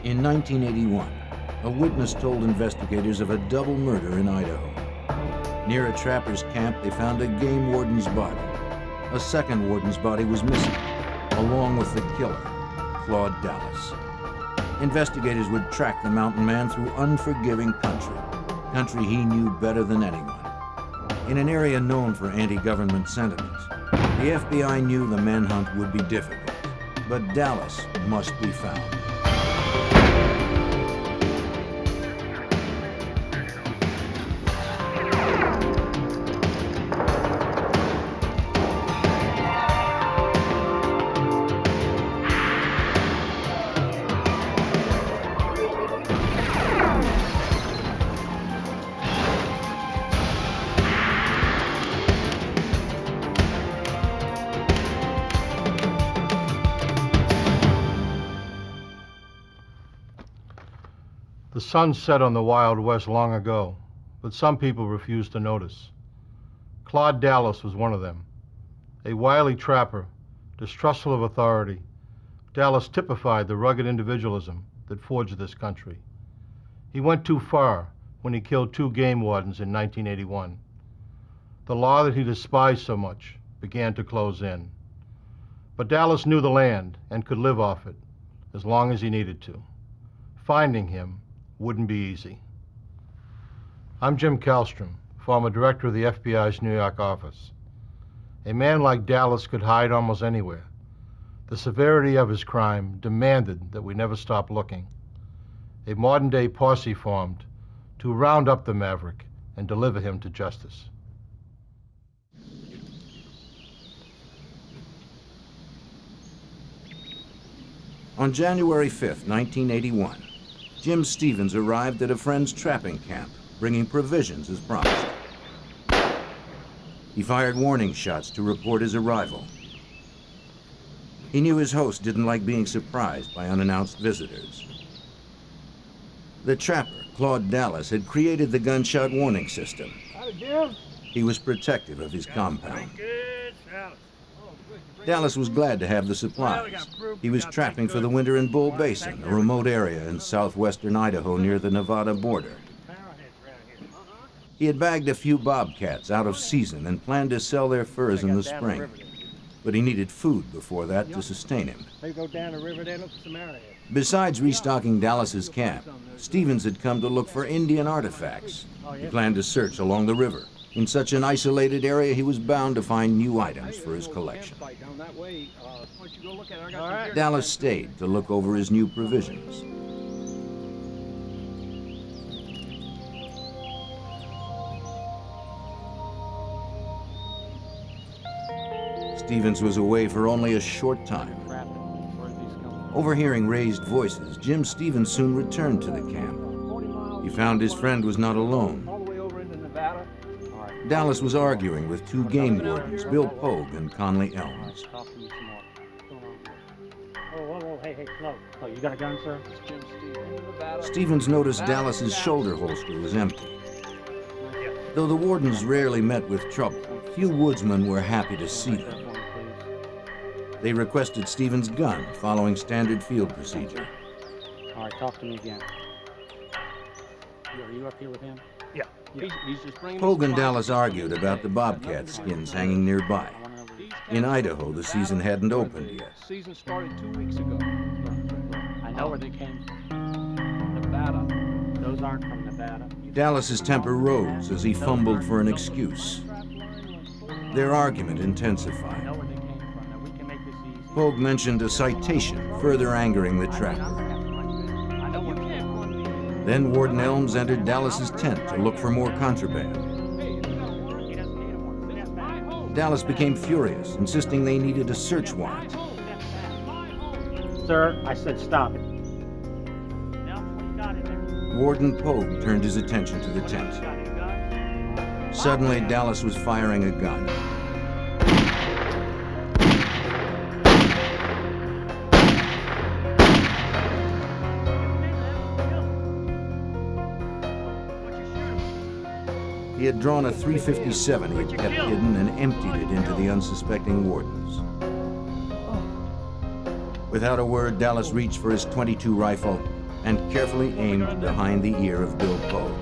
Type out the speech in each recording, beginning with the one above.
In 1981, a witness told investigators of a double murder in Idaho. Near a trapper's camp, they found a game warden's body. A second warden's body was missing, along with the killer, Claude Dallas. Investigators would track the mountain man through unforgiving country he knew better than anyone. In an area known for anti-government sentiments, the FBI knew the manhunt would be difficult, but Dallas must be found. The sun set on the Wild West long ago, but some people refused to notice. Claude Dallas was one of them. A wily trapper, distrustful of authority, Dallas typified the rugged individualism that forged this country. He went too far when he killed 2 game wardens in 1981. The law that he despised so much began to close in. But Dallas knew the land and could live off it as long as he needed to. Finding him wouldn't be easy. I'm Jim Kallstrom, former director of the FBI's New York office. A man like Dallas could hide almost anywhere. The severity of his crime demanded that we never stop looking. A modern-day posse formed to round up the maverick and deliver him to justice. On January 5th, 1981, Jim Stevens arrived at a friend's trapping camp, bringing provisions as promised. He fired warning shots to report his arrival. He knew his host didn't like being surprised by unannounced visitors. The trapper, Claude Dallas, had created the gunshot warning system. Howdy, Jim. He was protective of his compound. Dallas was glad to have the supplies. He was trapping for the winter in Bull Basin, a remote area in southwestern Idaho near the Nevada border. He had bagged a few bobcats out of season and planned to sell their furs in the spring. But he needed food before that to sustain him. Besides restocking Dallas's camp, Stevens had come to look for Indian artifacts. He planned to search along the river. In such an isolated area, he was bound to find new items for his collection. Dallas stayed to look over his new provisions. Stevens was away for only a short time. Overhearing raised voices, Jim Stevens soon returned to the camp. He found his friend was not alone. Dallas was arguing with 2 game wardens, Bill Pogue and Conley Elms. Hey, Claude. Oh, you got a gun, sir? Stevens noticed Dallas's shoulder holster was empty. Though the wardens rarely met with trouble, few woodsmen were happy to see them. They requested Stevens' gun, following standard field procedure. All right, talk to me again. Are you up here with him? Yeah. He's just bringing Pogue and Dallas argued about the bobcat skins hanging nearby. In Idaho, the season hadn't opened yet. Season started 2 weeks ago. I know where they came from. Nevada. Those aren't from Nevada. Dallas's temper rose as he fumbled for an excuse. Their argument intensified. I know where they came from. Now we can make this easy. Pogue mentioned a citation, further angering the trapper. Then Warden Elms entered Dallas's tent to look for more contraband. Dallas became furious, insisting they needed a search warrant. Sir, I said stop it. Warden Pogue turned his attention to the tent. Suddenly, Dallas was firing a gun. He had drawn a .357 he had kept hidden and emptied it into the unsuspecting wardens. Without a word, Dallas reached for his .22 rifle and carefully aimed behind the ear of Bill Pogue.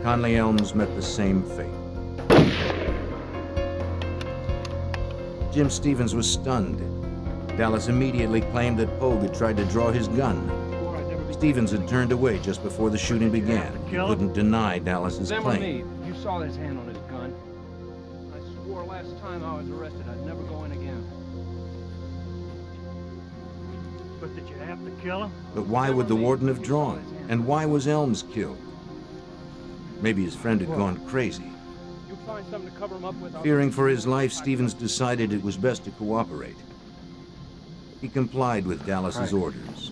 Conley Elms met the same fate. Jim Stevens was stunned. Dallas immediately claimed that Pogue had tried to draw his gun. Stevens had turned away just before the shooting began. He couldn't deny Dallas's Them or me, claim. you saw his hand on his gun. I swore last time I was arrested I'd never go in again. But did you have to kill him? But why would the warden have drawn? And why was Elms killed? Maybe his friend had gone crazy. You find something to cover him up with. Fearing for his life, Stevens decided it was best to cooperate. He complied with Dallas's orders.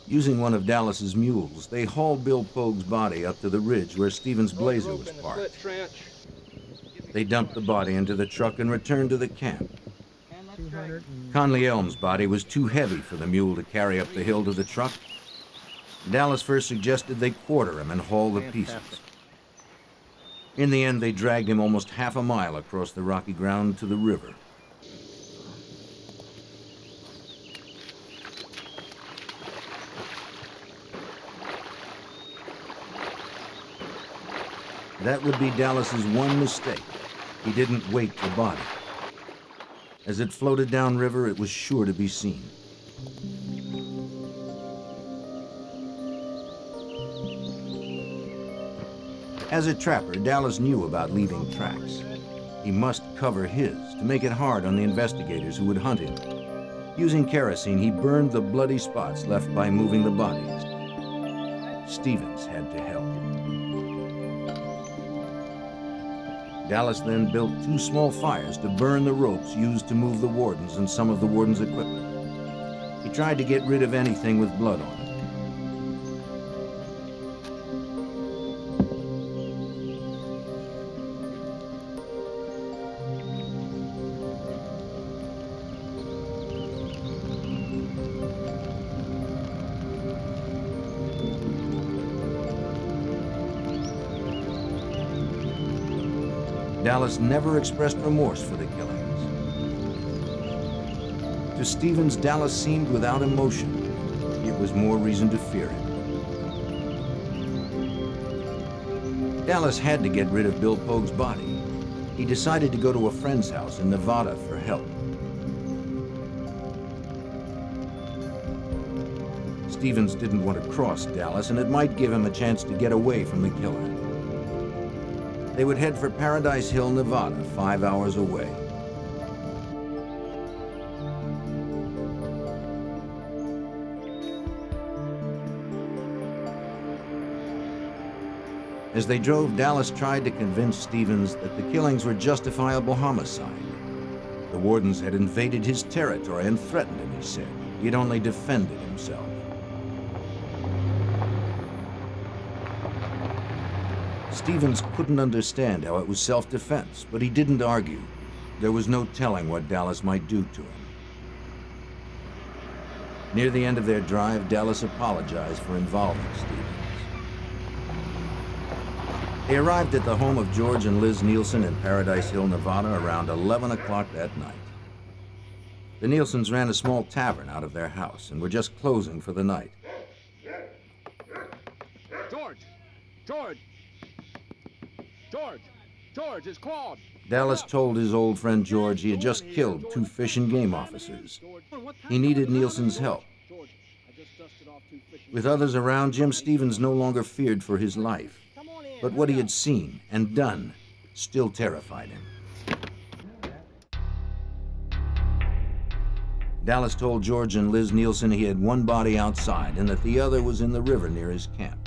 Using one of Dallas's mules, they hauled Bill Pogue's body up to the ridge where Stevens' blazer was parked. They dumped the body into the truck and returned to the camp. Conley Elms' body was too heavy for the mule to carry up the hill to the truck. Dallas first suggested they quarter him and haul the pieces. In the end, they dragged him almost half a mile across the rocky ground to the river. That would be Dallas's one mistake. He didn't weight the body. As it floated downriver, it was sure to be seen. As a trapper, Dallas knew about leaving tracks. He must cover his to make it hard on the investigators who would hunt him. Using kerosene, he burned the bloody spots left by moving the bodies. Stevens had to help. Dallas then built 2 small fires to burn the ropes used to move the wardens and some of the warden's equipment. He tried to get rid of anything with blood on it. Dallas never expressed remorse for the killings. To Stevens, Dallas seemed without emotion. It was more reason to fear him. Dallas had to get rid of Bill Pogue's body. He decided to go to a friend's house in Nevada for help. Stevens didn't want to cross Dallas, and it might give him a chance to get away from the killer. They would head for Paradise Hill, Nevada, 5 hours away. As they drove, Dallas tried to convince Stevens that the killings were justifiable homicide. The wardens had invaded his territory and threatened him, he said. He had only defended himself. Stevens couldn't understand how it was self-defense, but he didn't argue. There was no telling what Dallas might do to him. Near the end of their drive, Dallas apologized for involving Stevens. They arrived at the home of George and Liz Nielsen in Paradise Hill, Nevada, around 11 o'clock that night. The Nielsens ran a small tavern out of their house and were just closing for the night. George! George! George! George, it's Claude! Dallas told his old friend George he had just killed 2 fish and game officers. He needed Nielsen's help. With others around, Jim Stevens no longer feared for his life. But what he had seen and done still terrified him. Dallas told George and Liz Nielsen he had one body outside and that the other was in the river near his camp.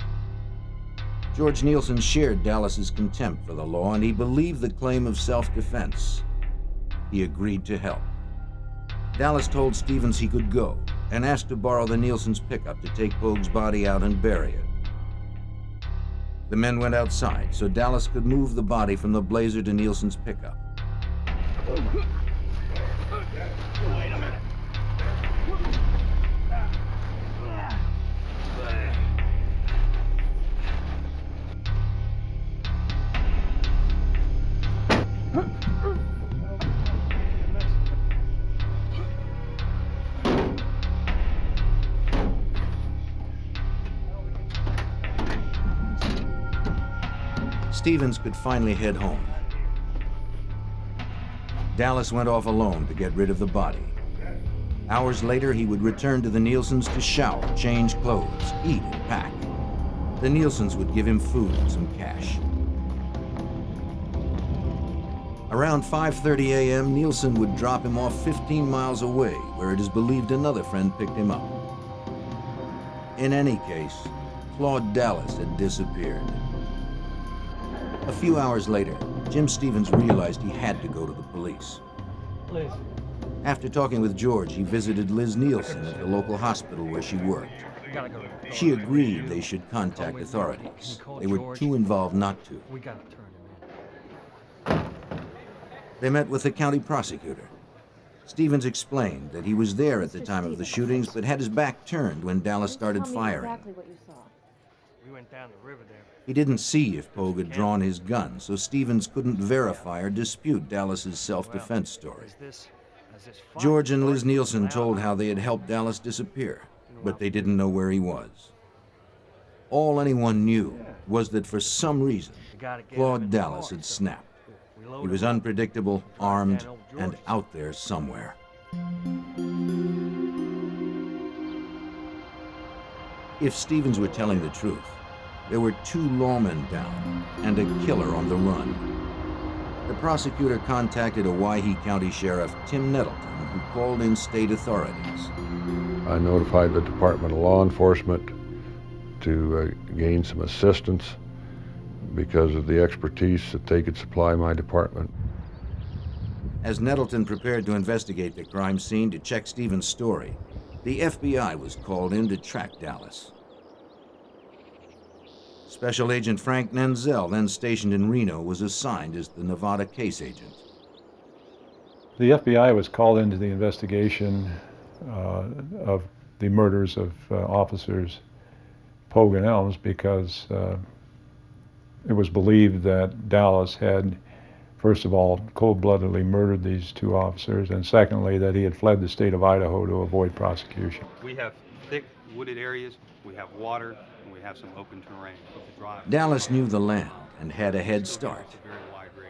George Nielsen shared Dallas's contempt for the law, and he believed the claim of self-defense. He agreed to help. Dallas told Stevens he could go and asked to borrow the Nielsen's pickup to take Pogue's body out and bury it. The men went outside so Dallas could move the body from the blazer to Nielsen's pickup. Wait a minute. Stevens could finally head home. Dallas went off alone to get rid of the body. Hours later, he would return to the Nielsens to shower, change clothes, eat, and pack. The Nielsens would give him food and some cash. Around 5:30 a.m., Nielsen would drop him off 15 miles away, where it is believed another friend picked him up. In any case, Claude Dallas had disappeared. A few hours later, Jim Stevens realized he had to go to the police. Liz. After talking with George, he visited Liz Nielsen at the local hospital where she worked. We gotta go. She agreed they should contact authorities. They were too involved not to. We gotta turn him in. They met with the county prosecutor. Stevens explained that he was there at the time of the shootings, but had his back turned when Dallas started firing. Exactly what you saw. We went down the river there. He didn't see if Pogue had drawn his gun, so Stevens couldn't verify or dispute Dallas's self-defense story. George and Liz Nielsen told how they had helped Dallas disappear, but they didn't know where he was. All anyone knew was that for some reason, Claude Dallas had snapped. He was unpredictable, armed, and out there somewhere. If Stevens were telling the truth, there were 2 lawmen down and a killer on the run. The prosecutor contacted Owyhee County Sheriff Tim Nettleton, who called in state authorities. I notified the Department of Law Enforcement to gain some assistance because of the expertise that they could supply my department. As Nettleton prepared to investigate the crime scene to check Stevens' story, the FBI was called in to track Dallas. Special Agent Frank Nenzel, then stationed in Reno, was assigned as the Nevada case agent. The FBI was called into the investigation of the murders of officers Pogue and Elms because it was believed that Dallas had, first of all, cold-bloodedly murdered these 2 officers, and secondly, that he had fled the state of Idaho to avoid prosecution. We have thick wooded areas, we have water, and we have some open terrain. Dallas knew the land and had a head start,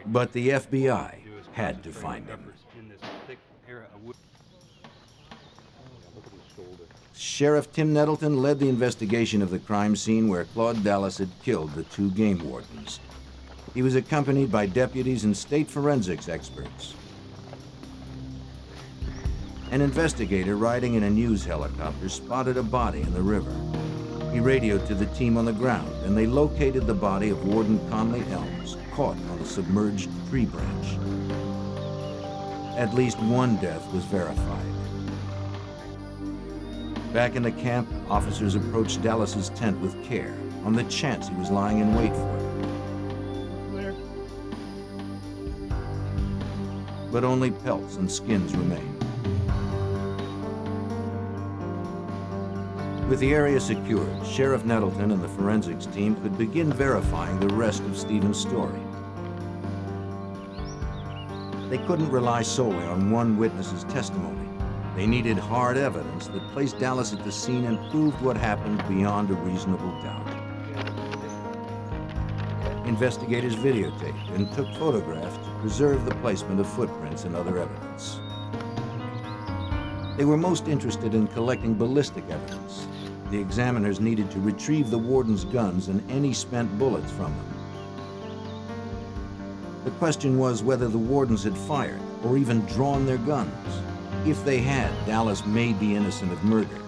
but the FBI had to find him. Sheriff Tim Nettleton led the investigation of the crime scene where Claude Dallas had killed the 2 game wardens. He was accompanied by deputies and state forensics experts. An investigator riding in a news helicopter spotted a body in the river. He radioed to the team on the ground, and they located the body of Warden Conley Elms, caught on a submerged tree branch. At least 1 death was verified. Back in the camp, officers approached Dallas's tent with care, on the chance he was lying in wait for them. But only pelts and skins remained. With the area secured, Sheriff Nettleton and the forensics team could begin verifying the rest of Stevens' story. They couldn't rely solely on one witness's testimony. They needed hard evidence that placed Dallas at the scene and proved what happened beyond a reasonable doubt. Investigators videotaped and took photographs to preserve the placement of footprints and other evidence. They were most interested in collecting ballistic evidence. The examiners needed to retrieve the warden's guns and any spent bullets from them. The question was whether the wardens had fired or even drawn their guns. If they had, Dallas may be innocent of murder.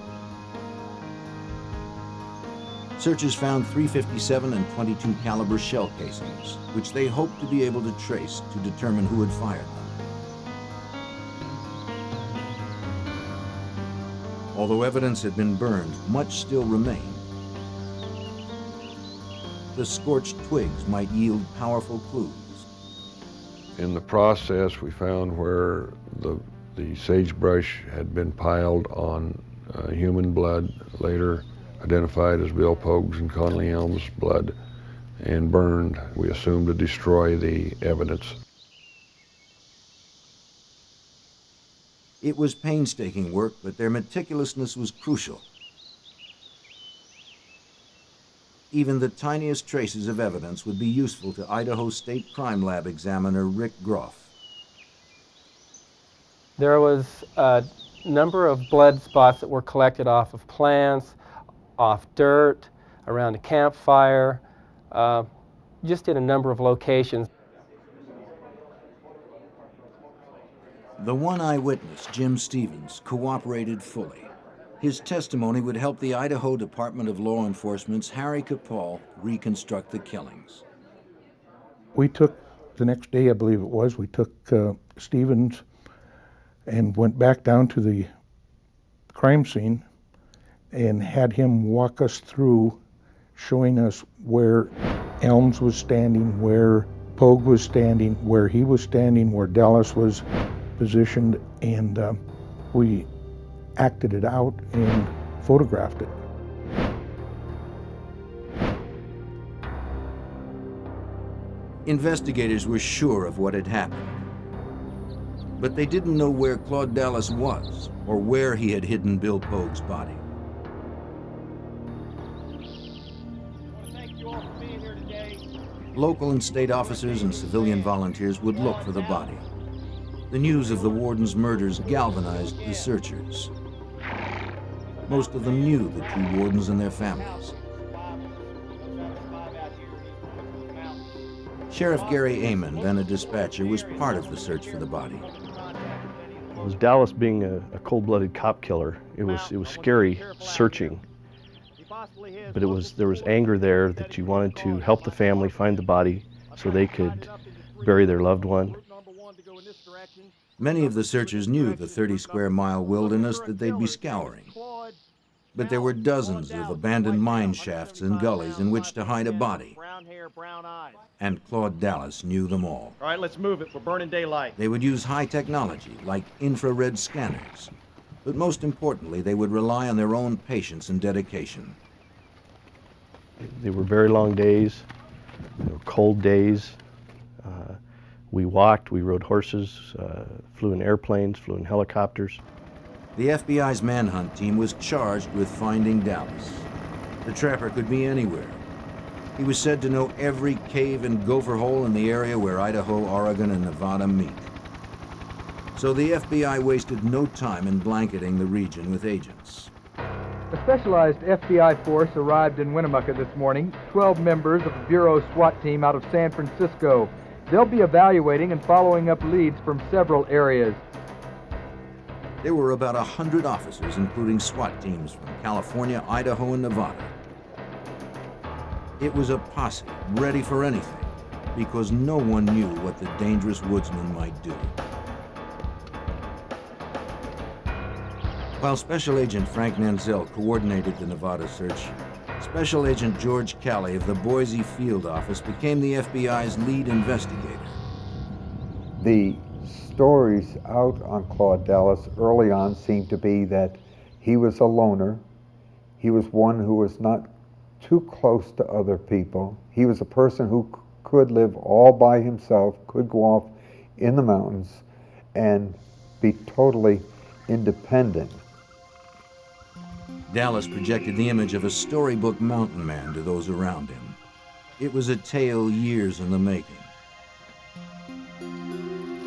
Searchers found .357 and .22 caliber shell casings, which they hoped to be able to trace to determine who had fired them. Although evidence had been burned, much still remained. The scorched twigs might yield powerful clues. In the process, we found where the sagebrush had been piled on human blood, later identified as Bill Pogue's and Conley Elms' blood, and burned, we assumed, to destroy the evidence. It was painstaking work, but their meticulousness was crucial. Even the tiniest traces of evidence would be useful to Idaho State Crime Lab examiner Rick Groff. There was a number of blood spots that were collected off of plants, off dirt, around a campfire, just in a number of locations. The one eyewitness, Jim Stevens, cooperated fully. His testimony would help the Idaho Department of Law Enforcement's Harry Capall reconstruct the killings. We took, the next day I believe it was, we took Stevens and went back down to the crime scene and had him walk us through, showing us where Elms was standing, where Pogue was standing, where he was standing, where Dallas was positioned, and we acted it out and photographed it. Investigators were sure of what had happened, but they didn't know where Claude Dallas was or where he had hidden Bill Pogue's body. Local and state officers and civilian volunteers would look for the body. The news of the warden's murders galvanized the searchers. Most of them knew the two wardens and their families. Sheriff Gary Amon, then a dispatcher, was part of the search for the body. It was Dallas being a cold-blooded cop killer. It was scary searching, but there was anger there that you wanted to help the family find the body so they could bury their loved one. Many of the searchers knew the 30-square-mile wilderness that they'd be scouring, but there were dozens of abandoned mine shafts and gullies in which to hide a body, and Claude Dallas knew them all. All right, let's move it. We're burning daylight. They would use high technology like infrared scanners, but most importantly, they would rely on their own patience and dedication. They were very long days. They were cold days. We walked, we rode horses, flew in airplanes, flew in helicopters. The FBI's Manhunt team was charged with finding Dallas. The trapper could be anywhere. He was said to know every cave and gopher hole in the area where Idaho, Oregon, and Nevada meet. So the FBI wasted no time in blanketing the region with agents. A specialized FBI force arrived in Winnemucca this morning, 12 members of a Bureau SWAT team out of San Francisco. They'll be evaluating and following up leads from several areas. There were about 100 officers, including SWAT teams from California, Idaho, and Nevada. It was a posse ready for anything, because no one knew what the dangerous woodsman might do. While Special Agent Frank Nanzel coordinated the Nevada search, Special Agent George Calley of the Boise Field Office became the FBI's lead investigator. The stories out on Claude Dallas early on seemed to be that he was a loner. He was one who was not too close to other people. He was a person who could live all by himself, could go off in the mountains and be totally independent. Dallas projected the image of a storybook mountain man to those around him. It was a tale years in the making.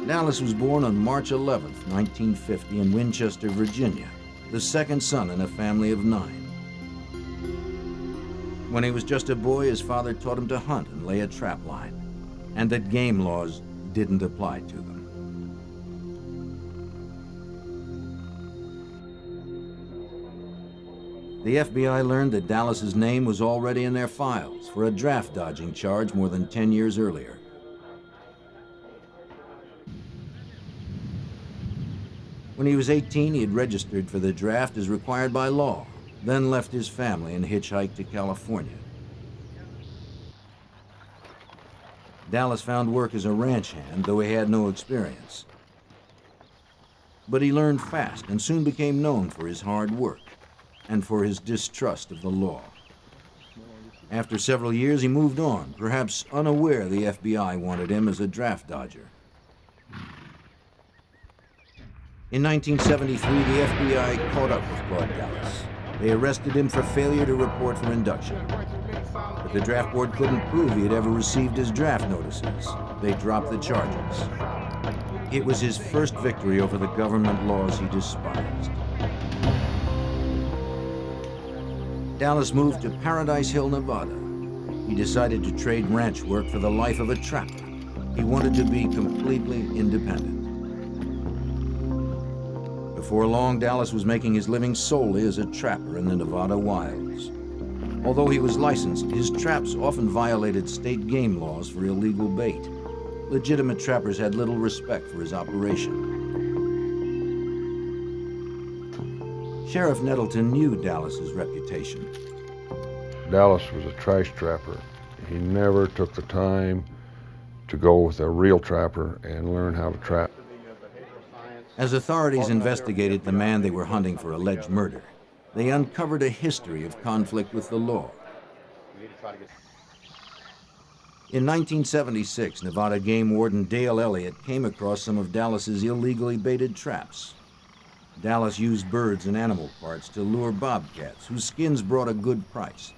Dallas was born on March 11, 1950 in Winchester, Virginia, the second son in a family of 9. When he was just a boy, his father taught him to hunt and lay a trap line, and that game laws didn't apply to them. The FBI learned that Dallas's name was already in their files for a draft dodging charge more than 10 years earlier. When he was 18, he had registered for the draft as required by law, then left his family and hitchhiked to California. Dallas found work as a ranch hand, though he had no experience. But he learned fast and soon became known for his hard work and for his distrust of the law. After several years, he moved on, perhaps unaware the FBI wanted him as a draft dodger. In 1973, the FBI caught up with Claude Dallas. They arrested him for failure to report for induction. But the draft board couldn't prove he had ever received his draft notices. They dropped the charges. It was his first victory over the government laws he despised. Dallas moved to Paradise Hill, Nevada. He decided to trade ranch work for the life of a trapper. He wanted to be completely independent. Before long, Dallas was making his living solely as a trapper in the Nevada wilds. Although he was licensed, his traps often violated state game laws for illegal bait. Legitimate trappers had little respect for his operation. Sheriff Nettleton knew Dallas's reputation. Dallas was a trash trapper. He never took the time to go with a real trapper and learn how to trap. As authorities investigated the man they were hunting for alleged murder, they uncovered a history of conflict with the law. In 1976, Nevada game warden Dale Elliott came across some of Dallas's illegally baited traps. Dallas used birds and animal parts to lure bobcats, whose skins brought a good price.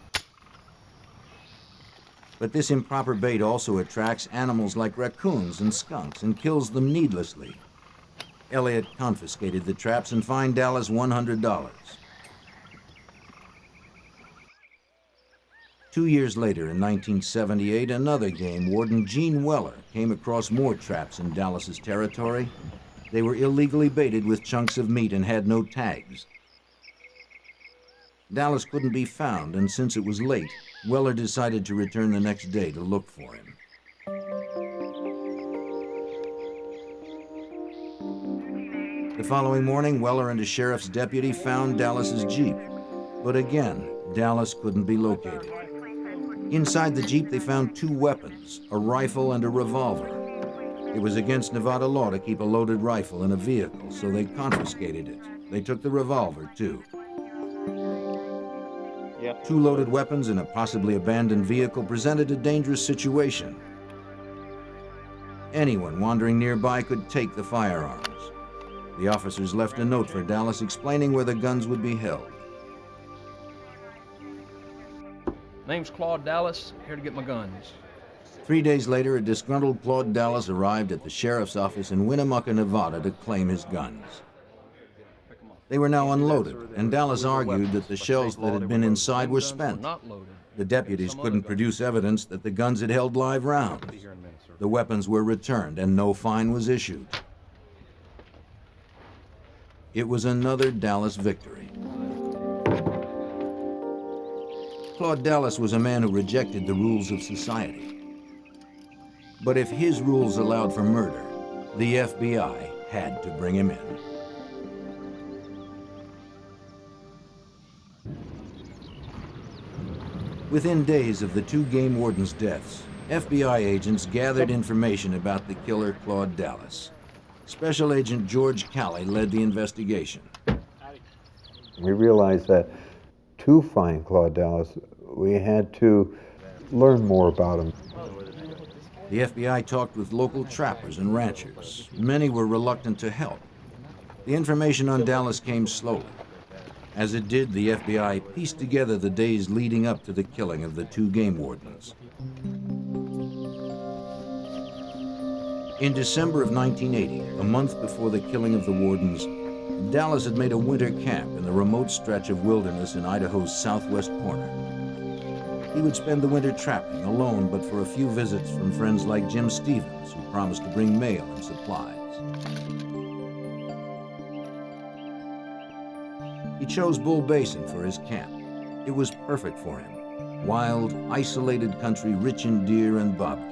But this improper bait also attracts animals like raccoons and skunks and kills them needlessly. Elliott confiscated the traps and fined Dallas $100. 2 years later, in 1978, another game warden, Gene Weller, came across more traps in Dallas's territory. They were illegally baited with chunks of meat and had no tags. Dallas couldn't be found, and since it was late, Weller decided to return the next day to look for him. The following morning, Weller and a sheriff's deputy found Dallas's Jeep. But again, Dallas couldn't be located. Inside the Jeep, they found two weapons, a rifle and a revolver. It was against Nevada law to keep a loaded rifle in a vehicle, so they confiscated it. They took the revolver, too. Two loaded weapons in a possibly abandoned vehicle presented a dangerous situation. Anyone wandering nearby could take the firearms. The officers left a note for Dallas explaining where the guns would be held. Name's Claude Dallas, here to get my guns. 3 days later, a disgruntled Claude Dallas arrived at the sheriff's office in Winnemucca, Nevada to claim his guns. They were now unloaded, and Dallas argued that the shells that had been inside were spent. The deputies couldn't produce evidence that the guns had held live rounds. The weapons were returned, and no fine was issued. It was another Dallas victory. Claude Dallas was a man who rejected the rules of society. But if his rules allowed for murder, the FBI had to bring him in. Within days of the two game wardens' deaths, FBI agents gathered information about the killer Claude Dallas. Special Agent George Calley led the investigation. We realized that to find Claude Dallas, we had to learn more about him. The FBI talked with local trappers and ranchers. Many were reluctant to help. The information on Dallas came slowly. As it did, the FBI pieced together the days leading up to the killing of the two game wardens. In December of 1980, a month before the killing of the wardens, Dallas had made a winter camp in the remote stretch of wilderness in Idaho's southwest corner. He would spend the winter trapping alone, but for a few visits from friends like Jim Stevens, who promised to bring mail and supplies. He chose Bull Basin for his camp. It was perfect for him. Wild, isolated country rich in deer and bobcat.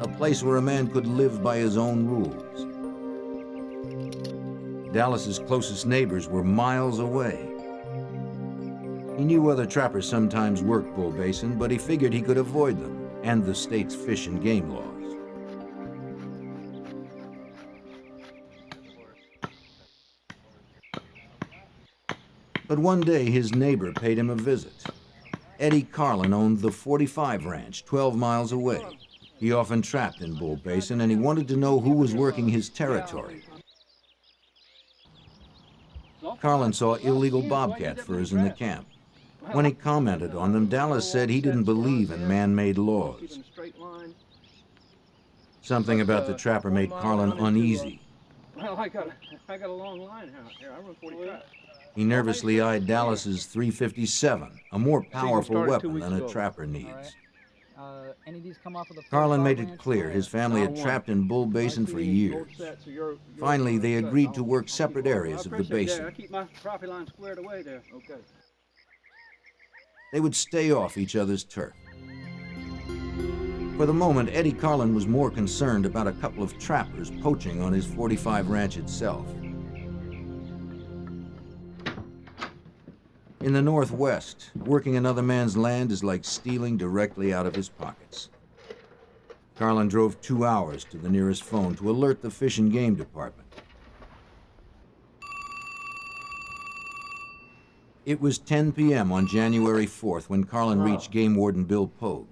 A place where a man could live by his own rules. Dallas's closest neighbors were miles away. He knew other trappers sometimes worked Bull Basin, but he figured he could avoid them and the state's fish and game laws. But one day, his neighbor paid him a visit. Eddie Carlin owned the 45 Ranch, 12 miles away. He often trapped in Bull Basin, and he wanted to know who was working his territory. Carlin saw illegal bobcat furs in the camp. When he commented on them, Dallas said he didn't believe in man-made laws. Something about the trapper made Carlin uneasy. Well, I got a long line out here. I run 40 traps. He nervously eyed Dallas's .357, a more powerful weapon than a trapper needs. Any of these come off of the Carlin made it clear his family had trapped in Bull Basin for years. Finally, they agreed to work separate areas of the basin. I keep my property line squared away there. Okay. They would stay off each other's turf. For the moment, Eddie Carlin was more concerned about a couple of trappers poaching on his 45 ranch itself. In the Northwest, working another man's land is like stealing directly out of his pockets. Carlin drove 2 hours to the nearest phone to alert the Fish and Game Department. It was 10 p.m. on January 4th when Carlin reached Game Warden Bill Pogue.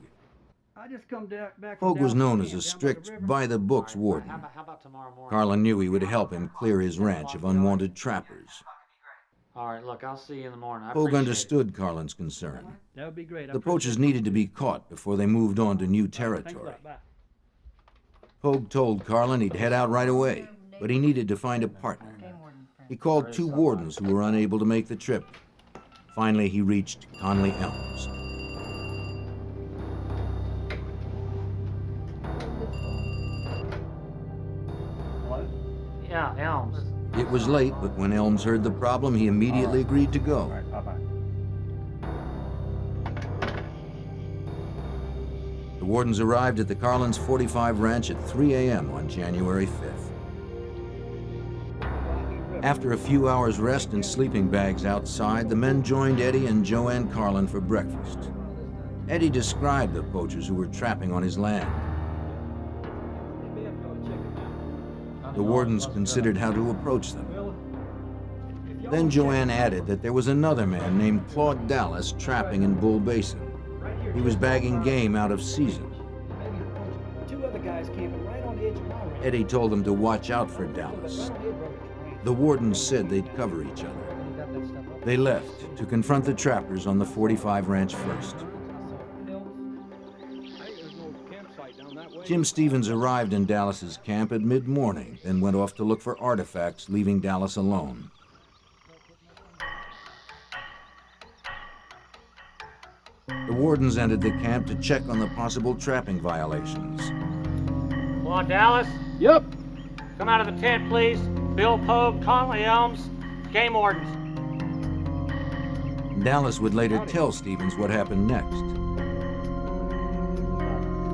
I just come back. Pogue was known as a strict, by-the-books warden. How about tomorrow morning? Carlin knew he would help him clear his ranch of unwanted trappers. All right, look, I'll see you in the morning. Pogue understood Carlin's concern. That would be great. The poachers needed to be caught before they moved on to new territory. Pogue told Carlin he'd head out right away, but he needed to find a partner. He called 2 wardens who were unable to make the trip. Finally, he reached Conley Elms. Yeah, Elms. It was late, but when Elms heard the problem, he immediately agreed to go. The wardens arrived at the Carlins' 45 ranch at 3 a.m. on January 5th. After a few hours' rest in sleeping bags outside, the men joined Eddie and Joanne Carlin for breakfast. Eddie described the poachers who were trapping on his land. The wardens considered how to approach them. Then Joanne added that there was another man named Claude Dallas trapping in Bull Basin. He was bagging game out of season. 2 other guys camping right on the edge of my ranch. Eddie told them to watch out for Dallas. The wardens said they'd cover each other. They left to confront the trappers on the 45 ranch first. Jim Stevens arrived in Dallas's camp at mid-morning, then went off to look for artifacts, leaving Dallas alone. The wardens entered the camp to check on the possible trapping violations. Claude Dallas? Yep. Come out of the tent, please. Bill Pogue, Conley Elms, Game Wardens. Dallas would later tell Stevens what happened next.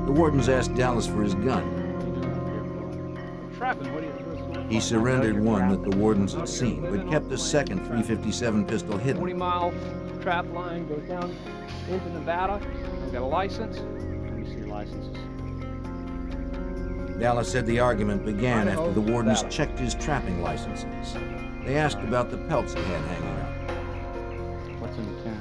The wardens asked Dallas for his gun. He surrendered one that the wardens had seen, but kept a second .357 pistol hidden. 20-mile trap line goes down into Nevada. I've got a license. Let me see your licenses. Dallas said the argument began after the wardens checked his trapping licenses. They asked about the pelts he had hanging up. What's in the tent?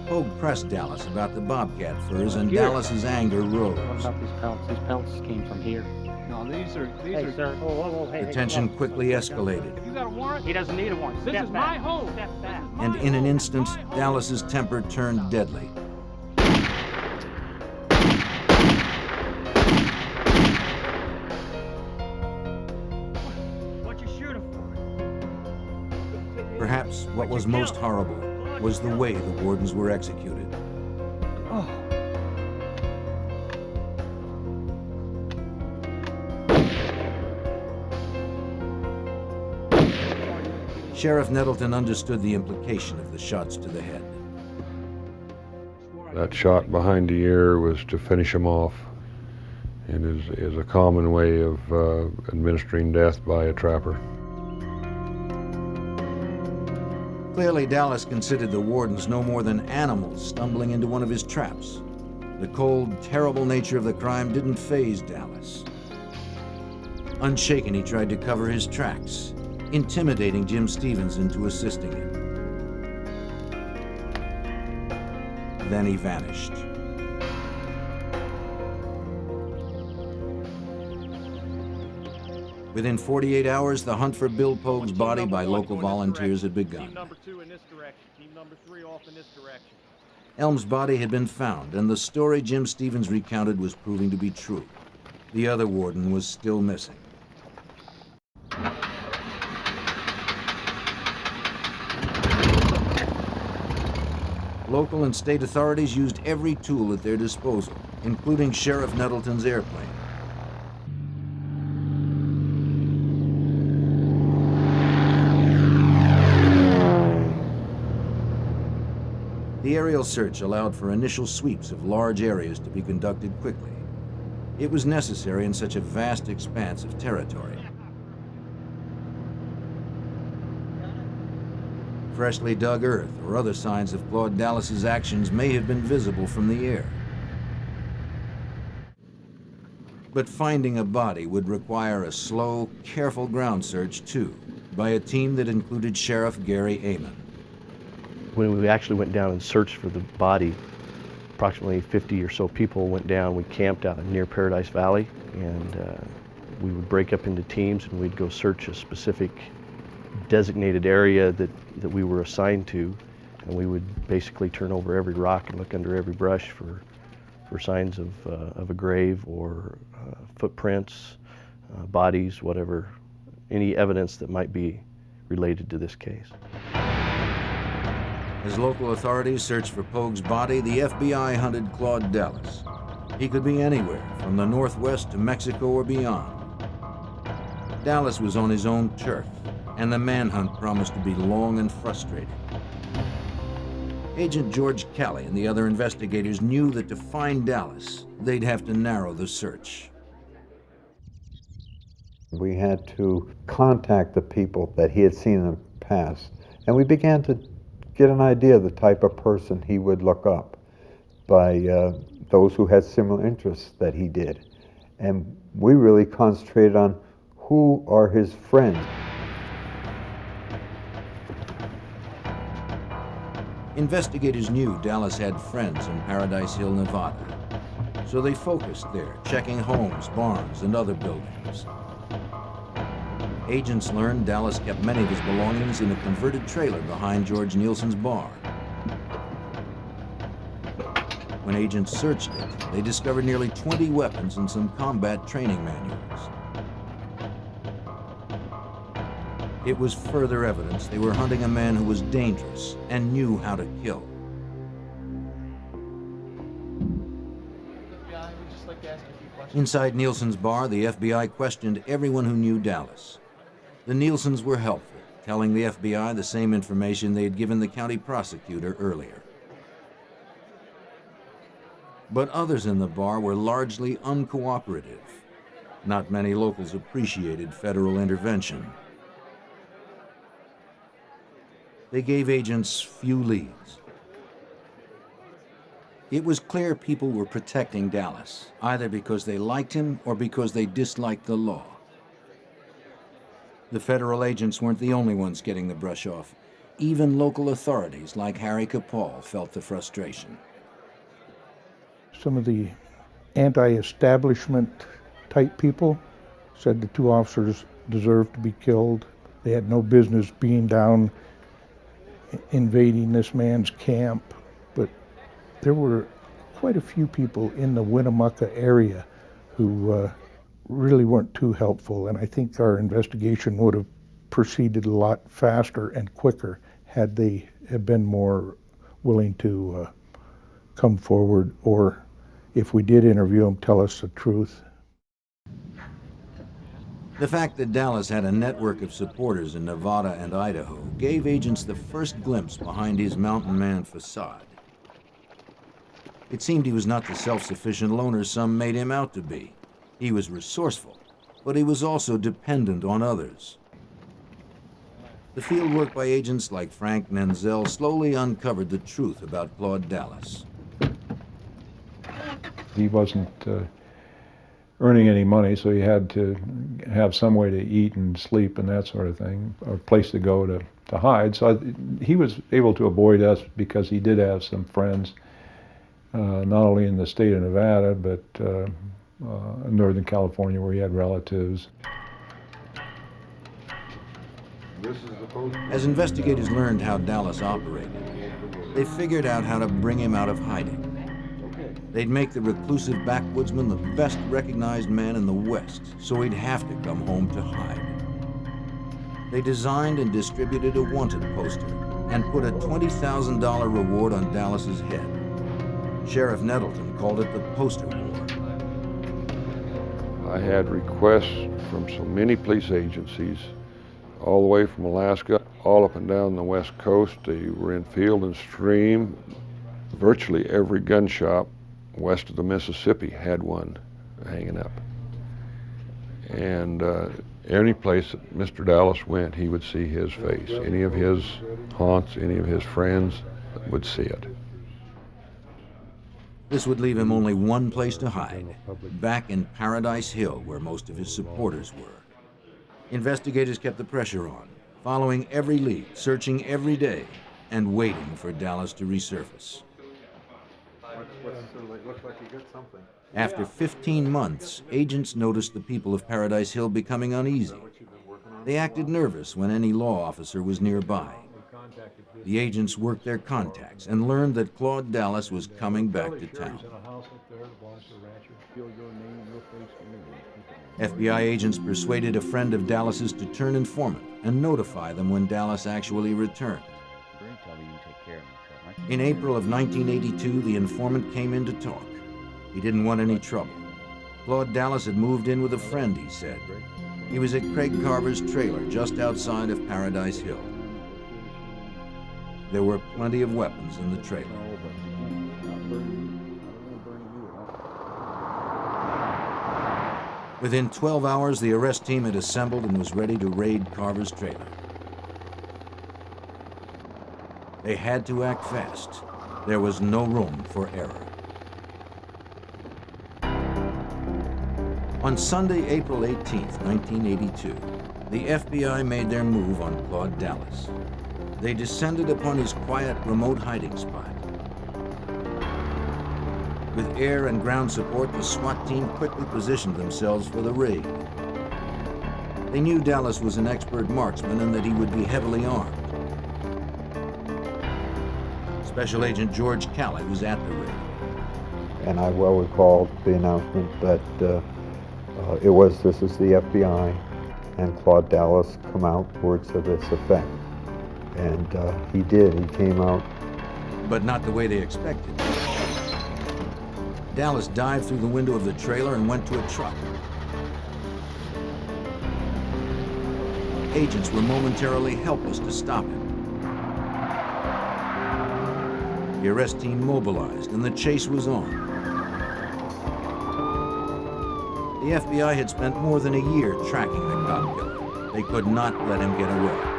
Pogue pressed Dallas about the bobcat furs, and Dallas's anger rose. What about these pelts? These pelts came from here. No, these are. Hey, sir. Whoa, hey, The tension quickly escalated, You got a warrant? He doesn't need a warrant. This is my home. Step back. and in an instant, Dallas's temper turned deadly. What you shooting for? Perhaps what was most horrible was the way the wardens were executed. Oh. Sheriff Nettleton understood the implication of the shots to the head. That shot behind the ear was to finish him off, and is a common way of administering death by a trapper. Clearly, Dallas considered the wardens no more than animals stumbling into one of his traps. The cold, terrible nature of the crime didn't faze Dallas. Unshaken, he tried to cover his tracks, intimidating Jim Stevens into assisting him. Then he vanished. Within 48 hours, the hunt for Bill Pogue's body by local volunteers had begun. Team number 2 in this direction. Team number 3 off in this direction. Elm's body had been found, and the story Jim Stevens recounted was proving to be true. The other warden was still missing. Local and state authorities used every tool at their disposal, including Sheriff Nettleton's airplane. The aerial search allowed for initial sweeps of large areas to be conducted quickly. It was necessary in such a vast expanse of territory. Freshly dug earth or other signs of Claude Dallas's actions may have been visible from the air. But finding a body would require a slow, careful ground search too, by a team that included Sheriff Gary Amon. When we actually went down and searched for the body, approximately 50 or so people went down. We camped out near Paradise Valley, and we would break up into teams and we'd go search a specific designated area that we were assigned to, and we would basically turn over every rock and look under every brush for signs of a grave or footprints, bodies, whatever, any evidence that might be related to this case. As local authorities searched for Pogue's body, the FBI hunted Claude Dallas. He could be anywhere, from the Northwest to Mexico or beyond. Dallas was on his own turf, and the manhunt promised to be long and frustrating. Agent George Kelly and the other investigators knew that to find Dallas, they'd have to narrow the search. We had to contact the people that he had seen in the past, and we began to get an idea of the type of person he would look up by those who had similar interests that he did. And we really concentrated on who are his friends. Investigators knew Dallas had friends in Paradise Hill, Nevada, so they focused there, checking homes, barns, and other buildings. Agents learned Dallas kept many of his belongings in a converted trailer behind George Nielsen's bar. When agents searched it, they discovered nearly 20 weapons and some combat training manuals. It was further evidence they were hunting a man who was dangerous and knew how to kill. Inside Nielsen's bar, the FBI questioned everyone who knew Dallas. The Nielsens were helpful, telling the FBI the same information they had given the county prosecutor earlier. But others in the bar were largely uncooperative. Not many locals appreciated federal intervention. They gave agents few leads. It was clear people were protecting Dallas, either because they liked him or because they disliked the law. The federal agents weren't the only ones getting the brush off. Even local authorities like Harry Capall felt the frustration. Some of the anti-establishment type people said the two officers deserved to be killed. They had no business being down invading this man's camp, but there were quite a few people in the Winnemucca area who really weren't too helpful, and I think our investigation would have proceeded a lot faster and quicker had they have been more willing to come forward, or if we did interview them, tell us the truth. The fact that Dallas had a network of supporters in Nevada and Idaho gave agents the first glimpse behind his mountain man facade. It seemed he was not the self-sufficient loner some made him out to be. He was resourceful, but he was also dependent on others. The field work by agents like Frank Nenzel slowly uncovered the truth about Claude Dallas. He wasn't earning any money, so he had to have some way to eat and sleep and that sort of thing, a place to go to hide. So he was able to avoid us because he did have some friends, not only in the state of Nevada, but in Northern California where he had relatives. As investigators learned how Dallas operated, they figured out how to bring him out of hiding. They'd make the reclusive backwoodsman the best recognized man in the West, so he'd have to come home to hide. They designed and distributed a wanted poster and put a $20,000 reward on Dallas's head. Sheriff Nettleton called it the poster war. I had requests from so many police agencies, all the way from Alaska, all up and down the West Coast. They were in Field and Stream. Virtually every gun shop west of the Mississippi had one hanging up. And any place that Mr. Dallas went, he would see his face. Any of his haunts, any of his friends would see it. This would leave him only one place to hide, back in Paradise Hill, where most of his supporters were. Investigators kept the pressure on, following every lead, searching every day, and waiting for Dallas to resurface. After 15 months, agents noticed the people of Paradise Hill becoming uneasy. They acted nervous when any law officer was nearby. The agents worked their contacts and learned that Claude Dallas was coming back to town. FBI agents persuaded a friend of Dallas's to turn informant and notify them when Dallas actually returned. In April of 1982, the informant came in to talk. He didn't want any trouble. Claude Dallas had moved in with a friend, he said. He was at Craig Carver's trailer just outside of Paradise Hill. There were plenty of weapons in the trailer. Within 12 hours, the arrest team had assembled and was ready to raid Carver's trailer. They had to act fast. There was no room for error. On Sunday, April 18, 1982, the FBI made their move on Claude Dallas. They descended upon his quiet, remote hiding spot. With air and ground support, the SWAT team quickly positioned themselves for the raid. They knew Dallas was an expert marksman and that he would be heavily armed. Special Agent George Callett was at the raid. And I well recall the announcement that this is the FBI, and Claude Dallas come out, words to this effect. And he did, he came out. But not the way they expected. Dallas dived through the window of the trailer and went to a truck. Agents were momentarily helpless to stop him. The arrest team mobilized and the chase was on. The FBI had spent more than a year tracking the cop killer. They could not let him get away.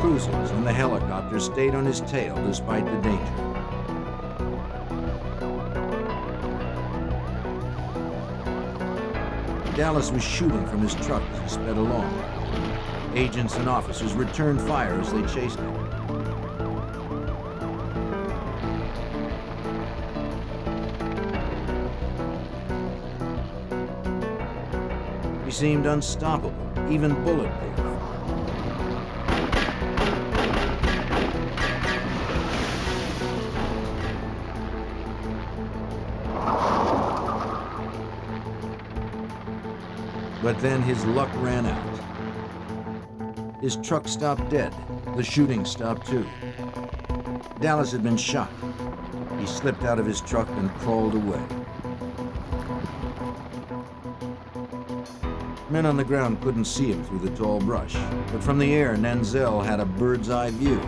Cruisers and the helicopter stayed on his tail despite the danger. Dallas was shooting from his truck as he sped along. Agents and officers returned fire as they chased him. He seemed unstoppable, even bulletproof. But then his luck ran out. His truck stopped dead. The shooting stopped too. Dallas had been shot. He slipped out of his truck and crawled away. Men on the ground couldn't see him through the tall brush, but from the air, Nanzel had a bird's eye view.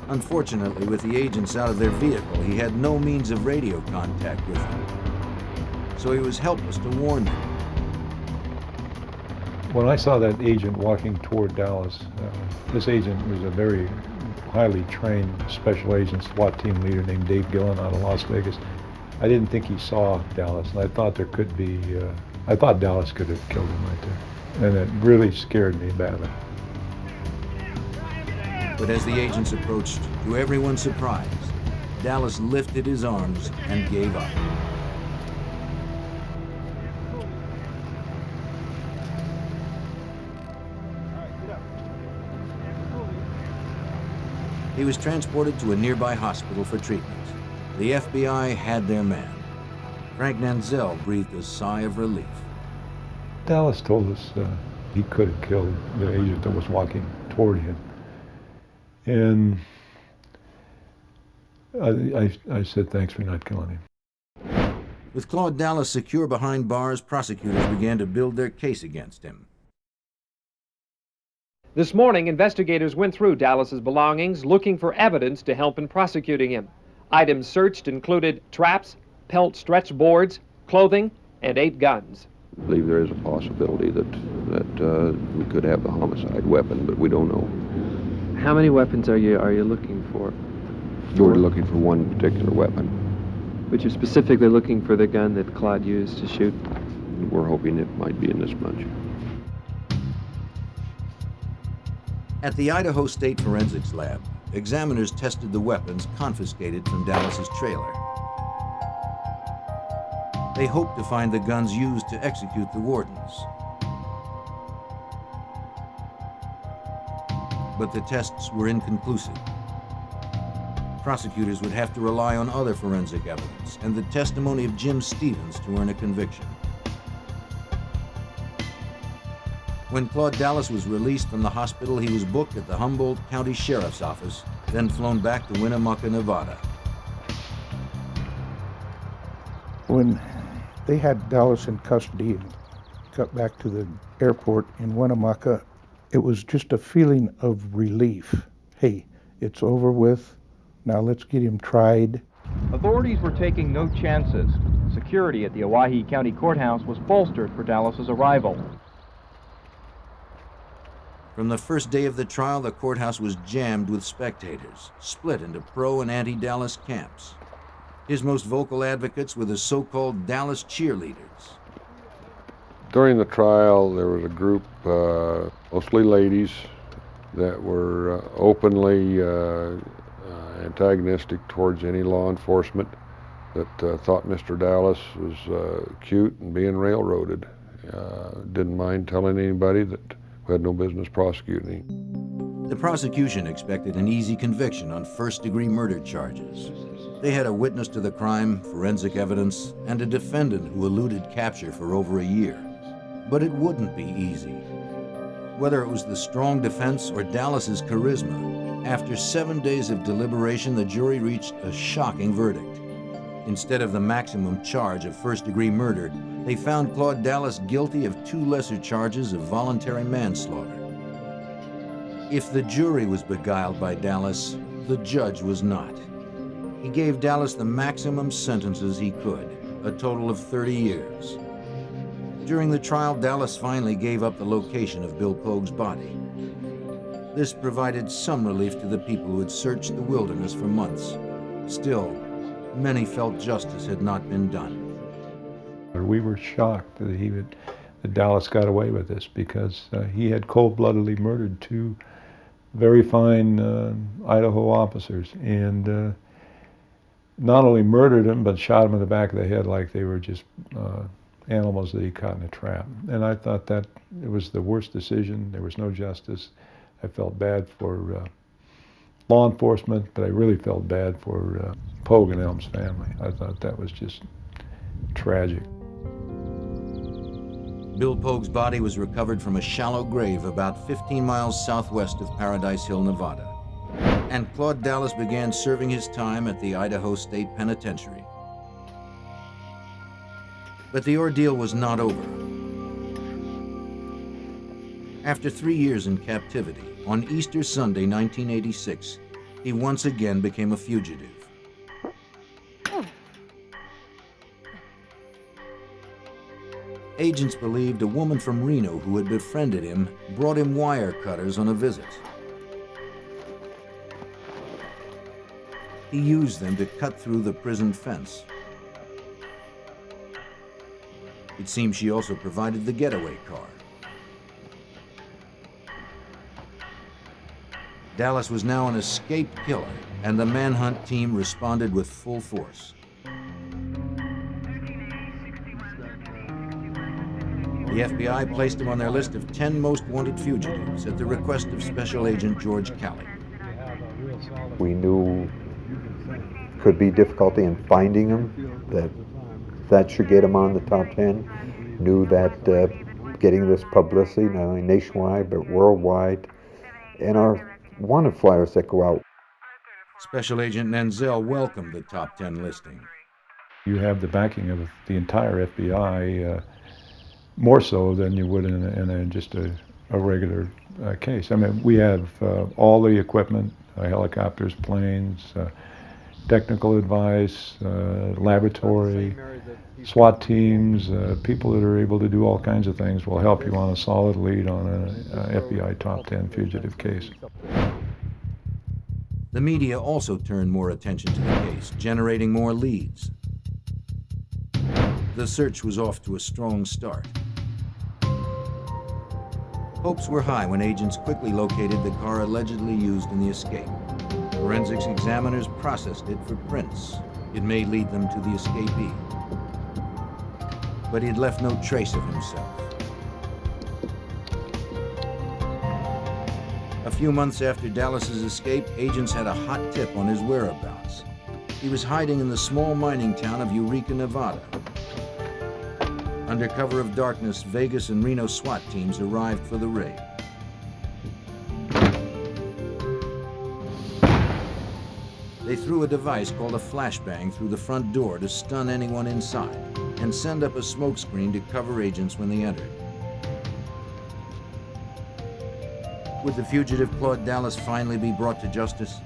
Unfortunately, with the agents out of their vehicle, he had no means of radio contact with them. So he was helpless to warn them. When I saw that agent walking toward Dallas, this agent was a very highly trained special agent SWAT team leader named Dave Gillen out of Las Vegas. I didn't think he saw Dallas, and I thought there could be, I thought Dallas could have killed him right there. And it really scared me badly. But as the agents approached, to everyone's surprise, Dallas lifted his arms and gave up. He was transported to a nearby hospital for treatment. The FBI had their man. Frank Nanzel breathed a sigh of relief. Dallas told us he could have killed the agent that was walking toward him. And I said, thanks for not killing him. With Claude Dallas secure behind bars, prosecutors began to build their case against him. This morning, investigators went through Dallas's belongings looking for evidence to help in prosecuting him. Items searched included traps, pelt stretch boards, clothing, and 8 guns. I believe there is a possibility that we could have the homicide weapon, but we don't know. How many weapons are you looking for? We're looking for one particular weapon. But you're specifically looking for the gun that Claude used to shoot? We're hoping it might be in this bunch. At the Idaho State Forensics Lab, examiners tested the weapons confiscated from Dallas's trailer. They hoped to find the guns used to execute the wardens. But the tests were inconclusive. Prosecutors would have to rely on other forensic evidence and the testimony of Jim Stevens to earn a conviction. When Claude Dallas was released from the hospital, he was booked at the Humboldt County Sheriff's Office, then flown back to Winnemucca, Nevada. When they had Dallas in custody and got back to the airport in Winnemucca, it was just a feeling of relief. Hey, it's over with. Now let's get him tried. Authorities were taking no chances. Security at the Owyhee County Courthouse was bolstered for Dallas's arrival. From the first day of the trial, the courthouse was jammed with spectators, split into pro and anti-Dallas camps. His most vocal advocates were the so-called Dallas cheerleaders. During the trial, there was a group, mostly ladies, that were openly antagonistic towards any law enforcement, that thought Mr. Dallas was cute and being railroaded. Didn't mind telling anybody that we had no business prosecuting him. The prosecution expected an easy conviction on first-degree murder charges. They had a witness to the crime, forensic evidence, and a defendant who eluded capture for over a year. But it wouldn't be easy. Whether it was the strong defense or Dallas's charisma, after 7 days of deliberation, the jury reached a shocking verdict. Instead of the maximum charge of first-degree murder, they found Claude Dallas guilty of 2 lesser charges of voluntary manslaughter. If the jury was beguiled by Dallas, the judge was not. He gave Dallas the maximum sentences he could, a total of 30 years. During the trial, Dallas finally gave up the location of Bill Pogue's body. This provided some relief to the people who had searched the wilderness for months. Still, many felt justice had not been done. We were shocked that Dallas got away with this, because he had cold-bloodedly murdered 2 very fine Idaho officers, and not only murdered them, but shot them in the back of the head like they were just animals that he caught in a trap. And I thought that it was the worst decision. There was no justice. I felt bad for law enforcement, but I really felt bad for Pogue and Elm's family. I thought that was just tragic. Bill Pogue's body was recovered from a shallow grave about 15 miles southwest of Paradise Hill, Nevada. And Claude Dallas began serving his time at the Idaho State Penitentiary. But the ordeal was not over. After 3 years in captivity, on Easter Sunday, 1986, he once again became a fugitive. Agents believed a woman from Reno who had befriended him brought him wire cutters on a visit. He used them to cut through the prison fence. It seems she also provided the getaway car. Dallas was now an escaped killer, and the Manhunt team responded with full force. The FBI placed him on their list of 10 most wanted fugitives at the request of Special Agent George Calley. We knew could be difficulty in finding him, that should get him on the top 10. Knew that getting this publicity, not only nationwide but worldwide, and our wanted flyers that go out. Special Agent Nenzel welcomed the top 10 listing. You have the backing of the entire FBI, more so than you would in just a regular case. I mean, we have all the equipment, helicopters, planes, technical advice, laboratory, SWAT teams, people that are able to do all kinds of things will help you on a solid lead on an FBI top 10 fugitive case. The media also turned more attention to the case, generating more leads. The search was off to a strong start. Hopes were high when agents quickly located the car allegedly used in the escape. Forensics examiners processed it for prints. It may lead them to the escapee. But he had left no trace of himself. A few months after Dallas's escape, agents had a hot tip on his whereabouts. He was hiding in the small mining town of Eureka, Nevada. Under cover of darkness, Vegas and Reno SWAT teams arrived for the raid. They threw a device called a flashbang through the front door to stun anyone inside and send up a smoke screen to cover agents when they entered. Would the fugitive Claude Dallas finally be brought to justice?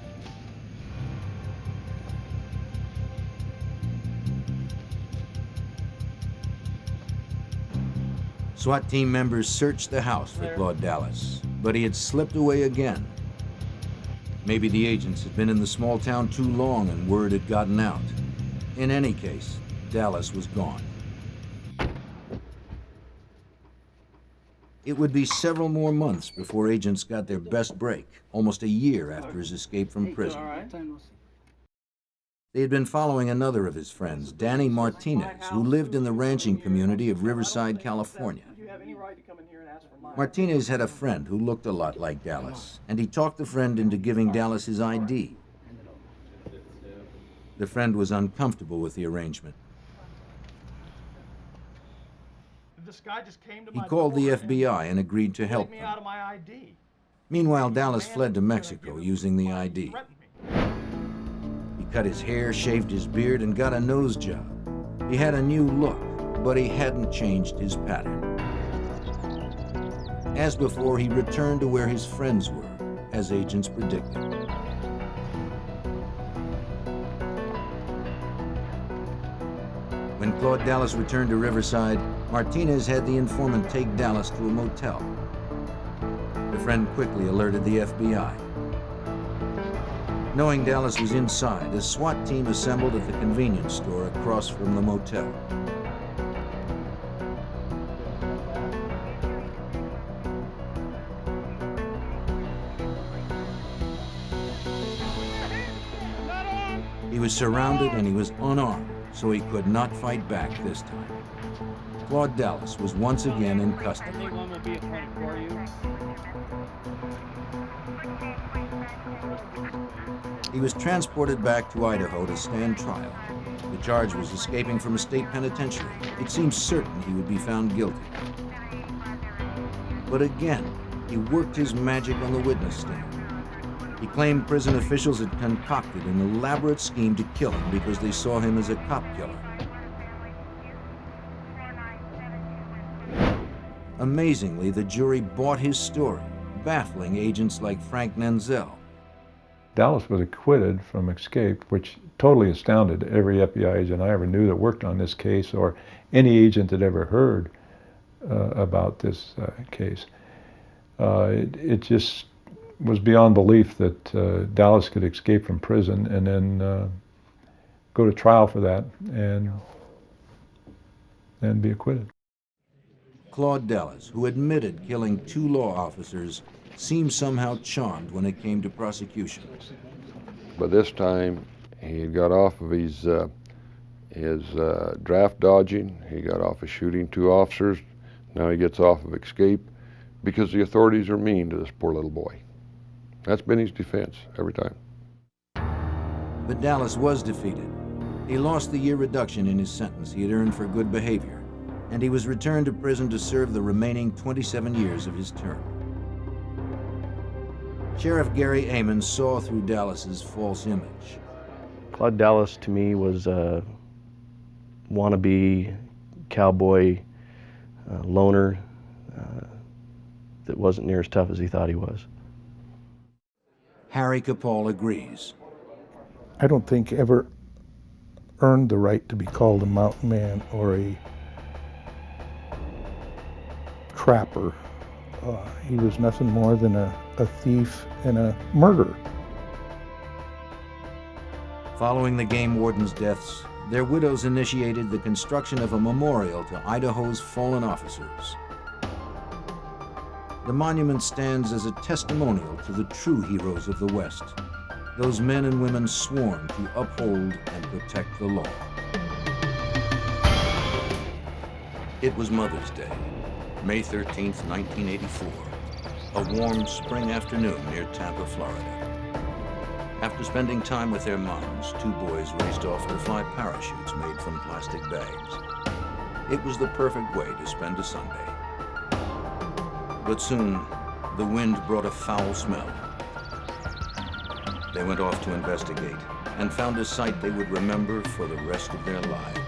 SWAT team members searched the house for Claude Dallas, but he had slipped away again. Maybe the agents had been in the small town too long and word had gotten out. In any case, Dallas was gone. It would be several more months before agents got their best break, almost a year after his escape from prison. They had been following another of his friends, Danny Martinez, who lived in the ranching community of Riverside, California. Martinez had a friend who looked a lot like Dallas, and he talked the friend into giving Dallas his ID. The friend was uncomfortable with the arrangement. This guy just came to He my called the door FBI and agreed to help me them. out of my ID. Meanwhile, Dallas fled to Mexico using the ID. He cut his hair, shaved his beard, and got a nose job. He had a new look, but he hadn't changed his pattern. As before, he returned to where his friends were, as agents predicted. When Claude Dallas returned to Riverside, Martinez had the informant take Dallas to a motel. The friend quickly alerted the FBI. Knowing Dallas was inside, a SWAT team assembled at the convenience store across from the motel. He was surrounded and he was unarmed, so he could not fight back this time. Claude Dallas was once again in custody. Anyone will be accounted for you. He was transported back to Idaho to stand trial. The charge was escaping from a state penitentiary. It seemed certain he would be found guilty. But again, he worked his magic on the witness stand. He claimed prison officials had concocted an elaborate scheme to kill him because they saw him as a cop killer. Amazingly, the jury bought his story, baffling agents like Frank Nenzel. Dallas was acquitted from escape, which totally astounded every FBI agent I ever knew that worked on this case, or any agent that ever heard about this case. It just was beyond belief that Dallas could escape from prison and then go to trial for that and be acquitted. Claude Dallas, who admitted killing 2 law officers, seemed somehow charmed when it came to prosecution. By this time, he had got off of his draft dodging. He got off of shooting 2 officers. Now he gets off of escape because the authorities are mean to this poor little boy. That's been his defense every time. But Dallas was defeated. He lost the year reduction in his sentence he had earned for good behavior, and he was returned to prison to serve the remaining 27 years of his term. Sheriff Gary Amon saw through Dallas's false image. Claude Dallas to me was a wannabe cowboy loner that wasn't near as tough as he thought he was. Harry Capall agrees. I don't think ever earned the right to be called a mountain man or a trapper. He was nothing more than a thief and a murderer. Following the game warden's deaths, their widows initiated the construction of a memorial to Idaho's fallen officers. The monument stands as a testimonial to the true heroes of the West, those men and women sworn to uphold and protect the law. It was Mother's Day, May 13th, 1984, a warm spring afternoon near Tampa, Florida. After spending time with their moms, 2 boys raced off to fly parachutes made from plastic bags. It was the perfect way to spend a Sunday. But soon, the wind brought a foul smell. They went off to investigate and found a sight they would remember for the rest of their lives.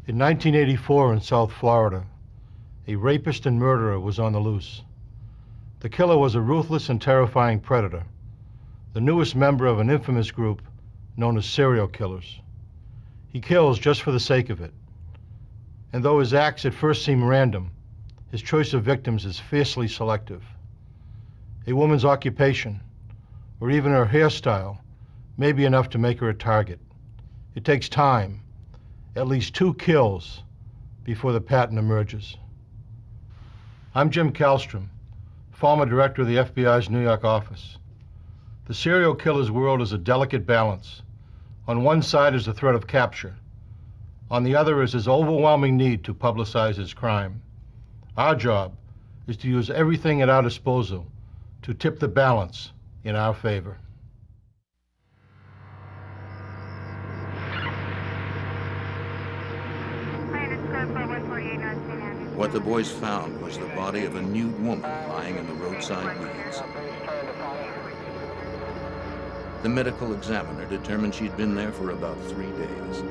In 1984 in South Florida, a rapist and murderer was on the loose. The killer was a ruthless and terrifying predator, the newest member of an infamous group known as serial killers. He kills just for the sake of it. And though his acts at first seem random, his choice of victims is fiercely selective. A woman's occupation, or even her hairstyle, may be enough to make her a target. It takes time, at least 2 kills, before the pattern emerges. I'm Jim Kallstrom, former director of the FBI's New York office. The serial killer's world is a delicate balance. On one side is the threat of capture. On the other is his overwhelming need to publicize his crime. Our job is to use everything at our disposal to tip the balance in our favor. What the boys found was the body of a nude woman lying in the roadside weeds. The medical examiner determined she'd been there for about 3 days.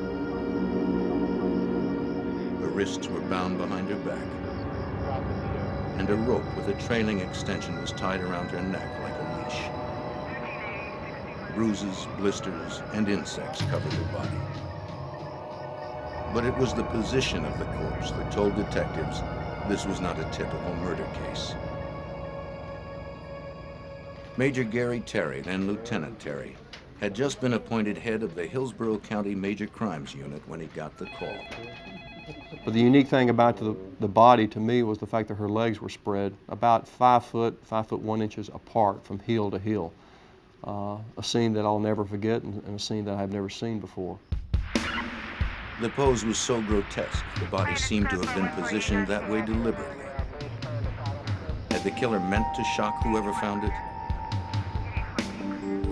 Her wrists were bound behind her back, and a rope with a trailing extension was tied around her neck like a leash. Bruises, blisters, and insects covered her body. But it was the position of the corpse that told detectives this was not a typical murder case. Major Gary Terry, then Lieutenant Terry, had just been appointed head of the Hillsborough County Major Crimes Unit when he got the call. But the unique thing about the body to me was the fact that her legs were spread about 5 foot 1 inches apart from heel to heel. A scene that I'll never forget and a scene that I've never seen before. The pose was so grotesque, the body seemed to have been positioned that way deliberately. Had the killer meant to shock whoever found it?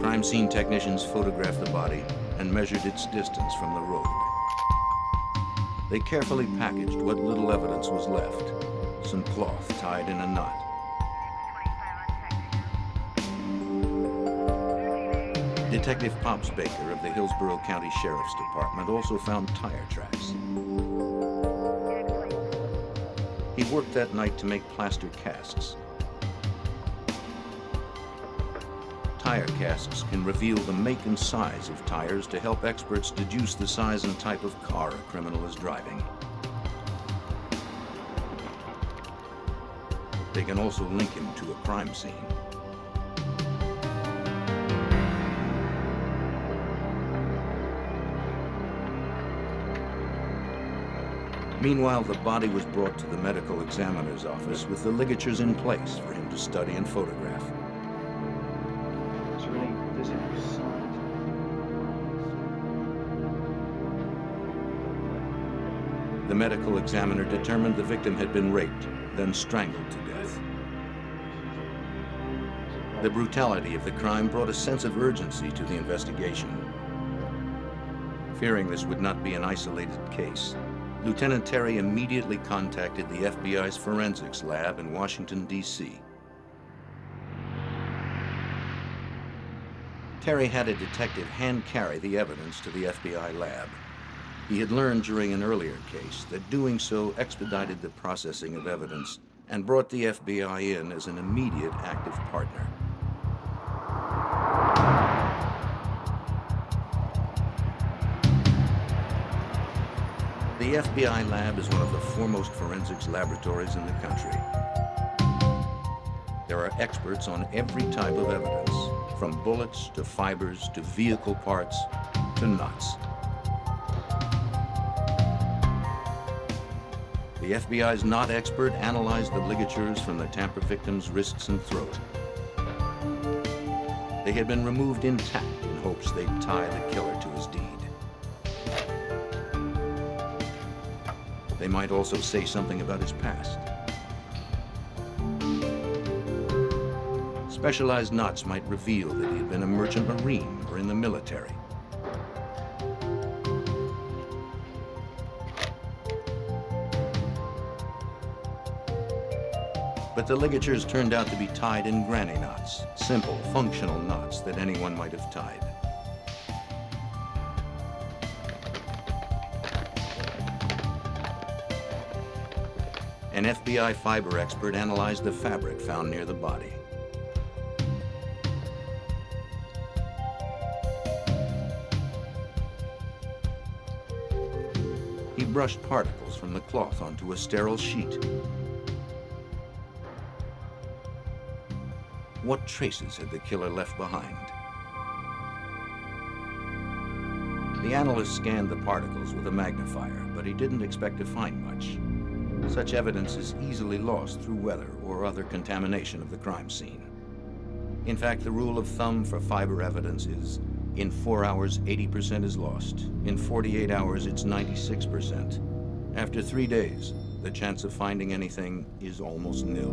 Crime scene technicians photographed the body and measured its distance from the road. They carefully packaged what little evidence was left, some cloth tied in a knot. Detective Pops Baker of the Hillsborough County Sheriff's Department also found tire tracks. He worked that night to make plaster casts. Tire casts can reveal the make and size of tires to help experts deduce the size and type of car a criminal is driving. They can also link him to a crime scene. Meanwhile, the body was brought to the medical examiner's office with the ligatures in place for him to study and photograph. Is there any visible signs? The medical examiner determined the victim had been raped, then strangled to death. The brutality of the crime brought a sense of urgency to the investigation. Fearing this would not be an isolated case, Lieutenant Terry immediately contacted the FBI's forensics lab in Washington, D.C. Terry had a detective hand-carry the evidence to the FBI lab. He had learned during an earlier case that doing so expedited the processing of evidence and brought the FBI in as an immediate active partner. The FBI lab is one of the foremost forensics laboratories in the country. There are experts on every type of evidence, from bullets to fibers to vehicle parts to nuts. The FBI's knot expert analyzed the ligatures from the Tampa victim's wrists and throat. They had been removed intact in hopes they'd tie the killer to his deed. They might also say something about his past. Specialized knots might reveal that he had been a merchant marine or in the military. But the ligatures turned out to be tied in granny knots, simple, functional knots that anyone might have tied. An FBI fiber expert analyzed the fabric found near the body. He brushed particles from the cloth onto a sterile sheet. What traces had the killer left behind? The analyst scanned the particles with a magnifier, but he didn't expect to find much. Such evidence is easily lost through weather or other contamination of the crime scene. In fact, the rule of thumb for fiber evidence is, in 4 hours, 80% is lost. In 48 hours, it's 96%. After 3 days, the chance of finding anything is almost nil.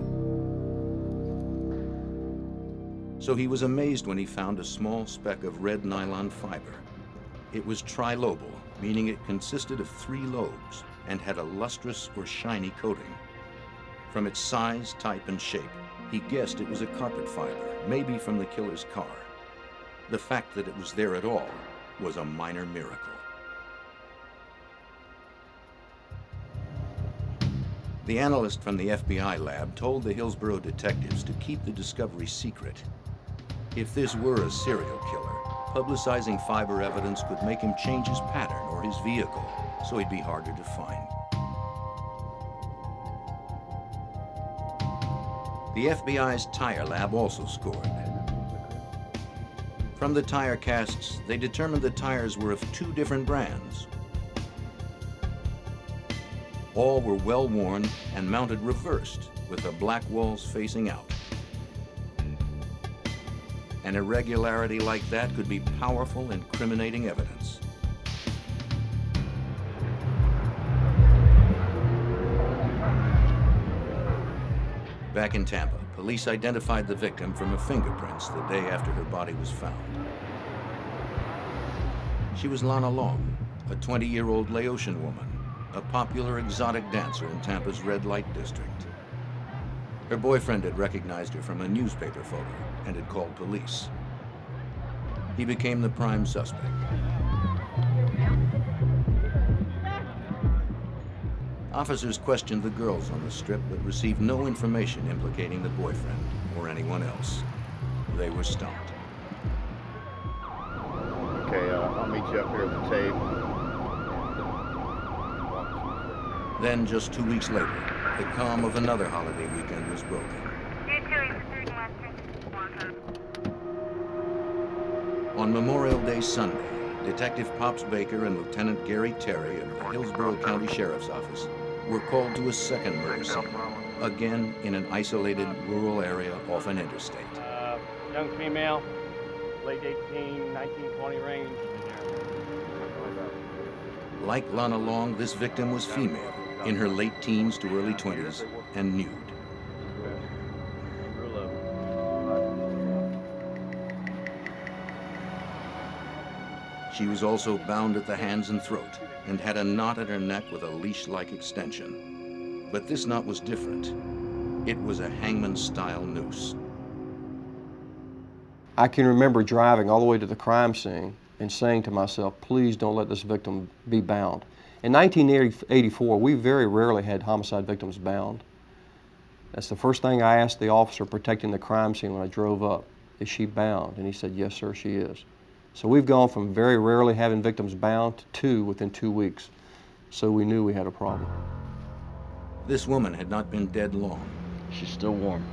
So he was amazed when he found a small speck of red nylon fiber. It was trilobal, meaning it consisted of 3 lobes and had a lustrous or shiny coating. From its size, type, and shape, he guessed it was a carpet fiber, maybe from the killer's car. The fact that it was there at all was a minor miracle. The analyst from the FBI lab told the Hillsborough detectives to keep the discovery secret. If this were a serial killer, publicizing fiber evidence could make him change his pattern or his vehicle, so he'd be harder to find. The FBI's tire lab also scored. From the tire casts, they determined the tires were of 2 different brands. All were well worn and mounted reversed, with the black walls facing out. An irregularity like that could be powerful, incriminating evidence. Back in Tampa, police identified the victim from her fingerprints the day after her body was found. She was Lana Long, a 20-year-old Laotian woman, a popular exotic dancer in Tampa's red light district. Her boyfriend had recognized her from a newspaper photo and had called police. He became the prime suspect. Officers questioned the girls on the strip but received no information implicating the boyfriend or anyone else. They were stumped. Okay, I'll meet you up here at the tape. Then, just 2 weeks later, the calm of another holiday weekend was broken. On Memorial Day Sunday, Detective Pops Baker and Lieutenant Gary Terry of the Hillsborough County Sheriff's Office were called to a second murder scene, again in an isolated rural area off an interstate. Young female, late 18, 19, 20 range. Like Lana Long, this victim was female, in her late teens to early 20s, and nude. She was also bound at the hands and throat and had a knot at her neck with a leash-like extension. But this knot was different. It was a hangman-style noose. I can remember driving all the way to the crime scene and saying to myself, please don't let this victim be bound. In 1984, we very rarely had homicide victims bound. That's the first thing I asked the officer protecting the crime scene when I drove up. Is she bound? And he said, yes, sir, she is. So we've gone from very rarely having victims bound to 2 within 2 weeks. So we knew we had a problem. This woman had not been dead long. She's still warm.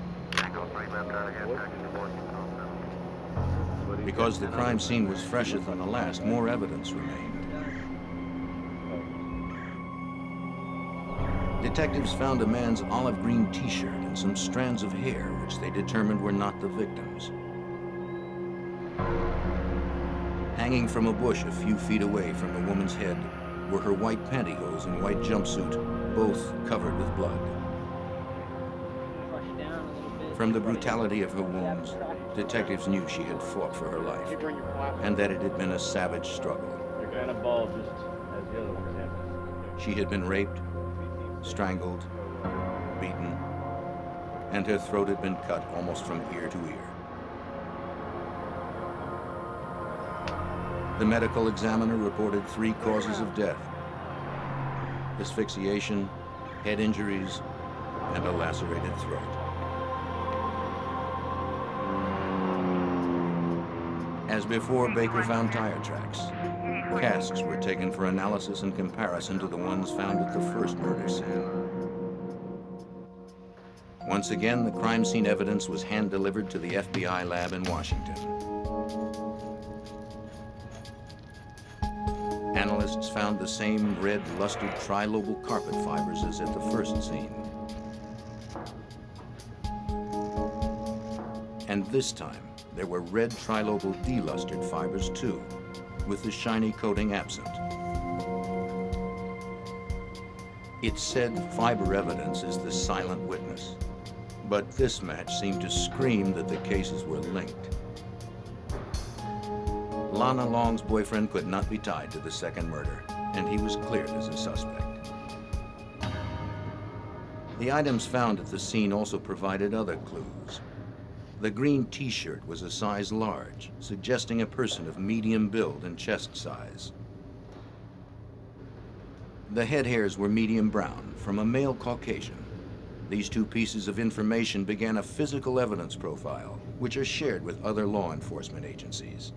Because the crime scene was fresher than the last, more evidence remained. Detectives found a man's olive green t-shirt and some strands of hair, which they determined were not the victim's. Hanging from a bush a few feet away from the woman's head were her white pantyhose and white jumpsuit, both covered with blood. From the brutality of her wounds, detectives knew she had fought for her life, and that it had been a savage struggle. She had been raped, strangled, beaten, and her throat had been cut almost from ear to ear. The medical examiner reported 3 causes of death: asphyxiation, head injuries, and a lacerated throat. As before, Baker found tire tracks. Casks were taken for analysis in comparison to the ones found at the first murder scene. Once again, the crime scene evidence was hand-delivered to the FBI lab in Washington. Analysts found the same red, lustered trilobal carpet fibers as at the first scene. And this time, there were red trilobal delustered fibers too, with the shiny coating absent. It said fiber evidence is the silent witness, but this match seemed to scream that the cases were linked. Lana Long's boyfriend could not be tied to the second murder, and he was cleared as a suspect. The items found at the scene also provided other clues. The green t-shirt was a size large, suggesting a person of medium build and chest size. The head hairs were medium brown, from a male Caucasian. These 2 pieces of information began a physical evidence profile, which are shared with other law enforcement agencies.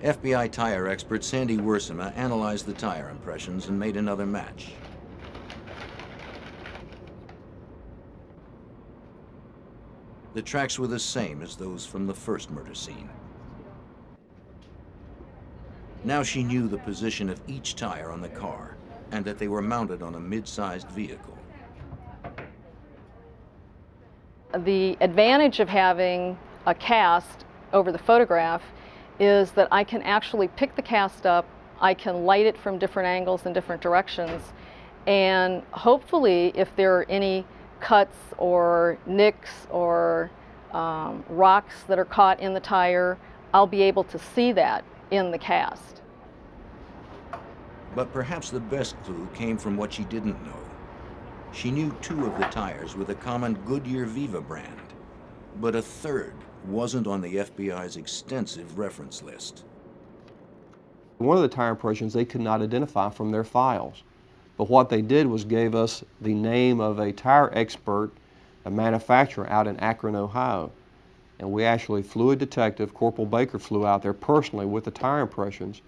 FBI tire expert Sandy Worsema analyzed the tire impressions and made another match. The tracks were the same as those from the first murder scene. Now she knew the position of each tire on the car and that they were mounted on a mid-sized vehicle. The advantage of having a cast over the photograph is that I can actually pick the cast up, I can light it from different angles and different directions, and hopefully if there are any cuts or nicks or rocks that are caught in the tire, I'll be able to see that in the cast. But perhaps the best clue came from what she didn't know. She knew 2 of the tires with a common Goodyear Viva brand, but a third wasn't on the FBI's extensive reference list. One of the tire impressions they could not identify from their files. But what they did was gave us the name of a tire expert, a manufacturer out in Akron, Ohio. And we actually flew a detective, Corporal Baker flew out there personally with the tire impressions,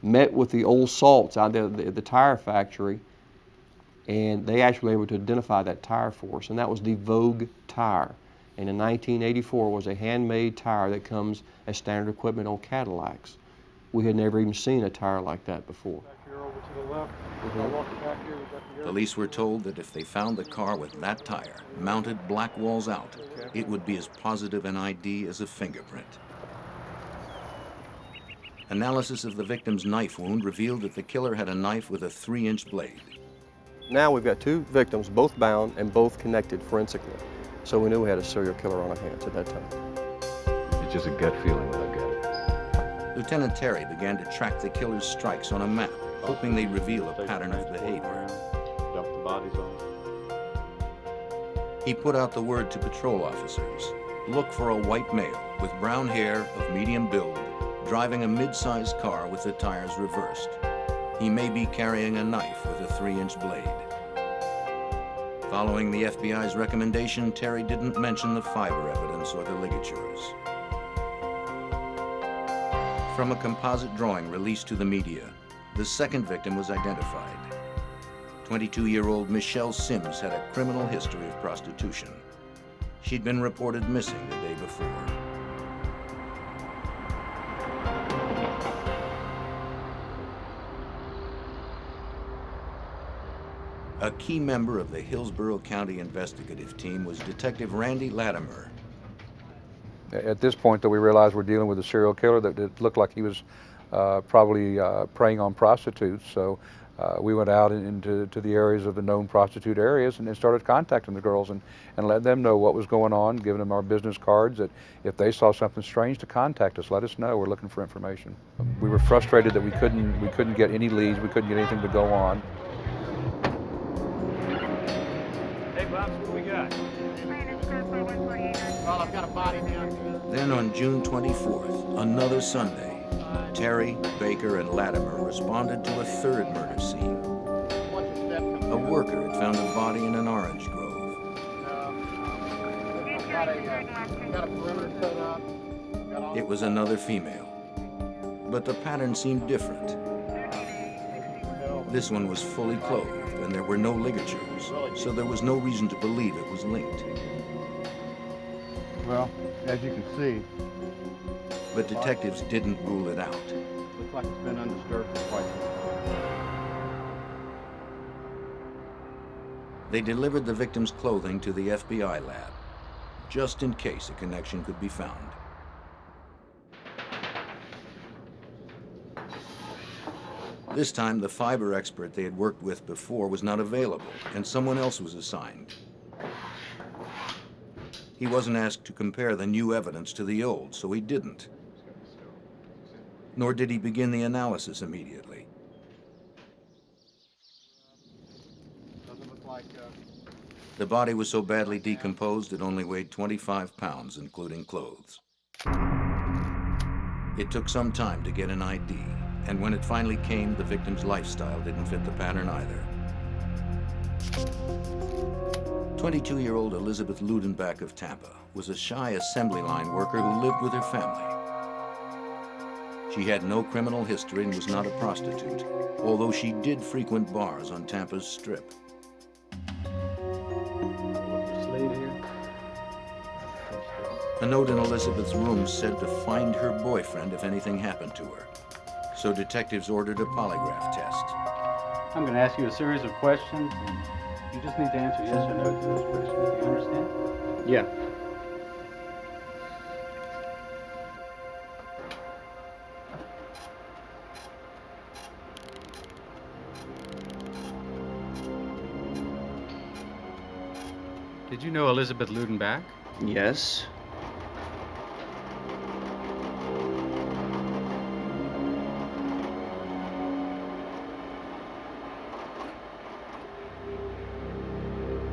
met with the old salts out there at the tire factory, and they actually were able to identify that tire for us, and that was the Vogue tire. And in 1984 was a handmade tire that comes as standard equipment on Cadillacs. We had never even seen a tire like that before. Police were told that if they found the car with that tire, mounted black walls out, it would be as positive an ID as a fingerprint. Analysis of the victim's knife wound revealed that the killer had a knife with a 3-inch blade. Now we've got two victims, both bound and both connected forensically. So we knew we had a serial killer on our hands at that time. It's just a gut feeling that I got. Lieutenant Terry began to track the killer's strikes on a map, hoping they'd reveal a pattern of behavior. Dump the bodies on. He put out the word to patrol officers. Look for a white male with brown hair of medium build, driving a mid-sized car with the tires reversed. He may be carrying a knife with a 3-inch blade. Following the FBI's recommendation, Terry didn't mention the fiber evidence or the ligatures. From a composite drawing released to the media, the second victim was identified. 22-year-old Michelle Sims had a criminal history of prostitution. She'd been reported missing the day before. A key member of the Hillsborough County investigative team was Detective Randy Latimer. At this point, though, we realized we're dealing with a serial killer that it looked like he was probably preying on prostitutes. So we went out into the areas of the known prostitute areas and started contacting the girls and let them know what was going on, giving them our business cards that if they saw something strange to contact us, let us know. We're looking for information. We were frustrated that we couldn't get any leads, we couldn't get anything to go on. Hey, Bob, what we got? Well, I've got a body down here. Then on June 24th, another Sunday, Terry, Baker, and Latimer responded to a third murder scene. A worker had found a body in an orange grove. Got a perimeter set up. It was another female, but the pattern seemed different. This one was fully clothed, and there were no ligatures, so there was no reason to believe it was linked. Well, as you can see, But detectives didn't rule it out. looks like it's been undisturbed for quite some time. They delivered the victim's clothing to the FBI lab, just in case a connection could be found. This time, the fiber expert they had worked with before was not available, and someone else was assigned. He wasn't asked to compare the new evidence to the old, so he didn't. Nor did he begin the analysis immediately. The body was so badly decomposed it only weighed 25 pounds, including clothes. It took some time to get an ID, and when it finally came, the victim's lifestyle didn't fit the pattern either. 22-year-old Elizabeth Ludenbach of Tampa was a shy assembly line worker who lived with her family. She had no criminal history and was not a prostitute, although she did frequent bars on Tampa's Strip. A note in Elizabeth's room said to find her boyfriend if anything happened to her. So detectives ordered a polygraph test. I'm going to ask you a series of questions, and you just need to answer yes or no to those questions. Do you understand? Yeah. Did you know Elizabeth Ludenbach? Yes.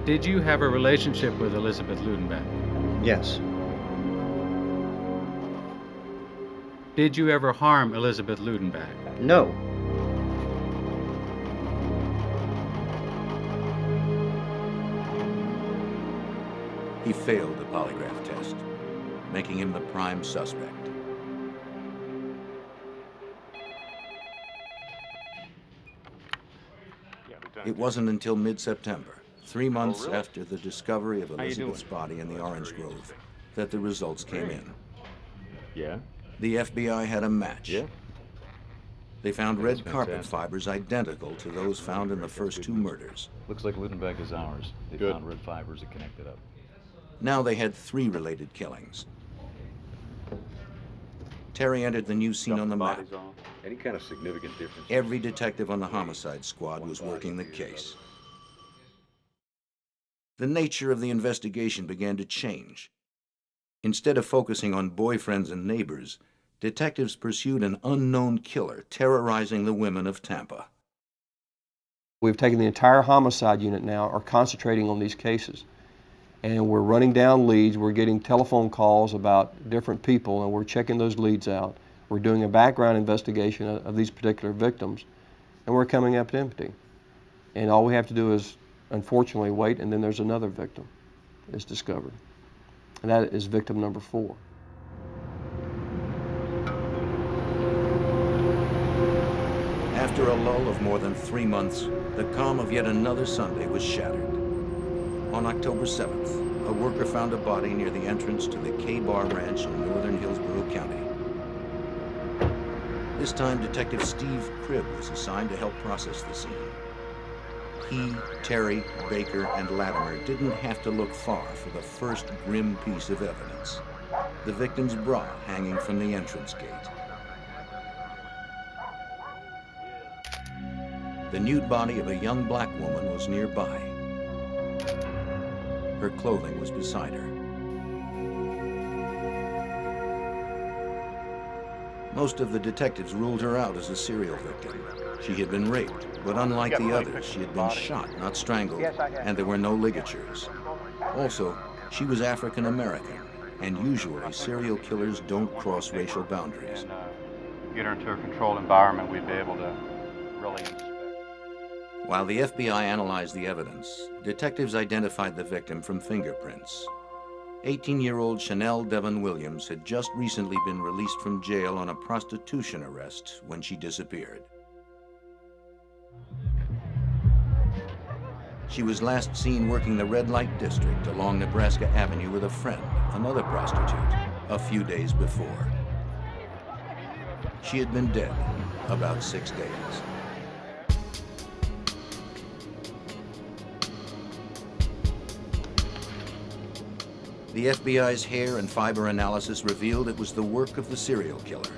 Did you have a relationship with Elizabeth Ludenbach? Yes. Did you ever harm Elizabeth Ludenbach? No. He failed the polygraph test, making him the prime suspect. It wasn't until mid-September, 3 months after the discovery of Elizabeth's body in the orange grove, that the results came in. Yeah? The FBI had a match. Yeah. They found That's red carpet fantastic. fibers identical to those found in the first 2 murders. Looks like Ludenbach is ours. They Good. found red fibers that connected up. Now they had 3 related killings. Terry entered the new scene on the map. Any kind of significant difference? Every detective on the homicide squad was working the case. The nature of the investigation began to change. Instead of focusing on boyfriends and neighbors, detectives pursued an unknown killer terrorizing the women of Tampa. We've taken the entire homicide unit now, are concentrating on these cases. And we're running down leads, we're getting telephone calls about different people, and we're checking those leads out. We're doing a background investigation of these particular victims, and we're coming up empty. And all we have to do is, unfortunately, wait, and then there's another victim is discovered. And that is victim number 4. After a lull of more than 3 months, the calm of yet another Sunday was shattered. On October 7th, a worker found a body near the entrance to the K-Bar Ranch in northern Hillsborough County. This time, Detective Steve Cribb was assigned to help process the scene. He, Terry, Baker, and Latimer didn't have to look far for the first grim piece of evidence: the victim's bra hanging from the entrance gate. The nude body of a young black woman was nearby. Her clothing was beside her. Most of the detectives ruled her out as a serial victim. She had been raped, but unlike the others, she had been shot, not strangled, and there were no ligatures. Also, she was African American, and usually serial killers don't cross racial boundaries. Get her into a controlled environment, we'd be able to really inspect. While the FBI analyzed the evidence, detectives identified the victim from fingerprints. 18-year-old Chanel Devon Williams had just recently been released from jail on a prostitution arrest when she disappeared. She was last seen working the red light district along Nebraska Avenue with a friend, another prostitute, a few days before. She had been dead about 6 days. The FBI's hair and fiber analysis revealed it was the work of the serial killer.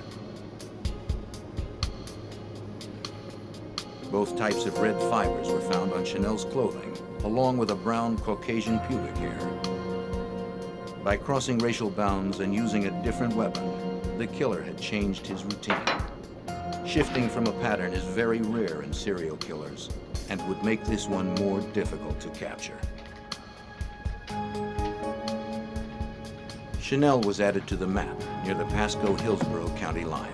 Both types of red fibers were found on Chanel's clothing, along with a brown Caucasian pubic hair. By crossing racial bounds and using a different weapon, the killer had changed his routine. Shifting from a pattern is very rare in serial killers and would make this one more difficult to capture. Chanel was added to the map near the Pasco-Hillsborough County line.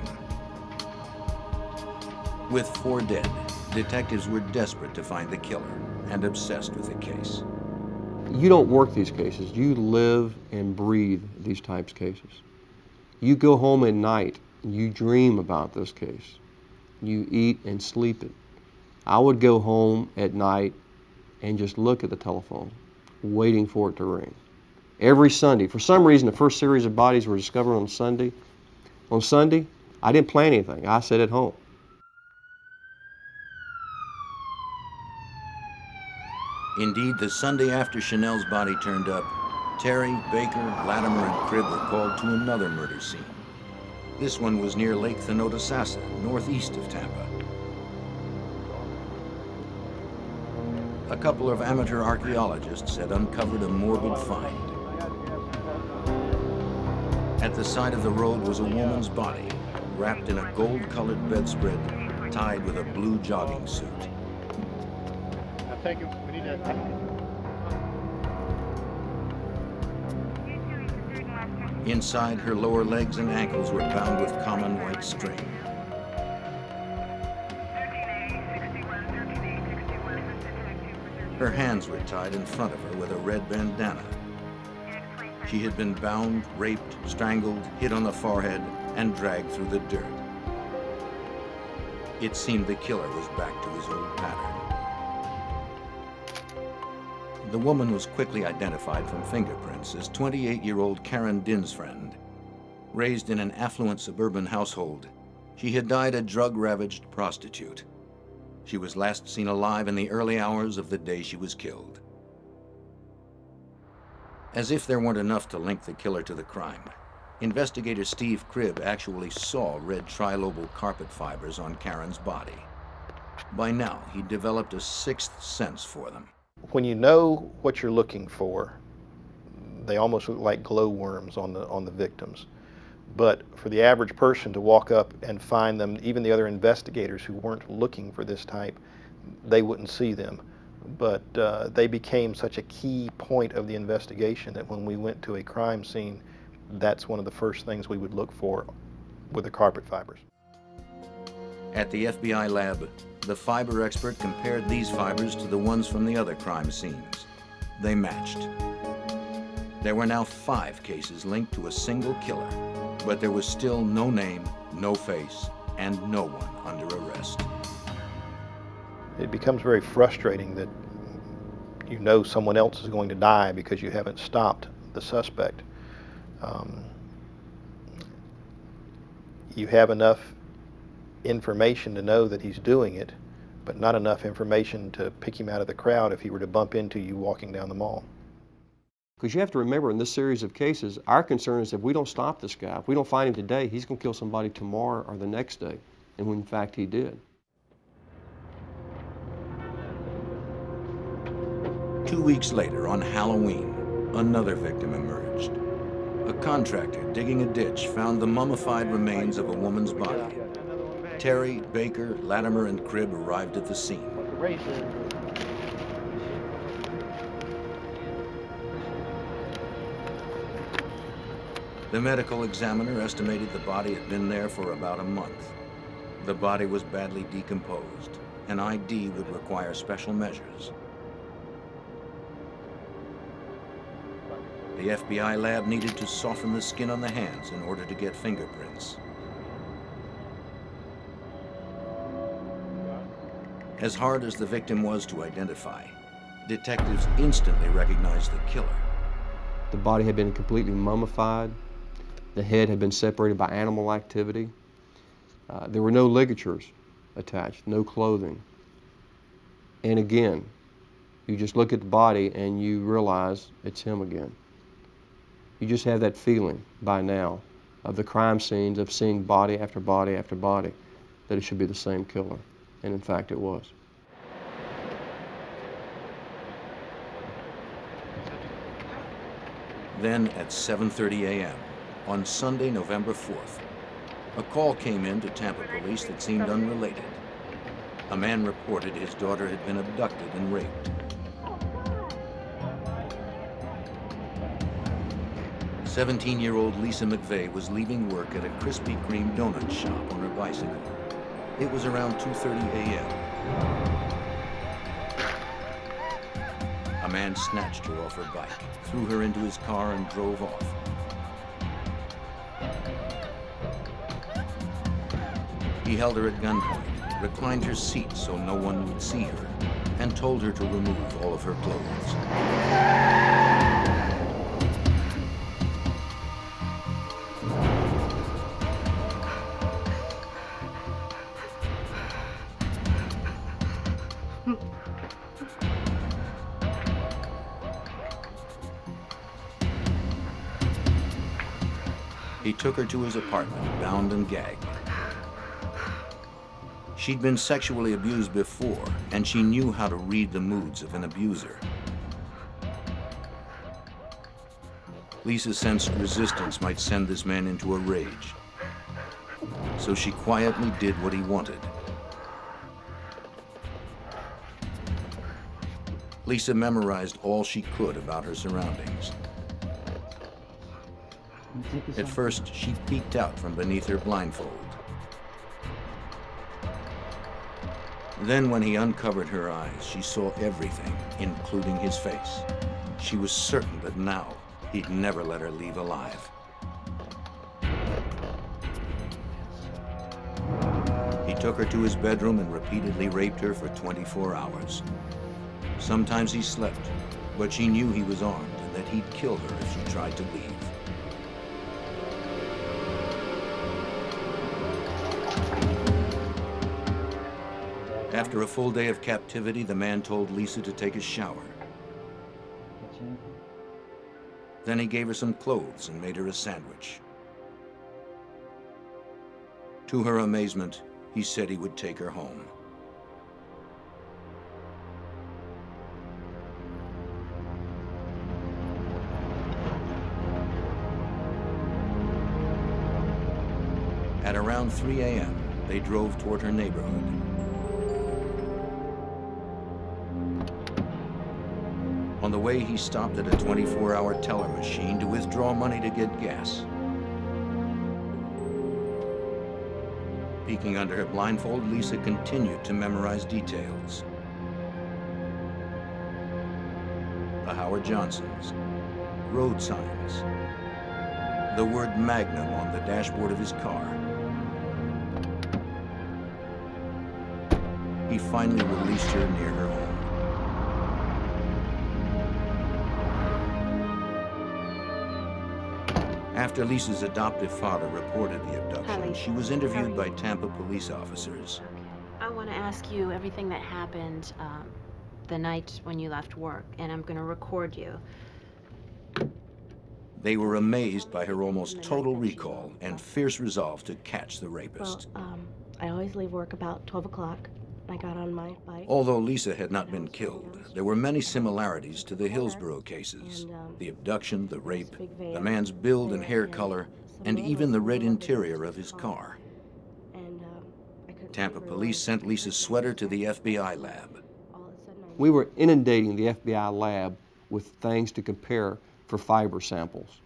With 4 dead, detectives were desperate to find the killer and obsessed with the case. You don't work these cases, you live and breathe these types of cases. You go home at night, you dream about this case. You eat and sleep it. I would go home at night and just look at the telephone, waiting for it to ring. Every Sunday, for some reason, the first series of bodies were discovered on Sunday. On Sunday, I didn't plan anything. I sat at home. Indeed, the Sunday after Chanel's body turned up, Terry, Baker, Latimer, and Cribb were called to another murder scene. This one was near Lake Thanodasassa, northeast of Tampa. A couple of amateur archaeologists had uncovered a morbid find. At the side of the road was a woman's body, wrapped in a gold-colored bedspread, tied with a blue jogging suit. Thank you. We need that. Inside, her lower legs and ankles were bound with common white string. Her hands were tied in front of her with a red bandana. She had been bound, raped, strangled, hit on the forehead, and dragged through the dirt. It seemed the killer was back to his old pattern. The woman was quickly identified from fingerprints as 28-year-old Karen Dinsfriend. Raised in an affluent suburban household, she had died a drug-ravaged prostitute. She was last seen alive in the early hours of the day she was killed. As if there weren't enough to link the killer to the crime, investigator Steve Cribb actually saw red trilobal carpet fibers on Karen's body. By now, he'd developed a sixth sense for them. When you know what you're looking for, they almost look like glowworms on the victims. But for the average person to walk up and find them, even the other investigators who weren't looking for this type, they wouldn't see them. But they became such a key point of the investigation that when we went to a crime scene, that's one of the first things we would look for with the carpet fibers. At the FBI lab, the fiber expert compared these fibers to the ones from the other crime scenes. They matched. There were now 5 cases linked to a single killer, but there was still no name, no face, and no one under arrest. It becomes very frustrating that you know someone else is going to die because you haven't stopped the suspect. You have enough information to know that he's doing it, but not enough information to pick him out of the crowd if he were to bump into you walking down the mall. Because you have to remember, in this series of cases, our concern is if we don't stop this guy, if we don't find him today, he's going to kill somebody tomorrow or the next day. And when in fact he did. 2 weeks later, on Halloween, another victim emerged. A contractor digging a ditch found the mummified remains of a woman's body. Terry, Baker, Latimer, and Cribb arrived at the scene. The medical examiner estimated the body had been there for about a month. The body was badly decomposed. An ID would require special measures. The FBI lab needed to soften the skin on the hands in order to get fingerprints. As hard as the victim was to identify, detectives instantly recognized the killer. The body had been completely mummified. The head had been separated by animal activity. There were no ligatures attached, no clothing. And again, you just look at the body and you realize it's him again. You just have that feeling by now of the crime scenes, of seeing body after body after body, that it should be the same killer. And in fact, it was. Then at 7:30 a.m., on Sunday, November 4th, a call came in to Tampa police that seemed unrelated. A man reported his daughter had been abducted and raped. 17-year-old Lisa McVeigh was leaving work at a Krispy Kreme donut shop on her bicycle. It was around 2:30 a.m. A man snatched her off her bike, threw her into his car, and drove off. He held her at gunpoint, reclined her seat so no one would see her, and told her to remove all of her clothes. He took her to his apartment, bound and gagged. She'd been sexually abused before, and she knew how to read the moods of an abuser. Lisa sensed resistance might send this man into a rage, so she quietly did what he wanted. Lisa memorized all she could about her surroundings. At first, she peeked out from beneath her blindfold. Then when he uncovered her eyes, she saw everything, including his face. She was certain that now he'd never let her leave alive. He took her to his bedroom and repeatedly raped her for 24 hours. Sometimes he slept, but she knew he was armed and that he'd kill her if she tried to leave. After a full day of captivity, the man told Lisa to take a shower. Then he gave her some clothes and made her a sandwich. To her amazement, he said he would take her home. At around 3 a.m., they drove toward her neighborhood. On the way, he stopped at a 24-hour teller machine to withdraw money to get gas. Peeking under her blindfold, Lisa continued to memorize details. The Howard Johnsons, road signs, the word Magnum on the dashboard of his car. He finally released her near her home. After Lisa's adoptive father reported the abduction, she was interviewed by Tampa police officers. I want to ask you everything that happened the night when you left work, and I'm going to record you. They were amazed by her almost total recall and fierce resolve to catch the rapist. Well, I always leave work about 12 o'clock. I got on my bike. Although Lisa had not been killed, there were many similarities to the Hillsborough cases. The abduction, the rape, the man's build and hair color, and even the red interior of his car. Tampa police sent Lisa's sweater to the FBI lab. We were inundating the FBI lab with things to compare for fiber samples.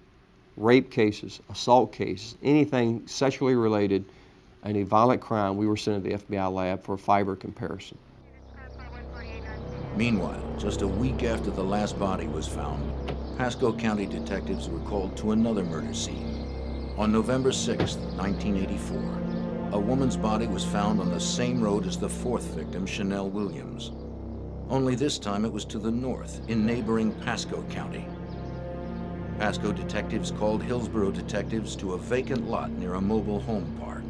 Rape cases, assault cases, anything sexually related, any violent crime, we were sent to the FBI lab for a fiber comparison. Meanwhile, just a week after the last body was found, Pasco County detectives were called to another murder scene. On November 6, 1984, a woman's body was found on the same road as the fourth victim, Chanel Williams. Only this time it was to the north, in neighboring Pasco County. Pasco detectives called Hillsborough detectives to a vacant lot near a mobile home park.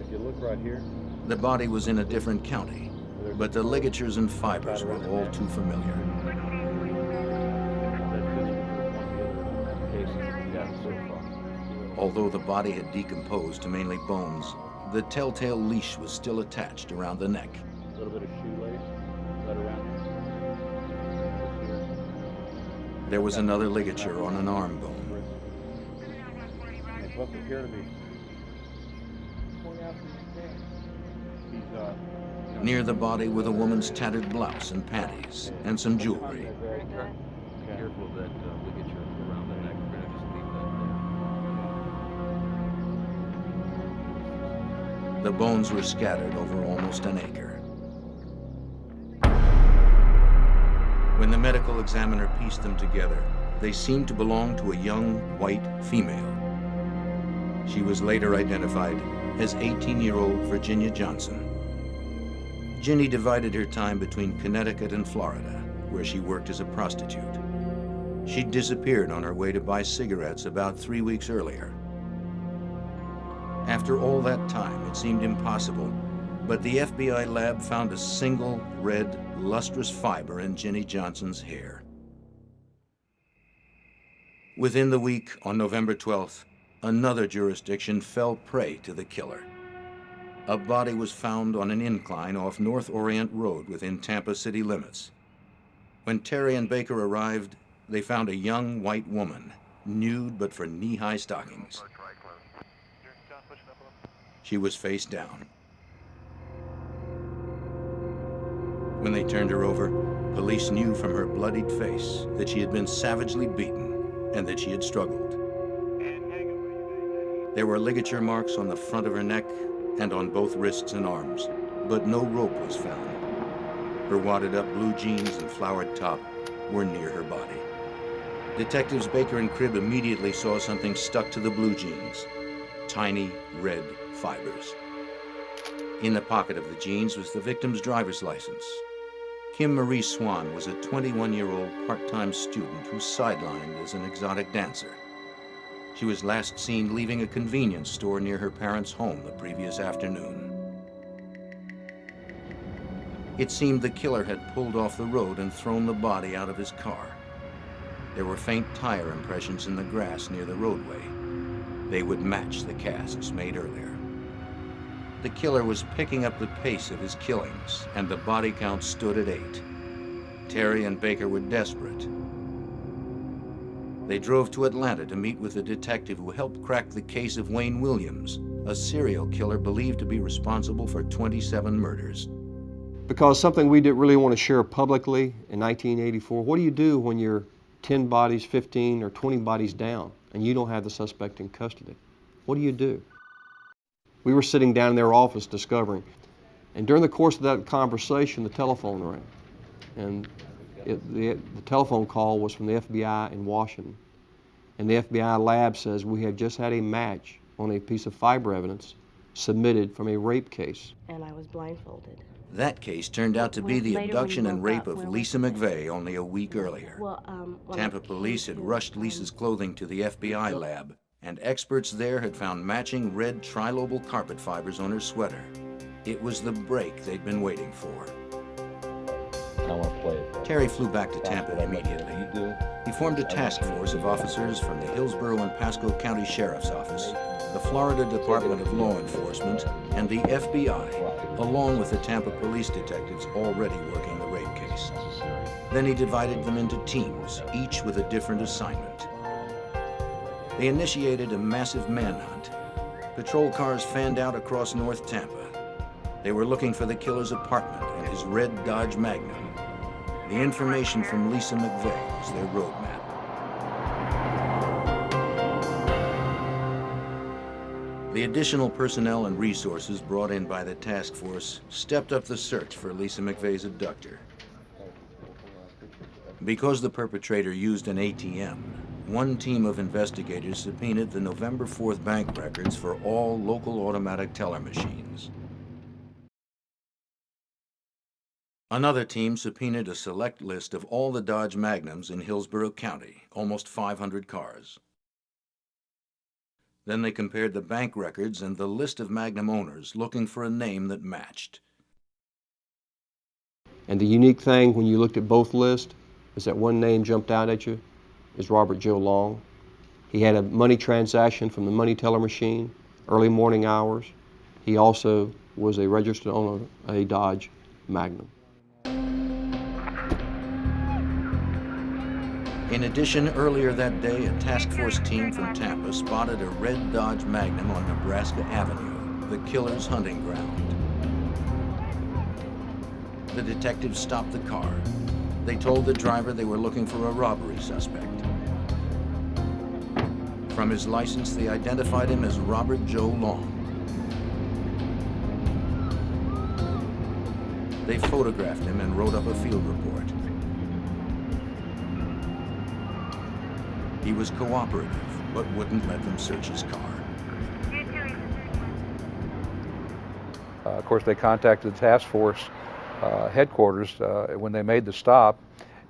If you look right here, the body was in a different county, but the ligatures and fibers were all too familiar. Although the body had decomposed to mainly bones, the telltale leash was still attached around the neck. a little bit of shoelace let around. There was another ligature on an arm bone. It's supposed to appear to be. Near the body were the woman's tattered blouse and panties, and some jewelry. Careful of that ligature around the neck. We're going to just leave that there. The bones were scattered over almost an acre. When the medical examiner pieced them together, they seemed to belong to a young, white female. She was later identified as 18-year-old Virginia Johnson. Ginny divided her time between Connecticut and Florida, where she worked as a prostitute. She'd disappeared on her way to buy cigarettes about 3 weeks earlier. After all that time, it seemed impossible, but the FBI lab found a single red, lustrous fiber in Ginny Johnson's hair. Within the week, on November 12th, another jurisdiction fell prey to the killer. A body was found on an incline off North Orient Road within Tampa city limits. When Terry and Baker arrived, they found a young white woman, nude but for knee-high stockings. She was face down. When they turned her over, police knew from her bloodied face that she had been savagely beaten and that she had struggled. There were ligature marks on the front of her neck and on both wrists and arms, but no rope was found. Her wadded up blue jeans and flowered top were near her body. Detectives Baker and Cribb immediately saw something stuck to the blue jeans, tiny red fibers. In the pocket of the jeans was the victim's driver's license. Kim Marie Swan was a 21-year-old part-time student who sidelined as an exotic dancer. She was last seen leaving a convenience store near her parents' home the previous afternoon. It seemed the killer had pulled off the road and thrown the body out of his car. There were faint tire impressions in the grass near the roadway. They would match the casts made earlier. The killer was picking up the pace of his killings, and the body count stood at 8. Terry and Baker were desperate. They drove to Atlanta to meet with a detective who helped crack the case of Wayne Williams, a serial killer believed to be responsible for 27 murders. Because something we didn't really want to share publicly in 1984, what do you do when you're 10 bodies, 15, or 20 bodies down, and you don't have the suspect in custody? What do you do? We were sitting down in their office discovering, and during the course of that conversation, the telephone rang. And the telephone call was from the FBI in Washington. And the FBI lab says we had just had a match on a piece of fiber evidence submitted from a rape case. And I was blindfolded. That case turned out to be the Later, abduction when and we rape woke of up, Lisa McVeigh only a week earlier. Well, when Tampa I came police had to, rushed Lisa's clothing to the FBI lab, and experts there had found matching red trilobal carpet fibers on her sweater. It was the break they'd been waiting for. I want to play it. Terry flew back to Tampa immediately. He formed a task force of officers from the Hillsborough and Pasco County Sheriff's Office, the Florida Department of Law Enforcement, and the FBI, along with the Tampa police detectives already working the rape case. Then he divided them into teams, each with a different assignment. They initiated a massive manhunt. Patrol cars fanned out across North Tampa. They were looking for the killer's apartment and his red Dodge Magnum. The information from Lisa McVeigh was their roadmap. The additional personnel and resources brought in by the task force stepped up the search for Lisa McVeigh's abductor. Because the perpetrator used an ATM, one team of investigators subpoenaed the November 4th bank records for all local automatic teller machines. Another team subpoenaed a select list of all the Dodge Magnums in Hillsborough County, almost 500 cars. Then they compared the bank records and the list of Magnum owners, looking for a name that matched. And the unique thing when you looked at both lists is that one name jumped out at you is Robert Joe Long. He had a money transaction from the money teller machine, early morning hours. He also was a registered owner of a Dodge Magnum. In addition, earlier that day, a task force team from Tampa spotted a red Dodge Magnum on Nebraska Avenue, the killer's hunting ground. The detectives stopped the car. They told the driver they were looking for a robbery suspect. From his license, they identified him as Robert Joe Long. They photographed him and wrote up a field report. He was cooperative, but wouldn't let them search his car. Of course, they contacted the task force headquarters when they made the stop,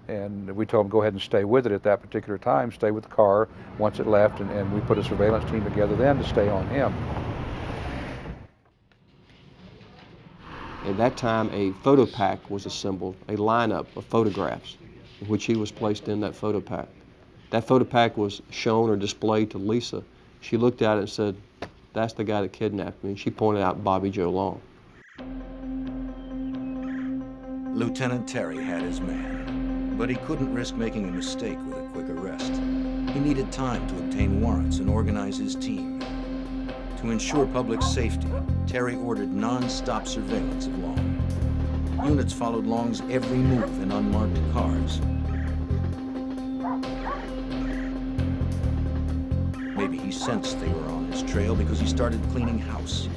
and we told them go ahead and stay with it at that particular time, stay with the car once it left, and we put a surveillance team together then to stay on him. At that time, a photo pack was assembled, a lineup of photographs, in which he was placed in that photo pack. That photo pack was shown or displayed to Lisa. She looked at it and said, "That's the guy that kidnapped me." And she pointed out Bobby Joe Long. Lieutenant Terry had his man, but he couldn't risk making a mistake with a quick arrest. He needed time to obtain warrants and organize his team. To ensure public safety, Terry ordered non-stop surveillance of Long. Units followed Long's every move in unmarked cars. Maybe he sensed they were on his trail because he started cleaning house.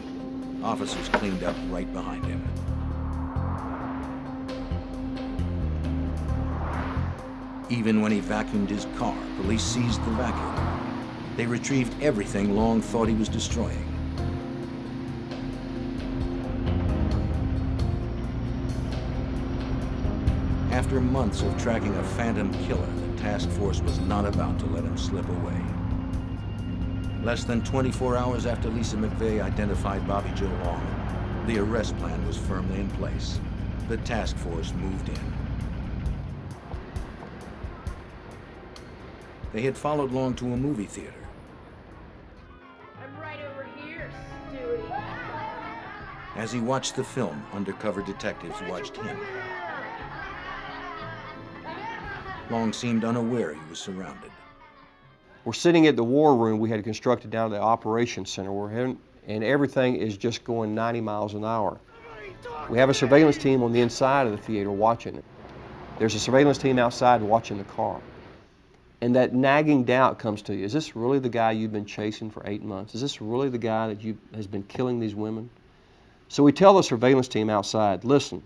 Officers cleaned up right behind him. Even when he vacuumed his car, police seized the vacuum. They retrieved everything Long thought he was destroying. After months of tracking a phantom killer, the task force was not about to let him slip away. Less than 24 hours after Lisa McVeigh identified Bobby Joe Long, the arrest plan was firmly in place. The task force moved in. They had followed Long to a movie theater. I'm right over here, Stewie. As he watched the film, undercover detectives watched him. Long seemed unaware he was surrounded. We're sitting at the war room we had constructed down at the operations center. And everything is just going 90 miles an hour. We have a surveillance team on the inside of the theater watching it. There's a surveillance team outside watching the car. And that nagging doubt comes to you. Is this really the guy you've been chasing for 8 months? Is this really the guy that has been killing these women? So we tell the surveillance team outside, listen,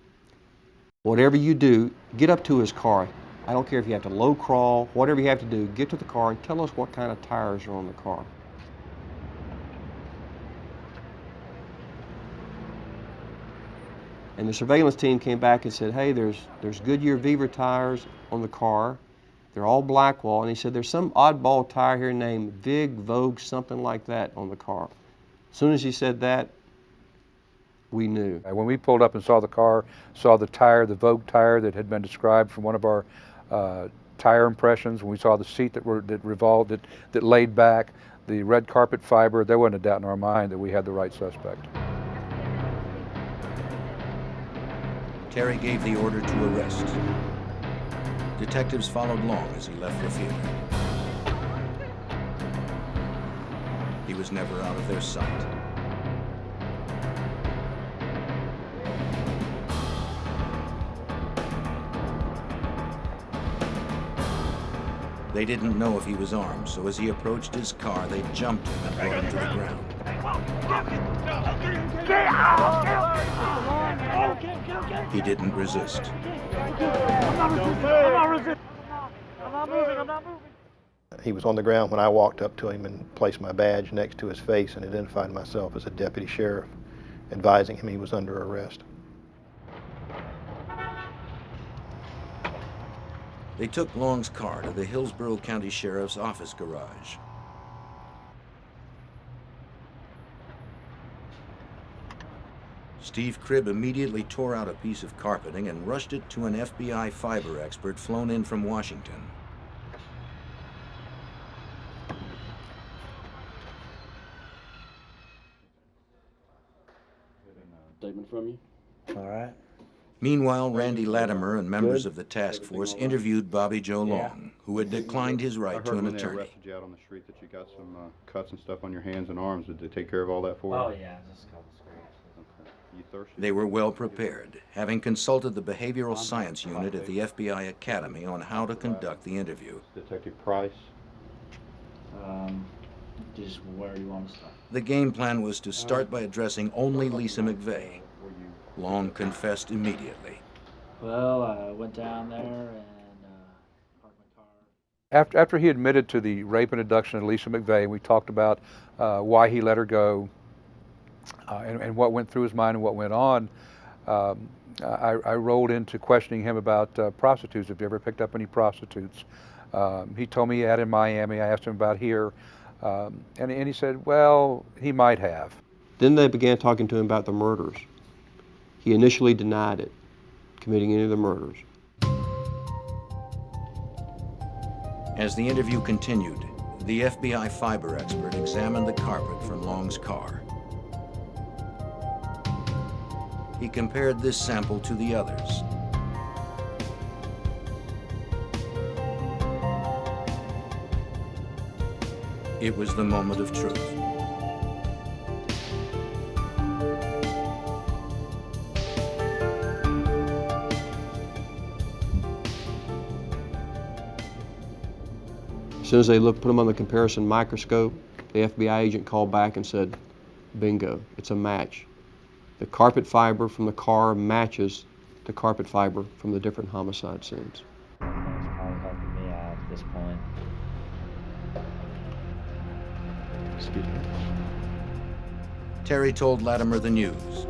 whatever you do, get up to his car. I don't care if you have to low crawl, whatever you have to do, get to the car and tell us what kind of tires are on the car. And the surveillance team came back and said, hey, there's Goodyear Viva tires on the car. They're all Blackwall. And he said, there's some oddball tire here named Vig, Vogue, something like that on the car. As soon as he said that, we knew. When we pulled up and saw the car, saw the tire, the Vogue tire that had been described from one of our tire impressions, when we saw the seat that revolved, that laid back, the red carpet fiber, there wasn't a doubt in our mind that we had the right suspect. Terry gave the order to arrest. Detectives followed Long as he left the theater. He was never out of their sight. They didn't know if he was armed, so as he approached his car, they jumped him and brought him to the ground. He didn't resist. He was on the ground when I walked up to him and placed my badge next to his face and identified myself as a deputy sheriff, advising him he was under arrest. They took Long's car to the Hillsborough County Sheriff's office garage. Steve Cribb immediately tore out a piece of carpeting and rushed it to an FBI fiber expert flown in from Washington. Statement from you? All right. Meanwhile, Randy Latimer and members of the task force interviewed Bobby Joe Long, who had declined his right to an when they attorney. arrested you out on the street that you got some cuts and stuff on your hands and arms. Did they take care of all that for you? Oh yeah, just a couple scrapes. Okay. You thirsty? They were well prepared, having consulted the behavioral science unit at the FBI Academy on how to conduct the interview. Detective Price? Just where do you want to start? The game plan was to start by addressing only Lisa McVeigh. Long confessed immediately. Well, I went down there and parked my car. After he admitted to the rape and abduction of Lisa McVeigh, we talked about why he let her go and what went through his mind and what went on. I rolled into questioning him about prostitutes. Have you ever picked up any prostitutes? He told me he had in Miami. I asked him about here. And he said, well, he might have. Then they began talking to him about the murders. He initially denied it, committing any of the murders. As the interview continued, the FBI fiber expert examined the carpet from Long's car. He compared this sample to the others. It was the moment of truth. As soon as they put them on the comparison microscope, The FBI agent called back and said, bingo, it's a match. The carpet fiber from the car matches the carpet fiber from the different homicide scenes. It's probably helping me out at this point. Excuse me. Terry told Latimer the news.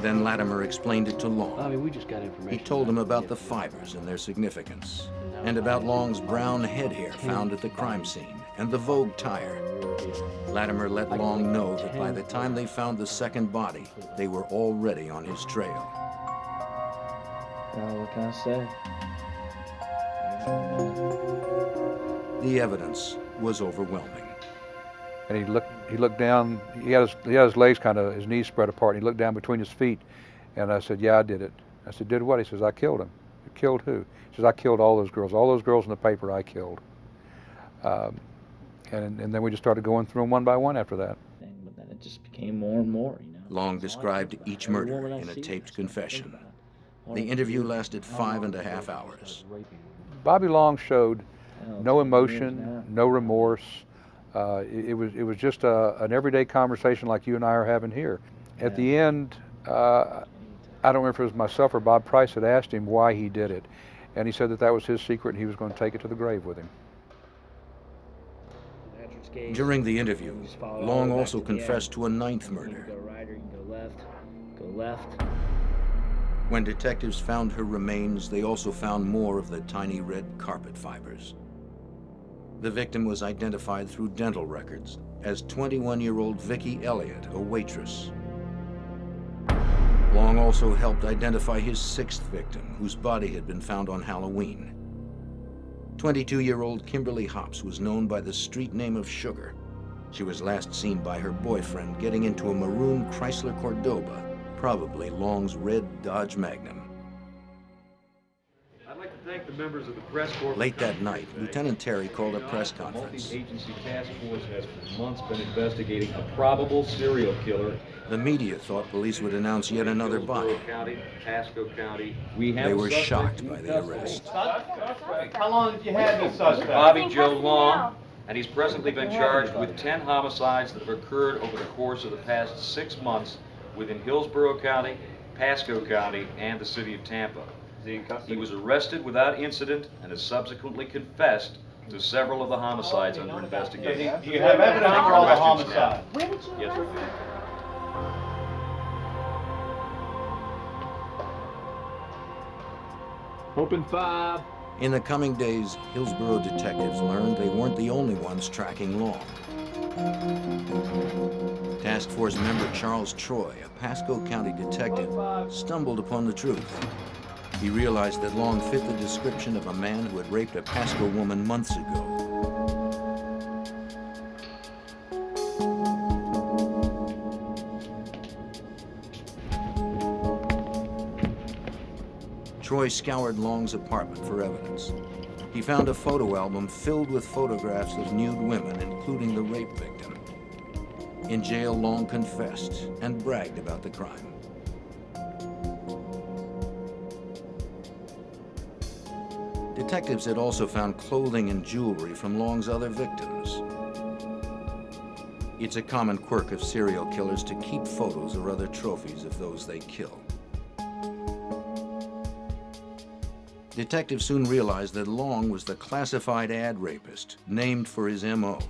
Then Latimer explained it to Long. I mean, we just got information. He told him about the fibers and their significance, and about Long's brown head hair found at the crime scene, and the Vogue tire. Latimer let Long know that by the time they found the second body, they were already on his trail. What can I say? The evidence was overwhelming. And he looked down, he had his legs kind of, his knees spread apart, and he looked down between his feet, and I said, yeah, I did it. I said, did what? He says, I killed him. Killed who? He says, I killed all those girls in the paper I killed. And then we just started going through them one by one after that. But then it just became more and more, you know. Long described each murder in a taped confession. The interview lasted 5.5 hours. Bobby Long showed no emotion, no remorse. It was just an everyday conversation like you and I are having here. At the end, I don't remember if it was myself or Bob Price that asked him why he did it. And he said that was his secret and he was going to take it to the grave with him. During the interview, Long also confessed to a 9th murder. Go right or you can go left. Go left. When detectives found her remains, they also found more of the tiny red carpet fibers. The victim was identified through dental records as 21-year-old Vicki Elliott, a waitress. Long also helped identify his 6th victim, whose body had been found on Halloween. 22-year-old Kimberly Hops was known by the street name of Sugar. She was last seen by her boyfriend getting into a maroon Chrysler Cordoba, probably Long's red Dodge Magnum. I'd like to thank the members of the press corps. Late that night, Lieutenant Terry called a press conference. Multi-agency task force has for months been investigating a probable serial killer. The media thought police would announce yet another body. County, Pasco County. They were shocked by the arrest. How long have you had this suspect? Bobby Joe Long, and he's presently been charged with 10 homicides that have occurred over the course of the past 6 months within Hillsborough County, Pasco County, and the city of Tampa. He was arrested without incident and has subsequently confessed to several of the homicides under investigation. Do you have evidence for all the homicides? Where did you Yes, we do. Open 5. In the coming days, Hillsborough detectives learned they weren't the only ones tracking Long. Task Force member Charles Troy, a Pasco County detective, stumbled upon the truth. He realized that Long fit the description of a man who had raped a Pasco woman months ago. Troy scoured Long's apartment for evidence. He found a photo album filled with photographs of nude women, including the rape victim. In jail, Long confessed and bragged about the crime. Detectives had also found clothing and jewelry from Long's other victims. It's a common quirk of serial killers to keep photos or other trophies of those they kill. Detectives soon realized that Long was the classified ad rapist, named for his M.O.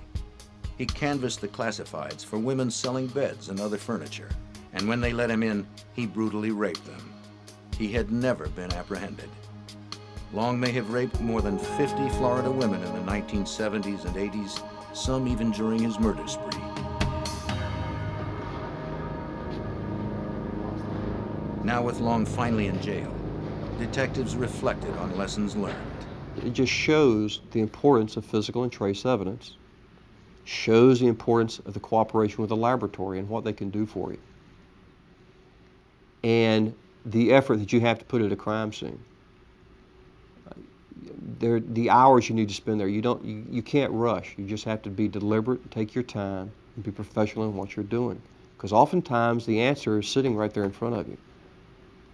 He canvassed the classifieds for women selling beds and other furniture, and when they let him in, he brutally raped them. He had never been apprehended. Long may have raped more than 50 Florida women in the 1970s and 80s, some even during his murder spree. Now with Long finally in jail, detectives reflected on lessons learned. It just shows the importance of physical and trace evidence, shows the importance of the cooperation with the laboratory and what they can do for you, and the effort that you have to put at a crime scene. The hours you need to spend there, you can't rush. You just have to be deliberate, take your time, and be professional in what you're doing. Because oftentimes the answer is sitting right there in front of you.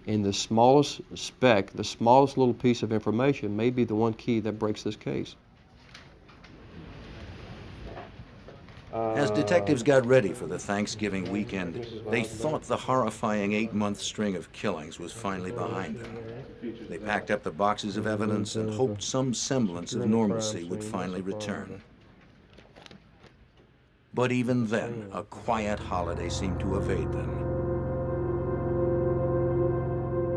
And the smallest speck, the smallest little piece of information may be the one key that breaks this case. As detectives got ready for the Thanksgiving weekend, they thought the horrifying 8-month string of killings was finally behind them. They packed up the boxes of evidence and hoped some semblance of normalcy would finally return. But even then, a quiet holiday seemed to evade them.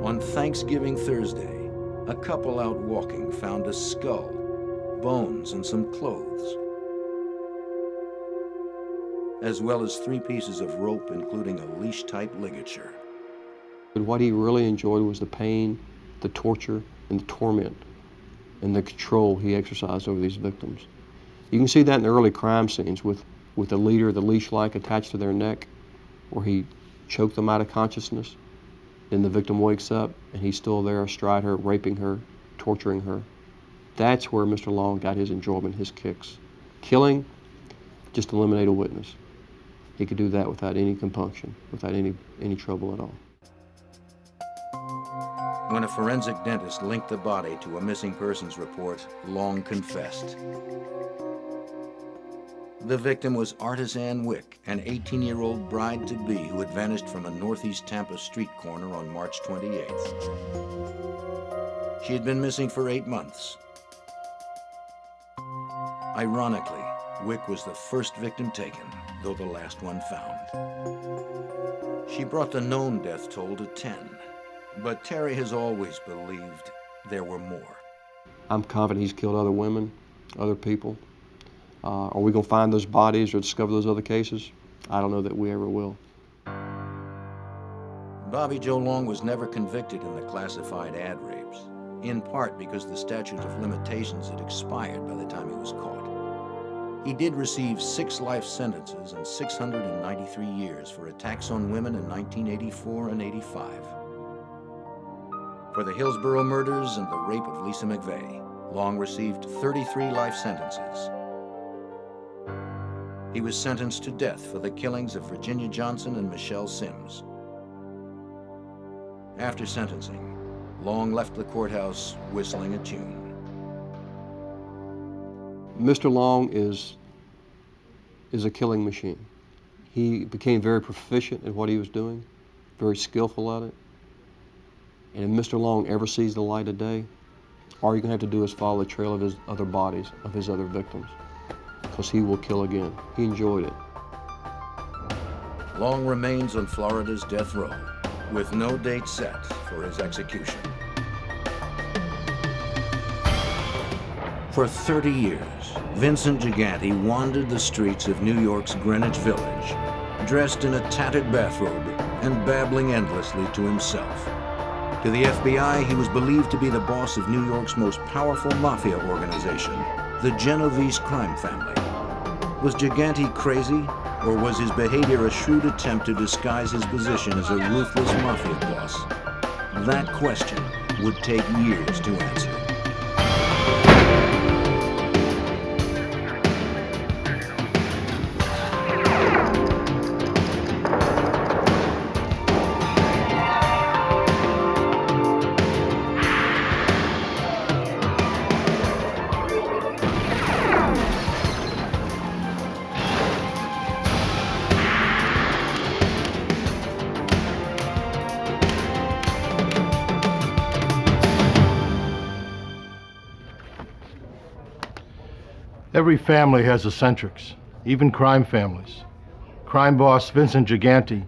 On Thanksgiving Thursday, a couple out walking found a skull, bones, and some clothes, as well as 3 pieces of rope, including a leash-type ligature. But what he really enjoyed was the pain, the torture, and the torment, and the control he exercised over these victims. You can see that in the early crime scenes with the leader, the leash-like attached to their neck, where he choked them out of consciousness. Then the victim wakes up, and he's still there astride her, raping her, torturing her. That's where Mr. Long got his enjoyment, his kicks. Killing, just eliminate a witness. He could do that without any compunction, without any trouble at all. When a forensic dentist linked the body to a missing persons report, Long confessed. The victim was Artisan Wick, an 18-year-old bride-to-be who had vanished from a northeast Tampa street corner on March 28th. She had been missing for 8 months. Ironically, Wick was the first victim taken, though the last one found. She brought the known death toll to 10, but Terry has always believed there were more. I'm confident he's killed other women, other people. Are we going to find those bodies or discover those other cases? I don't know that we ever will. Bobby Joe Long was never convicted in the classified ad rapes, in part because the statute of limitations had expired by the time he was caught. He did receive 6 life sentences and 693 years for attacks on women in 1984 and 85. For the Hillsborough murders and the rape of Lisa McVeigh, Long received 33 life sentences. He was sentenced to death for the killings of Virginia Johnson and Michelle Sims. After sentencing, Long left the courthouse whistling a tune. Mr. Long is a killing machine. He became very proficient at what he was doing, very skillful at it. And if Mr. Long ever sees the light of day, all you're going to have to do is follow the trail of his other bodies, of his other victims, because he will kill again. He enjoyed it. Long remains on Florida's death row, with no date set for his execution. For 30 years, Vincent Gigante wandered the streets of New York's Greenwich Village, dressed in a tattered bathrobe and babbling endlessly to himself. To the FBI, he was believed to be the boss of New York's most powerful mafia organization, the Genovese crime family. Was Gigante crazy, or was his behavior a shrewd attempt to disguise his position as a ruthless mafia boss? That question would take years to answer. Every family has eccentrics, even crime families. Crime boss Vincent Gigante,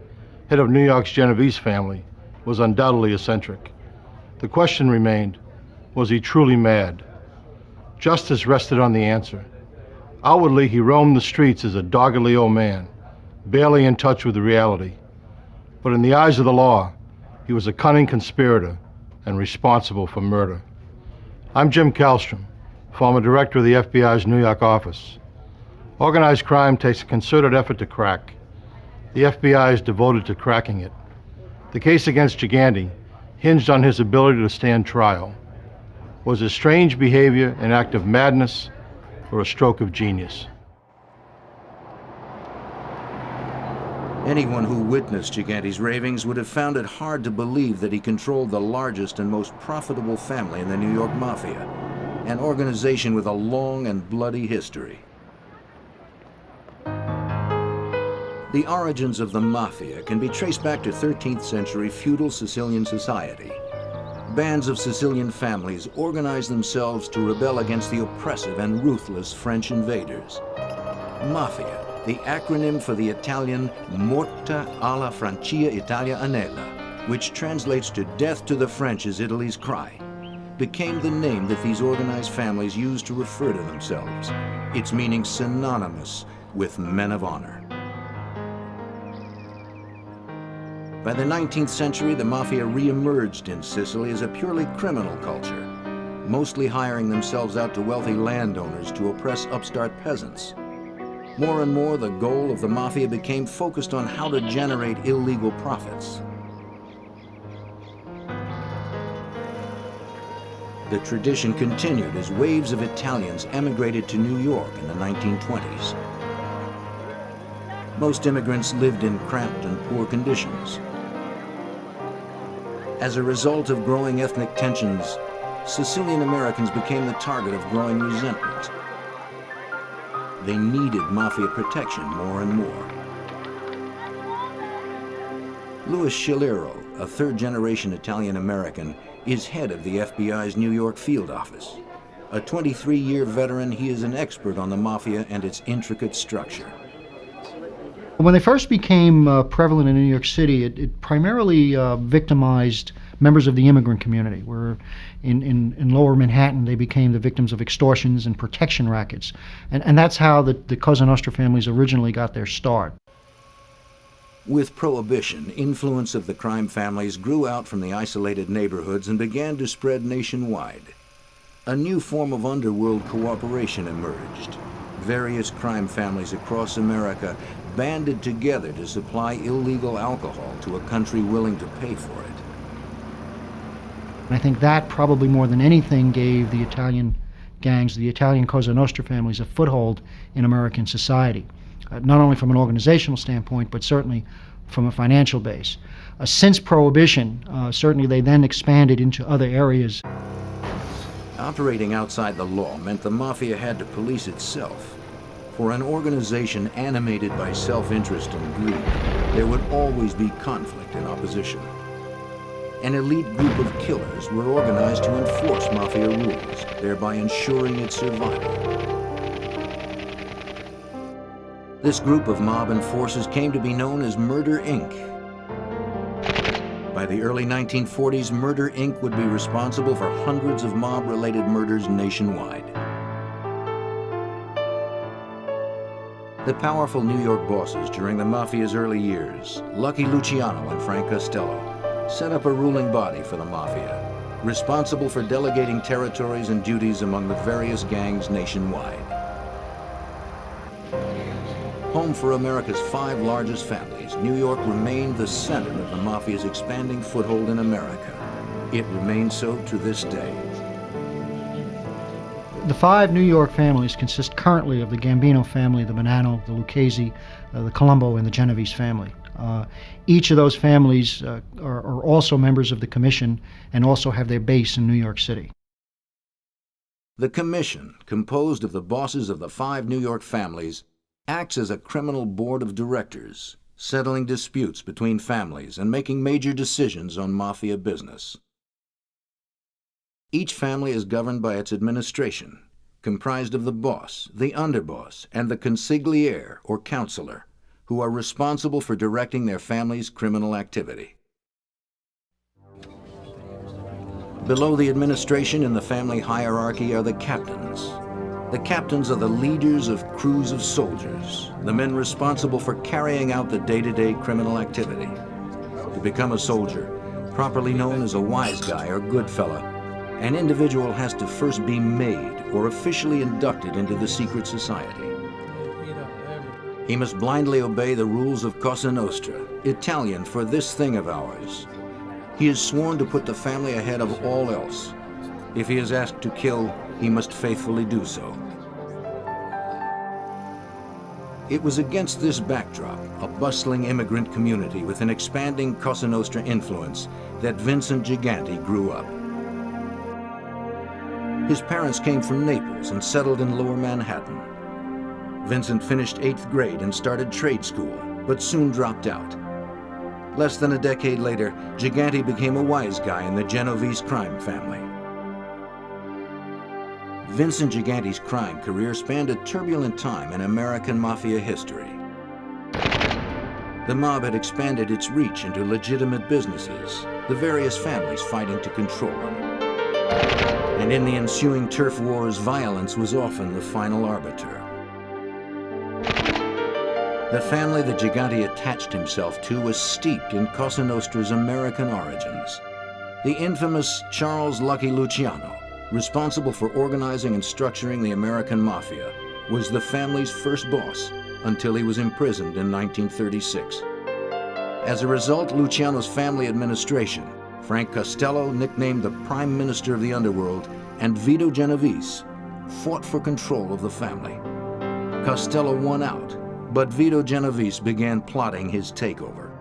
head of New York's Genovese family, was undoubtedly eccentric. The question remained, was he truly mad? Justice rested on the answer. Outwardly, he roamed the streets as a doggedly old man, barely in touch with reality. But in the eyes of the law, he was a cunning conspirator and responsible for murder. I'm Jim Kallstrom, former director of the FBI's New York office. Organized crime takes a concerted effort to crack. The FBI is devoted to cracking it. The case against Gigante hinged on his ability to stand trial. Was his strange behavior an act of madness or a stroke of genius? Anyone who witnessed Giganti's ravings would have found it hard to believe that he controlled the largest and most profitable family in the New York Mafia, an organization with a long and bloody history. The origins of the Mafia can be traced back to 13th century feudal Sicilian society. Bands of Sicilian families organized themselves to rebel against the oppressive and ruthless French invaders. Mafia, the acronym for the Italian Morta alla Francia Italia Anela, which translates to death to the French is Italy's cry, became the name that these organized families used to refer to themselves, its meaning synonymous with men of honor. By the 19th century, the Mafia re-emerged in Sicily as a purely criminal culture, mostly hiring themselves out to wealthy landowners to oppress upstart peasants. More and more, the goal of the Mafia became focused on how to generate illegal profits. The tradition continued as waves of Italians emigrated to New York in the 1920s. Most immigrants lived in cramped and poor conditions. As a result of growing ethnic tensions, Sicilian Americans became the target of growing resentment. They needed Mafia protection more and more. Louis Scilero, a third-generation Italian-American, is head of the FBI's New York field office. A 23-year veteran, he is an expert on the Mafia and its intricate structure. When they first became prevalent in New York City, it primarily victimized members of the immigrant community, where in lower Manhattan they became the victims of extortions and protection rackets. And that's how the Cosa Nostra families originally got their start. With Prohibition, influence of the crime families grew out from the isolated neighborhoods and began to spread nationwide. A new form of underworld cooperation emerged. Various crime families across America banded together to supply illegal alcohol to a country willing to pay for it. And I think that probably more than anything gave the Italian gangs, the Italian Cosa Nostra families, a foothold in American society, not only from an organizational standpoint, but certainly from a financial base. Since Prohibition, certainly they then expanded into other areas. Operating outside the law meant the Mafia had to police itself. For an organization animated by self-interest and greed, there would always be conflict and opposition. An elite group of killers were organized to enforce Mafia rules, thereby ensuring its survival. This group of mob enforcers came to be known as Murder, Inc. By the early 1940s, Murder, Inc. would be responsible for hundreds of mob-related murders nationwide. The powerful New York bosses during the Mafia's early years, Lucky Luciano and Frank Costello, set up a ruling body for the Mafia, responsible for delegating territories and duties among the various gangs nationwide. Home for America's 5 largest families, New York remained the center of the Mafia's expanding foothold in America. It remains so to this day. The 5 New York families consist currently of the Gambino family, the Bonanno, the Lucchese, the Colombo, and the Genovese family. Each of those families are also members of the Commission and also have their base in New York City. The Commission, composed of the bosses of the 5 New York families, acts as a criminal board of directors, settling disputes between families and making major decisions on Mafia business. Each family is governed by its administration, comprised of the boss, the underboss, and the consigliere, or counselor, who are responsible for directing their family's criminal activity. Below the administration in the family hierarchy are the captains. The captains are the leaders of crews of soldiers, the men responsible for carrying out the day-to-day criminal activity. To become a soldier, properly known as a wise guy or good fella, an individual has to first be made or officially inducted into the secret society. He must blindly obey the rules of Cosa Nostra, Italian for this thing of ours. He is sworn to put the family ahead of all else. If he is asked to kill, he must faithfully do so. It was against this backdrop, a bustling immigrant community with an expanding Cosa Nostra influence, that Vincent Gigante grew up. His parents came from Naples and settled in Lower Manhattan. Vincent finished 8th grade and started trade school, but soon dropped out. Less than a decade later, Gigante became a wise guy in the Genovese crime family. Vincent Gigante's crime career spanned a turbulent time in American Mafia history. The mob had expanded its reach into legitimate businesses, the various families fighting to control them. And in the ensuing turf wars, violence was often the final arbiter. The family that Gigante attached himself to was steeped in Cosa Nostra's American origins. The infamous Charles Lucky Luciano, responsible for organizing and structuring the American Mafia, was the family's first boss until he was imprisoned in 1936. As a result, Luciano's family administration, Frank Costello, nicknamed the Prime Minister of the Underworld, and Vito Genovese, fought for control of the family. Costello won out, but Vito Genovese began plotting his takeover.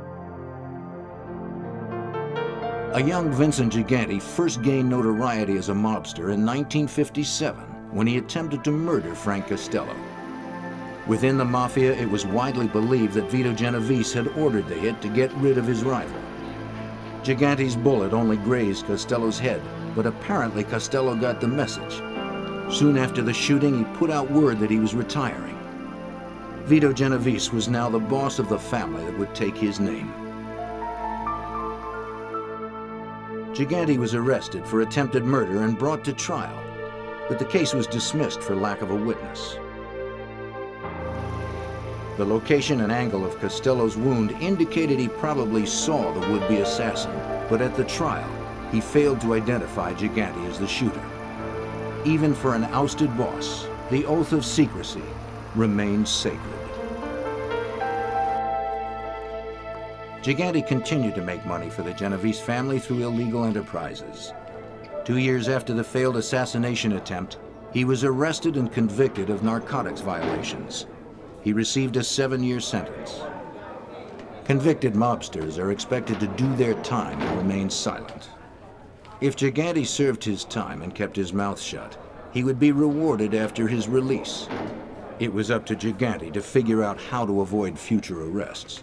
A young Vincent Gigante first gained notoriety as a mobster in 1957 when he attempted to murder Frank Costello. Within the Mafia, it was widely believed that Vito Genovese had ordered the hit to get rid of his rival. Gigante's bullet only grazed Costello's head, but apparently Costello got the message. Soon after the shooting, he put out word that he was retiring. Vito Genovese was now the boss of the family that would take his name. Gigante was arrested for attempted murder and brought to trial, but the case was dismissed for lack of a witness. The location and angle of Costello's wound indicated he probably saw the would-be assassin, but at the trial, he failed to identify Gigante as the shooter. Even for an ousted boss, the oath of secrecy remains sacred. Gigante continued to make money for the Genovese family through illegal enterprises. 2 years after the failed assassination attempt, he was arrested and convicted of narcotics violations. He received a 7-year sentence. Convicted mobsters are expected to do their time and remain silent. If Gigante served his time and kept his mouth shut, he would be rewarded after his release. It was up to Gigante to figure out how to avoid future arrests.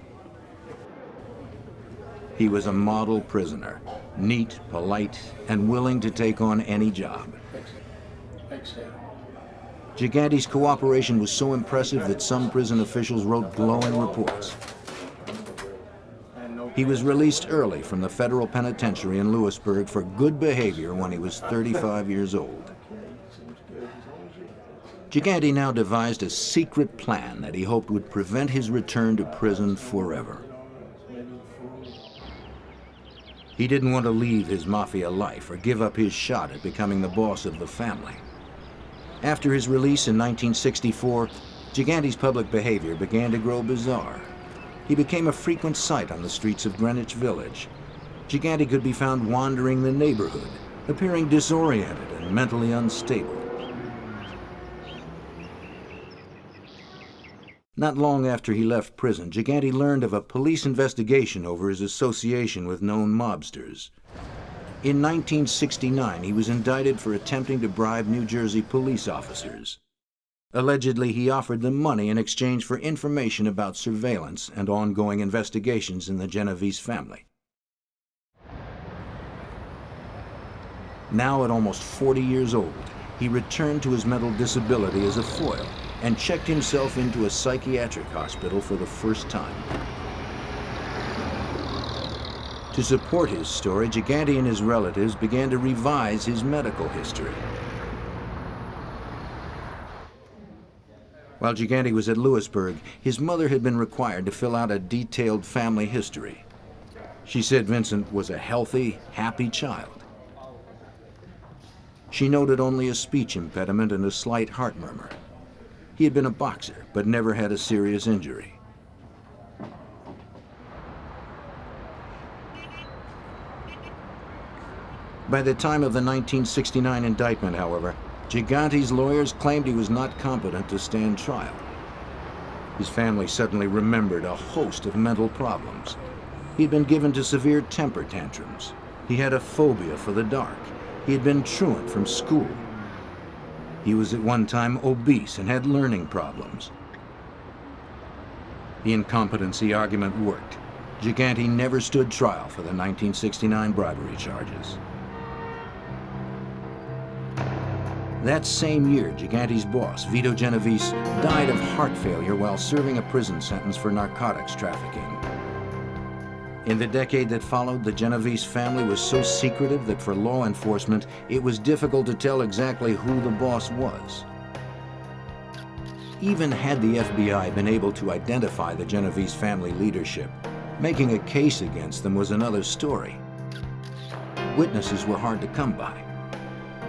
He was a model prisoner, neat, polite, and willing to take on any job. Gigante's cooperation was so impressive that some prison officials wrote glowing reports. He was released early from the federal penitentiary in Lewisburg for good behavior when he was 35 years old. Gigante now devised a secret plan that he hoped would prevent his return to prison forever. He didn't want to leave his Mafia life or give up his shot at becoming the boss of the family. After his release in 1964, Gigante's public behavior began to grow bizarre. He became a frequent sight on the streets of Greenwich Village. Gigante could be found wandering the neighborhood, appearing disoriented and mentally unstable. Not long after he left prison, Gigante learned of a police investigation over his association with known mobsters. In 1969, he was indicted for attempting to bribe New Jersey police officers. Allegedly, he offered them money in exchange for information about surveillance and ongoing investigations in the Genovese family. Now, at almost 40 years old, he returned to his mental disability as a foil and checked himself into a psychiatric hospital for the first time. To support his story, Gigante and his relatives began to revise his medical history. While Gigante was at Lewisburg, his mother had been required to fill out a detailed family history. She said Vincent was a healthy, happy child. She noted only a speech impediment and a slight heart murmur. He had been a boxer, but never had a serious injury. By the time of the 1969 indictment, however, Gigante's lawyers claimed he was not competent to stand trial. His family suddenly remembered a host of mental problems. He'd been given to severe temper tantrums. He had a phobia for the dark. He had been truant from school. He was at one time obese and had learning problems. The incompetency argument worked. Gigante never stood trial for the 1969 bribery charges. That same year, Gigante's boss, Vito Genovese, died of heart failure while serving a prison sentence for narcotics trafficking. In the decade that followed, the Genovese family was so secretive that for law enforcement, it was difficult to tell exactly who the boss was. Even had the FBI been able to identify the Genovese family leadership, making a case against them was another story. Witnesses were hard to come by.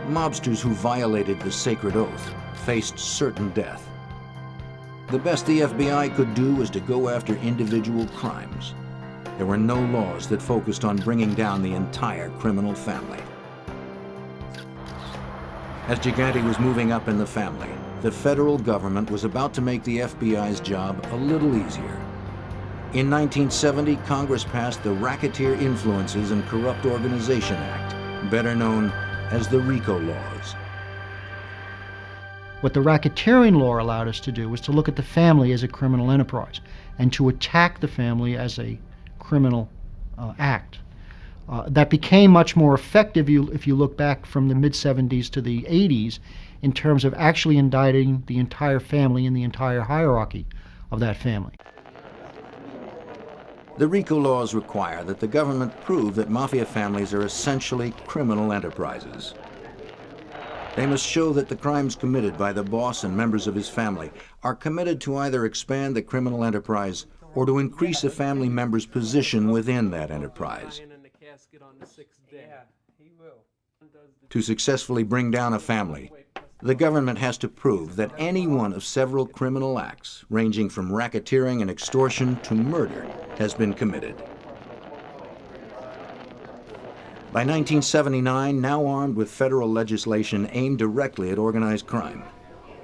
Mobsters who violated the sacred oath faced certain death. The best the FBI could do was to go after individual crimes. There were no laws that focused on bringing down the entire criminal family. As Gigante was moving up in the family, the federal government was about to make the FBI's job a little easier. In 1970, Congress passed the Racketeer Influences and Corrupt Organization Act, better known as the Rico laws. What the racketeering law allowed us to do was to look at the family as a criminal enterprise and to attack the family as a criminal act. That became much more effective if you look back from the mid-70s to the 80s in terms of actually indicting the entire family and the entire hierarchy of that family. The Rico laws require that the government prove that Mafia families are essentially criminal enterprises. They must show that the crimes committed by the boss and members of his family are committed to either expand the criminal enterprise or to increase a family member's position within that enterprise. To successfully bring down a family, the government has to prove that any one of several criminal acts, ranging from racketeering and extortion to murder, has been committed. By 1979, now armed with federal legislation aimed directly at organized crime,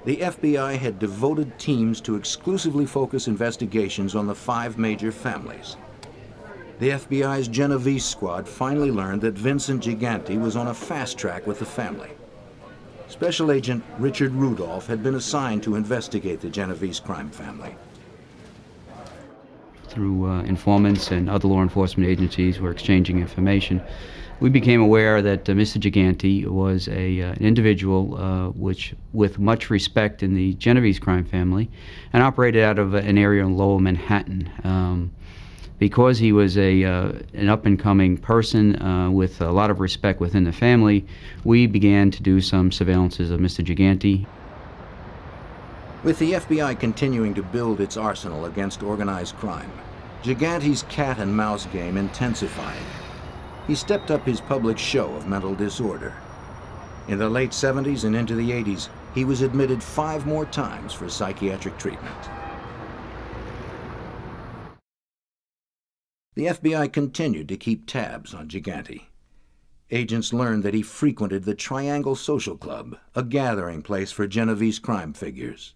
the FBI had devoted teams to exclusively focus investigations on the 5 major families. The FBI's Genovese squad finally learned that Vincent Gigante was on a fast track with the family. Special Agent Richard Rudolph had been assigned to investigate the Genovese crime family. Through informants and other law enforcement agencies were exchanging information, we became aware that Mr. Gigante was an individual with much respect in the Genovese crime family and operated out of an area in lower Manhattan. Because he was an up-and-coming person with a lot of respect within the family, we began to do some surveillances of Mr. Gigante. With the FBI continuing to build its arsenal against organized crime, Gigante's cat and mouse game intensified. He stepped up his public show of mental disorder. In the late 70s and into the 80s, he was admitted 5 more times for psychiatric treatment. The FBI continued to keep tabs on Gigante. Agents learned that he frequented the Triangle Social Club, a gathering place for Genovese crime figures.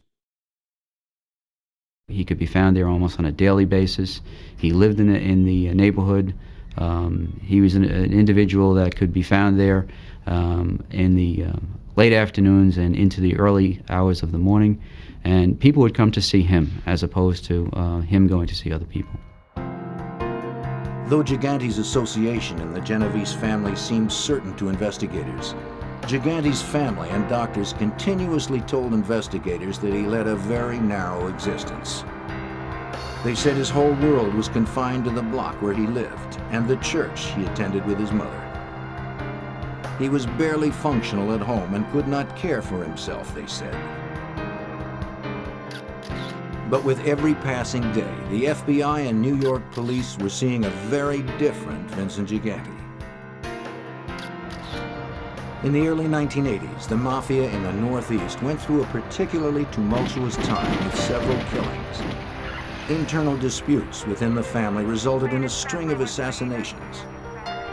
He could be found there almost on a daily basis. He lived in the neighborhood. He was an individual that could be found there in the late afternoons and into the early hours of the morning, and people would come to see him as opposed to him going to see other people. Though Gigante's association in the Genovese family seemed certain to investigators, Gigante's family and doctors continuously told investigators that he led a very narrow existence. They said his whole world was confined to the block where he lived and the church he attended with his mother. He was barely functional at home and could not care for himself, they said. But with every passing day, the FBI and New York police were seeing a very different Vincent Gigante. In the early 1980s, the Mafia in the Northeast went through a particularly tumultuous time with several killings. Internal disputes within the family resulted in a string of assassinations.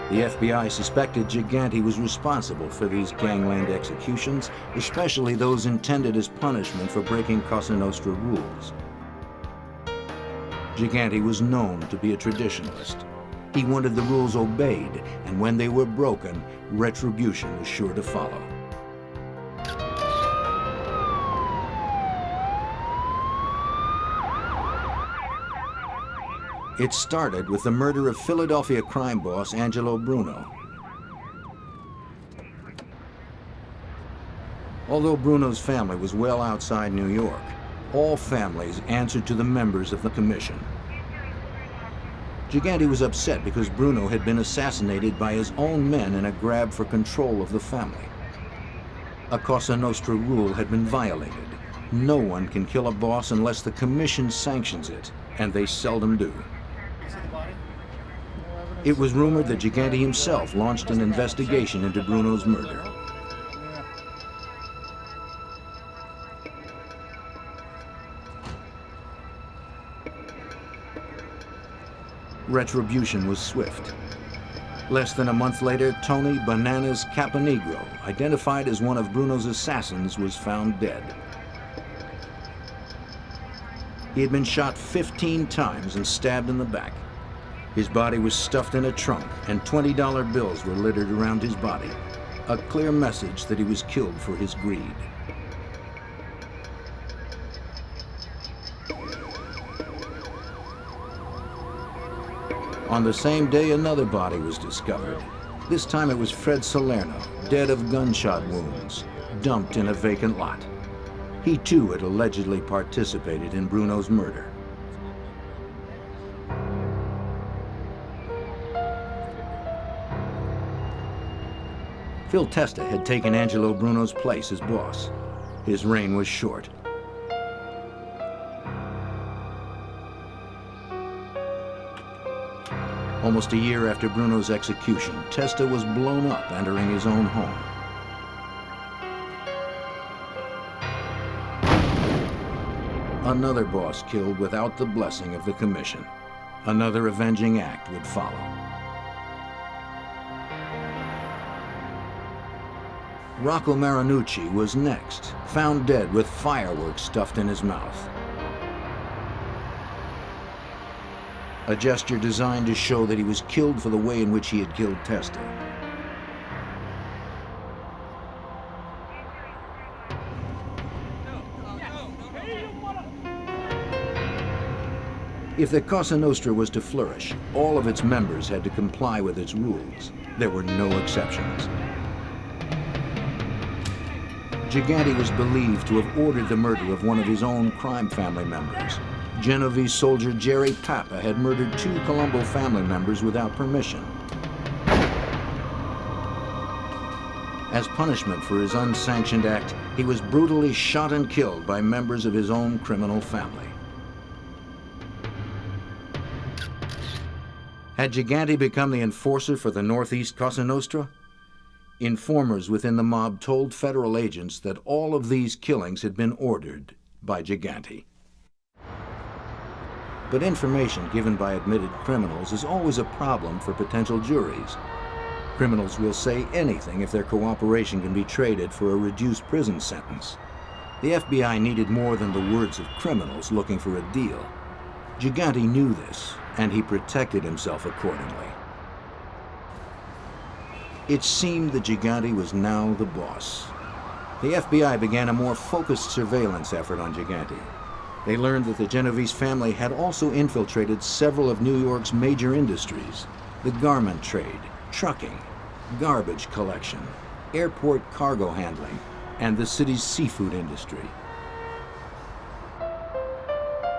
The FBI suspected Gigante was responsible for these gangland executions, especially those intended as punishment for breaking Cosa Nostra rules. Gigante was known to be a traditionalist. He wanted the rules obeyed, and when they were broken, retribution was sure to follow. It started with the murder of Philadelphia crime boss Angelo Bruno. Although Bruno's family was well outside New York, all families answered to the members of the commission. Gigante was upset because Bruno had been assassinated by his own men in a grab for control of the family. A Cosa Nostra rule had been violated. No one can kill a boss unless the commission sanctions it, and they seldom do. It was rumored that Gigante himself launched an investigation into Bruno's murder. Retribution was swift. Less than a month later, Tony Bananas Caponegro, identified as one of Bruno's assassins, was found dead. He had been shot 15 times and stabbed in the back. His body was stuffed in a trunk, and $20 bills were littered around his body, a clear message that he was killed for his greed. On the same day, another body was discovered. This time it was Fred Salerno, dead of gunshot wounds, dumped in a vacant lot. He too had allegedly participated in Bruno's murder. Phil Testa had taken Angelo Bruno's place as boss. His reign was short. Almost a year after Bruno's execution, Testa was blown up entering his own home. Another boss killed without the blessing of the commission. Another avenging act would follow. Rocco Marinucci was next, found dead with fireworks stuffed in his mouth. A gesture designed to show that he was killed for the way in which he had killed Testa. If the Cosa Nostra was to flourish, all of its members had to comply with its rules. There were no exceptions. Gigante was believed to have ordered the murder of one of his own crime family members. Genovese soldier Jerry Papa had murdered 2 Colombo family members without permission. As punishment for his unsanctioned act, he was brutally shot and killed by members of his own criminal family. Had Gigante become the enforcer for the Northeast Cosa Nostra? Informers within the mob told federal agents that all of these killings had been ordered by Gigante. But information given by admitted criminals is always a problem for potential juries. Criminals will say anything if their cooperation can be traded for a reduced prison sentence. The FBI needed more than the words of criminals looking for a deal. Gigante knew this, and he protected himself accordingly. It seemed that Gigante was now the boss. The FBI began a more focused surveillance effort on Gigante. They learned that the Genovese family had also infiltrated several of New York's major industries: the garment trade, trucking, garbage collection, airport cargo handling, and the city's seafood industry.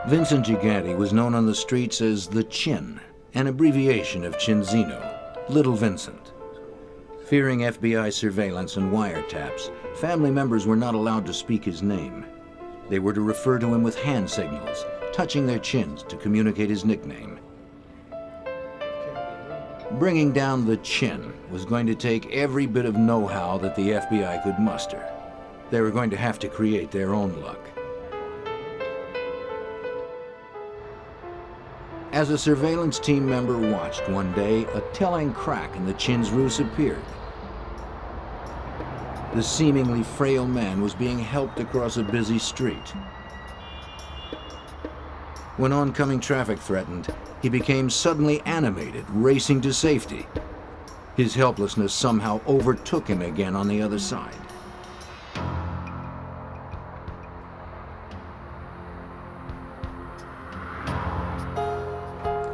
Vincent Gigante was known on the streets as the Chin, an abbreviation of Cinzino, Little Vincent. Fearing FBI surveillance and wiretaps, family members were not allowed to speak his name. They were to refer to him with hand signals, touching their chins to communicate his nickname. Bringing down the Chin was going to take every bit of know-how that the FBI could muster. They were going to have to create their own luck. As a surveillance team member watched one day, a telling crack in the Chin's ruse appeared. The seemingly frail man was being helped across a busy street. When oncoming traffic threatened, he became suddenly animated, racing to safety. His helplessness somehow overtook him again on the other side.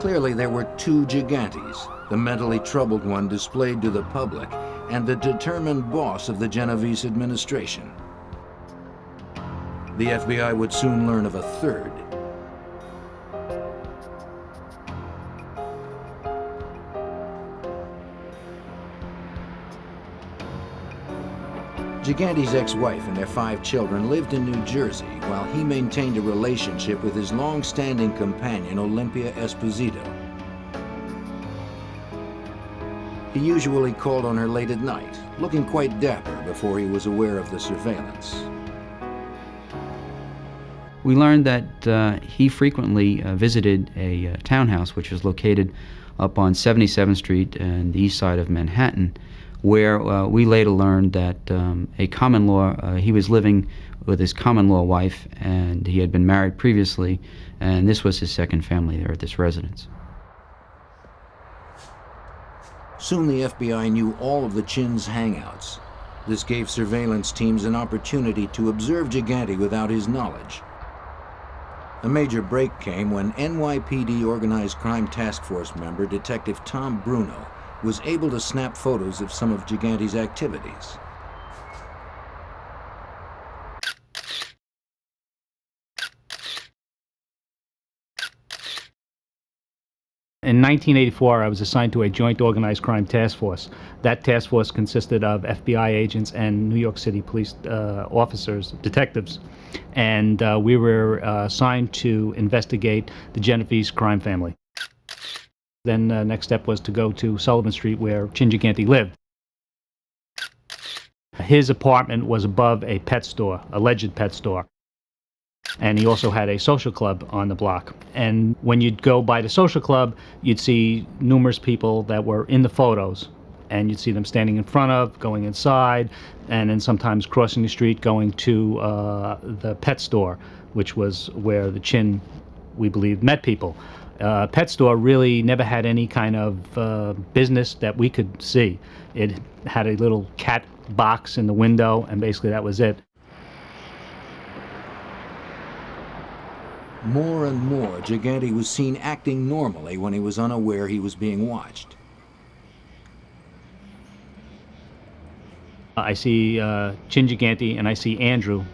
Clearly, there were two gigantes, the mentally troubled one displayed to the public, and the determined boss of the Genovese administration. The FBI would soon learn of a third. Gigante's ex-wife and their 5 children lived in New Jersey while he maintained a relationship with his long-standing companion, Olympia Esposito. He usually called on her late at night, looking quite dapper before he was aware of the surveillance. We learned that he frequently visited a townhouse which was located up on 77th Street and the east side of Manhattan, where we later learned that a common law, he was living with his common law wife, and he had been married previously, and this was his second family there at this residence. Soon the FBI knew all of the Chin's hangouts. This gave surveillance teams an opportunity to observe Gigante without his knowledge. A major break came when NYPD Organized Crime Task Force member Detective Tom Bruno was able to snap photos of some of Gigante's activities. In 1984, I was assigned to a joint organized crime task force. That task force consisted of FBI agents and New York City police officers, detectives. And we were assigned to investigate the Genovese crime family. Then the next step was to go to Sullivan Street, where Chin Gigante lived. His apartment was above a pet store, alleged pet store. And he also had a social club on the block. And when you'd go by the social club, you'd see numerous people that were in the photos. And you'd see them standing in front of, going inside, and then sometimes crossing the street, going to the pet store, which was where the Chin, we believe, met people. Pet store really never had any kind of business that we could see. It had a little cat box in the window, and basically that was it. More and more, Gigante was seen acting normally when he was unaware he was being watched. I see Chin Gigante and I see Andrew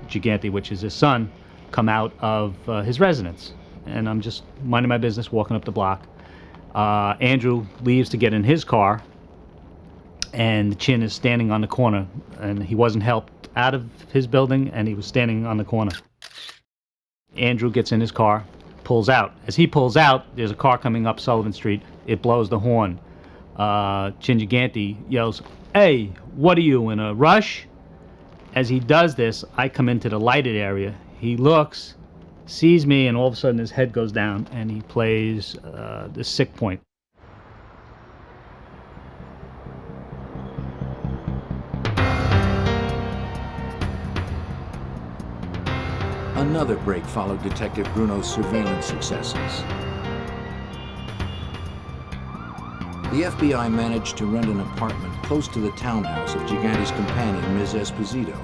Gigante, which is his son, come out of his residence. And I'm just minding my business, walking up the block. Andrew leaves to get in his car, and Chin is standing on the corner, and he wasn't helped out of his building, and he was standing on the corner. Andrew gets in his car, pulls out. As he pulls out, there's a car coming up Sullivan Street. It blows the horn. Chin Gigante yells, "Hey, what are you, in a rush?" As he does this, I come into the lighted area. He looks, sees me, and all of a sudden his head goes down, and he plays the sick point. Another break followed Detective Bruno's surveillance successes. The FBI managed to rent an apartment close to the townhouse of Gigante's companion, Ms. Esposito.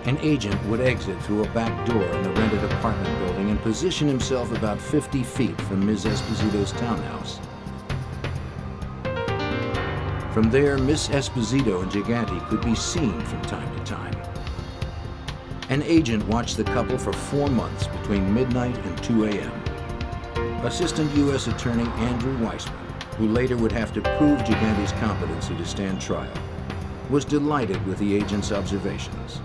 An agent would exit through a back door in the rented apartment building and position himself about 50 feet from Ms. Esposito's townhouse. From there, Miss Esposito and Gigante could be seen from time to time. An agent watched the couple for 4 months between midnight and 2 a.m. Assistant U.S. Attorney Andrew Weissman, who later would have to prove Gigante's competency to stand trial, was delighted with the agent's observations.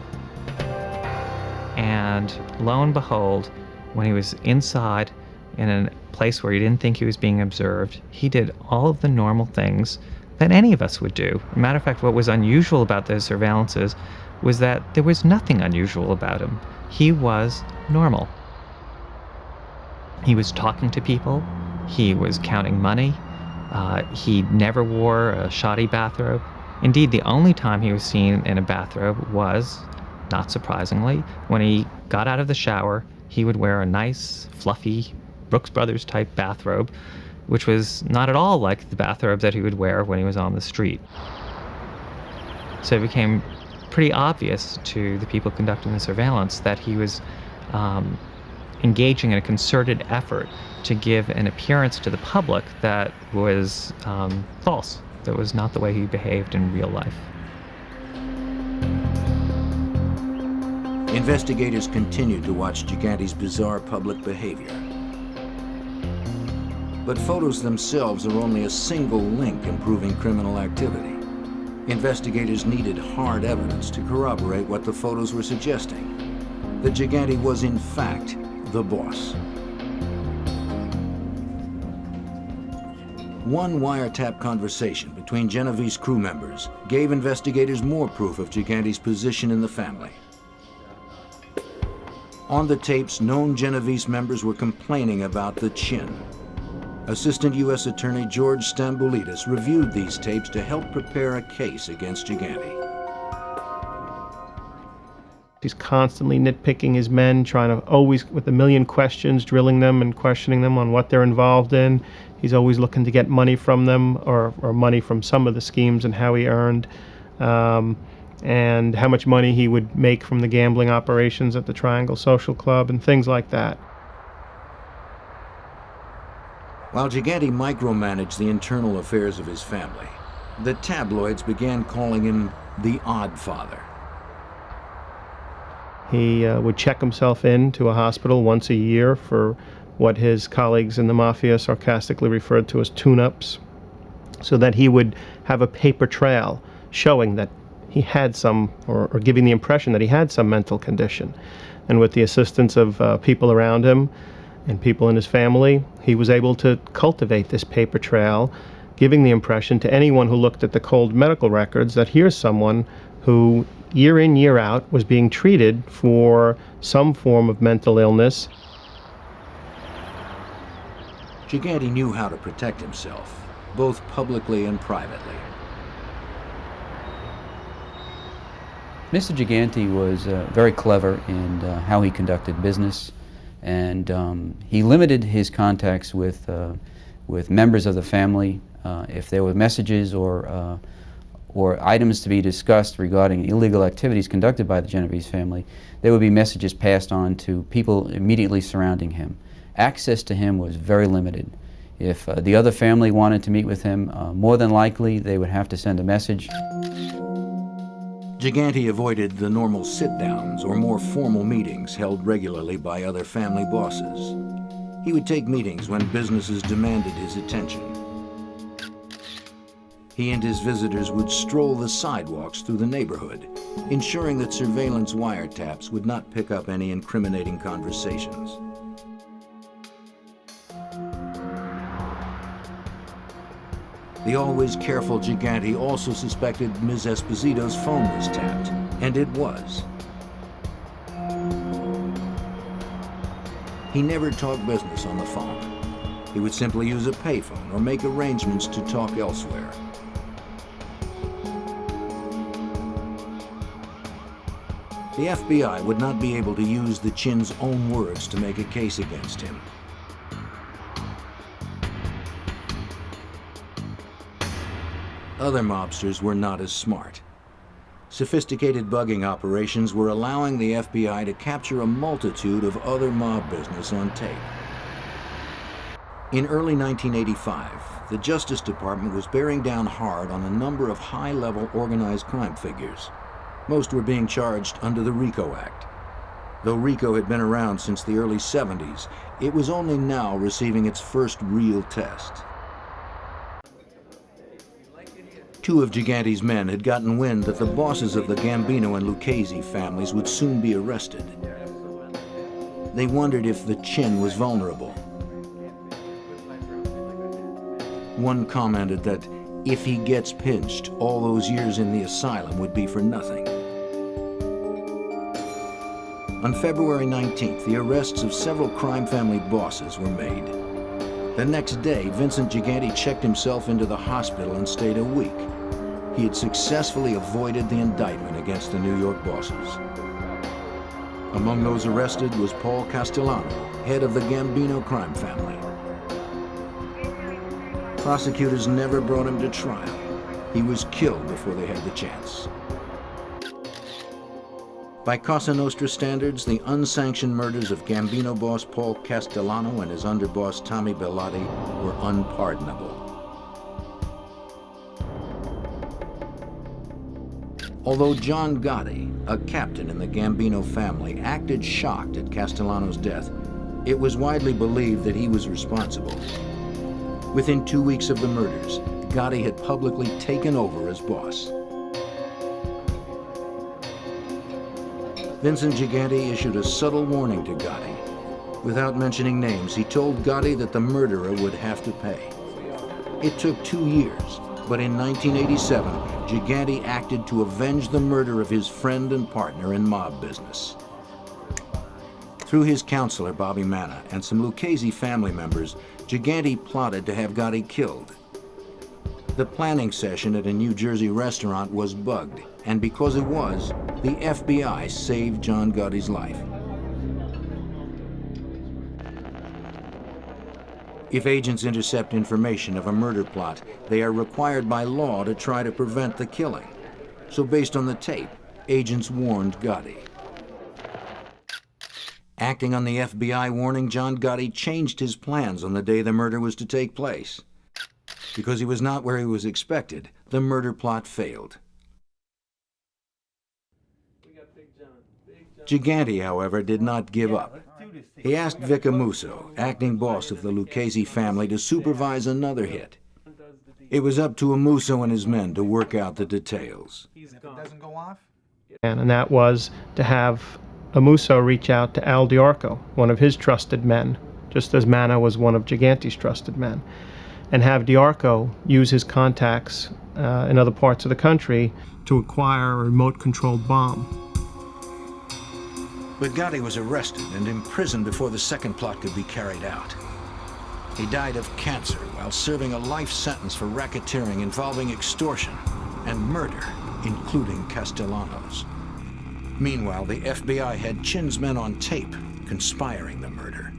And lo and behold, when he was inside in a place where he didn't think he was being observed, he did all of the normal things that any of us would do. Matter of fact, what was unusual about those surveillances was that there was nothing unusual about him. He was normal. He was talking to people. He was counting money. He never wore a shoddy bathrobe. Indeed, the only time he was seen in a bathrobe was Not surprisingly, when he got out of the shower, he would wear a nice, fluffy, Brooks Brothers type bathrobe, which was not at all like the bathrobe that he would wear when he was on the street. So it became pretty obvious to the people conducting the surveillance that he was engaging in a concerted effort to give an appearance to the public that was false, that was not the way he behaved in real life. Investigators continued to watch Gigante's bizarre public behavior. But photos themselves are only a single link in proving criminal activity. Investigators needed hard evidence to corroborate what the photos were suggesting, that Gigante was in fact the boss. One wiretap conversation between Genovese crew members gave investigators more proof of Gigante's position in the family. On the tapes, known Genovese members were complaining about the chin. Assistant U.S. Attorney George Stamboulidis reviewed these tapes to help prepare a case against Gigante. He's constantly nitpicking his men, trying to always, with a million questions, drilling them and questioning them on what they're involved in. He's always looking to get money from them, or money from some of the schemes and how he earned, and how much money he would make from the gambling operations at the Triangle Social Club and things like that. While Gigante micromanaged the internal affairs of his family, the tabloids began calling him the Odd Father. He would check himself in to a hospital once a year for what his colleagues in the Mafia sarcastically referred to as tune-ups, so that he would have a paper trail showing that he had some, or giving the impression that he had some mental condition. And with the assistance of people around him and people in his family, he was able to cultivate this paper trail, giving the impression to anyone who looked at the cold medical records that here's someone who, year in, year out, was being treated for some form of mental illness. Gigante knew how to protect himself, both publicly and privately. Mr. Gigante was very clever in how he conducted business, and he limited his contacts with members of the family. If there were messages or items to be discussed regarding illegal activities conducted by the Genovese family, there would be messages passed on to people immediately surrounding him. Access to him was very limited. If the other family wanted to meet with him, more than likely they would have to send a message. Gigante avoided the normal sit-downs or more formal meetings held regularly by other family bosses. He would take meetings when businesses demanded his attention. He and his visitors would stroll the sidewalks through the neighborhood, ensuring that surveillance wiretaps would not pick up any incriminating conversations. The always careful Gigante also suspected Ms. Esposito's phone was tapped, and it was. He never talked business on the phone. He would simply use a payphone or make arrangements to talk elsewhere. The FBI would not be able to use the Chin's own words to make a case against him. Other mobsters were not as smart. Sophisticated bugging operations were allowing the FBI to capture a multitude of other mob business on tape. In early 1985, the Justice Department was bearing down hard on a number of high-level organized crime figures. Most were being charged under the Rico Act. Though Rico had been around since the early 70s, it was only now receiving its first real test. Two of Gigante's men had gotten wind that the bosses of the Gambino and Lucchese families would soon be arrested. They wondered if the Chin was vulnerable. One commented that if he gets pinched, all those years in the asylum would be for nothing. On February 19th, the arrests of several crime family bosses were made. The next day, Vincent Gigante checked himself into the hospital and stayed a week. He had successfully avoided the indictment against the New York bosses. Among those arrested was Paul Castellano, head of the Gambino crime family. Prosecutors never brought him to trial. He was killed before they had the chance. By Cosa Nostra standards, the unsanctioned murders of Gambino boss Paul Castellano and his underboss Tommy Bellotti were unpardonable. Although John Gotti, a captain in the Gambino family, acted shocked at Castellano's death, it was widely believed that he was responsible. Within 2 weeks of the murders, Gotti had publicly taken over as boss. Vincent Gigante issued a subtle warning to Gotti. Without mentioning names, he told Gotti that the murderer would have to pay. It took 2 years, but in 1987, Gigante acted to avenge the murder of his friend and partner in mob business. Through his counselor, Bobby Manna, and some Lucchese family members, Gigante plotted to have Gotti killed. The planning session at a New Jersey restaurant was bugged, and because it was, the FBI saved John Gotti's life. If agents intercept information of a murder plot, they are required by law to try to prevent the killing. So based on the tape, agents warned Gotti. Acting on the FBI warning, John Gotti changed his plans on the day the murder was to take place. Because he was not where he was expected, the murder plot failed. Gigante, however, did not give up. He asked Vic Amuso, acting boss of the Lucchese family, to supervise another hit. It was up to Amuso and his men to work out the details. And that was to have Amuso reach out to Al Diorco, one of his trusted men, just as Manna was one of Gigante's trusted men, and have Diorco use his contacts in other parts of the country to acquire a remote-controlled bomb. But Gotti was arrested and imprisoned before the second plot could be carried out. He died of cancer while serving a life sentence for racketeering involving extortion and murder, including Castellano's. Meanwhile, the FBI had Chin's men on tape conspiring the murder.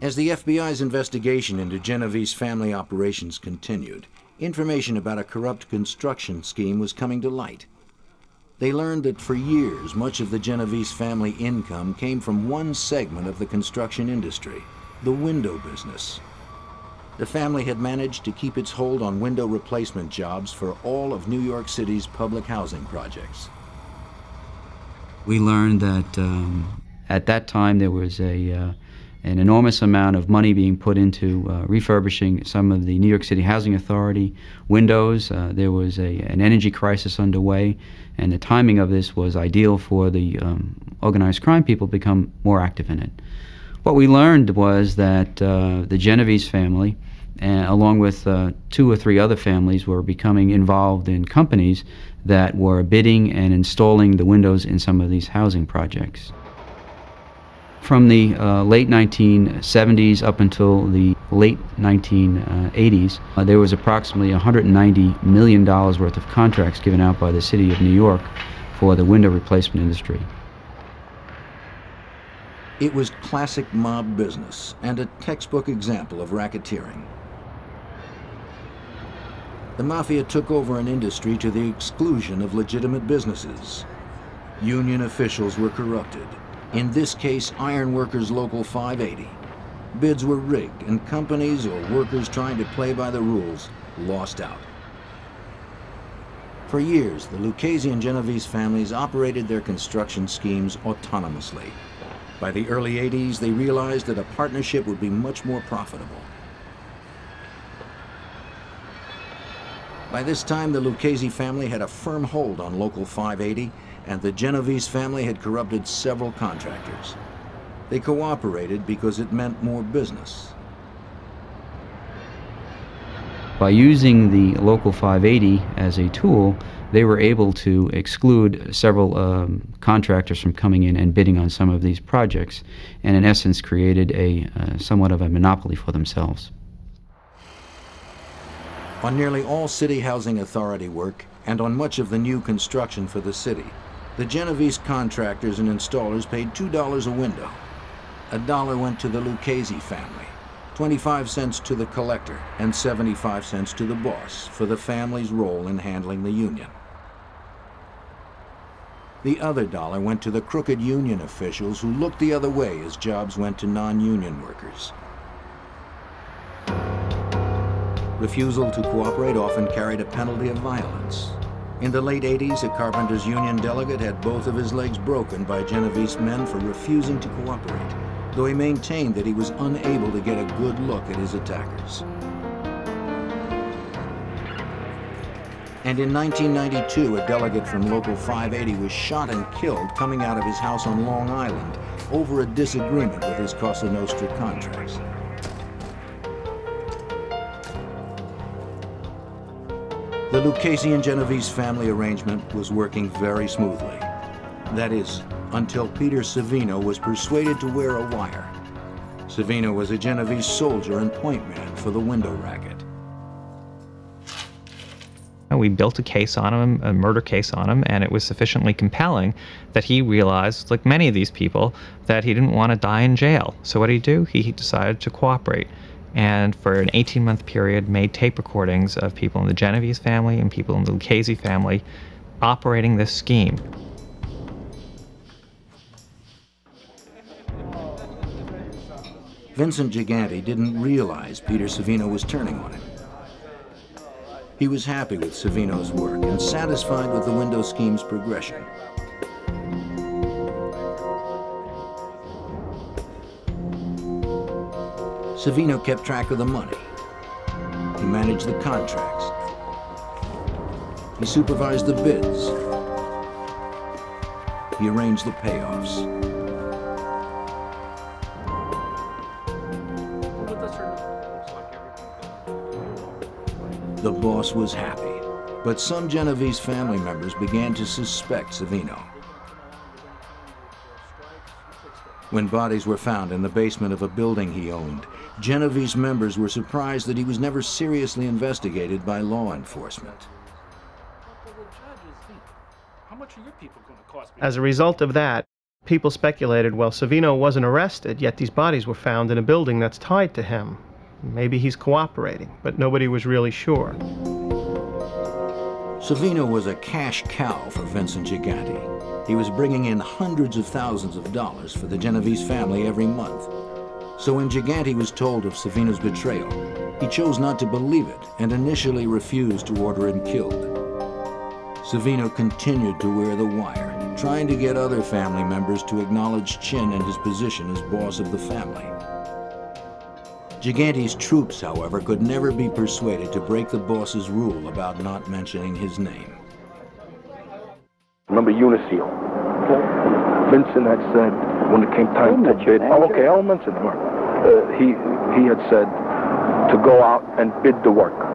As the FBI's investigation into Genovese family operations continued, information about a corrupt construction scheme was coming to light. They learned that for years, much of the Genovese family income came from one segment of the construction industry, the window business. The family had managed to keep its hold on window replacement jobs for all of New York City's public housing projects. We learned that at that time there was an enormous amount of money being put into refurbishing some of the New York City Housing Authority windows. There was an energy crisis underway, and the timing of this was ideal for the organized crime people to become more active in it. What we learned was that the Genovese family, along with 2 or 3 other families, were becoming involved in companies that were bidding and installing the windows in some of these housing projects. From the late 1970s up until the late 1980s, there was approximately $190 million worth of contracts given out by the city of New York for the window replacement industry. It was classic mob business and a textbook example of racketeering. The Mafia took over an industry to the exclusion of legitimate businesses. Union officials were corrupted. In this case, Iron Workers Local 580. Bids were rigged, and companies or workers trying to play by the rules lost out. For years, the Lucchese and Genovese families operated their construction schemes autonomously. By the early 80s, they realized that a partnership would be much more profitable. By this time, the Lucchese family had a firm hold on Local 580, and the Genovese family had corrupted several contractors. They cooperated because it meant more business. By using the Local 580 as a tool, they were able to exclude several contractors from coming in and bidding on some of these projects, and in essence created a somewhat of a monopoly for themselves. On nearly all City Housing Authority work, and on much of the new construction for the city, The Genovese contractors and installers paid $2 a window. $1 went to the Lucchese family, 25 cents to the collector, and 75 cents to the boss for the family's role in handling the union. The other $1 went to the crooked union officials who looked the other way as jobs went to non-union workers. Refusal to cooperate often carried a penalty of violence. In the late 80s, a carpenters union delegate had both of his legs broken by Genovese men for refusing to cooperate, though he maintained that he was unable to get a good look at his attackers. And in 1992, a delegate from Local 580 was shot and killed coming out of his house on Long Island over a disagreement with his Cosa Nostra contracts. The Lucchese and Genovese family arrangement was working very smoothly. That is, until Peter Savino was persuaded to wear a wire. Savino was a Genovese soldier and point man for the window racket. We built a case on him, a murder case on him, and it was sufficiently compelling that he realized, like many of these people, that he didn't want to die in jail. So what did he do? He decided to cooperate. And for an 18-month period made tape recordings of people in the Genovese family and people in the Lucchese family operating this scheme. Vincent Gigante didn't realize Peter Savino was turning on him. He was happy with Savino's work and satisfied with the window scheme's progression. Savino kept track of the money. He managed the contracts. He supervised the bids. He arranged the payoffs. The boss was happy, but some Genovese family members began to suspect Savino. When bodies were found in the basement of a building he owned, Genovese members were surprised that he was never seriously investigated by law enforcement. As a result of that, people speculated, well, Savino wasn't arrested, yet these bodies were found in a building that's tied to him. Maybe he's cooperating, but nobody was really sure. Savino was a cash cow for Vincent Gigante. He was bringing in hundreds of thousands of dollars for the Genovese family every month. So when Gigante was told of Savino's betrayal, he chose not to believe it and initially refused to order him killed. Savino continued to wear the wire, trying to get other family members to acknowledge Chin and his position as boss of the family. Gigante's troops, however, could never be persuaded to break the boss's rule about not mentioning his name. Remember Uniseal? Vincent had said when it came time to bid. Oh, okay, I'll mention him. He had said to go out and bid the work.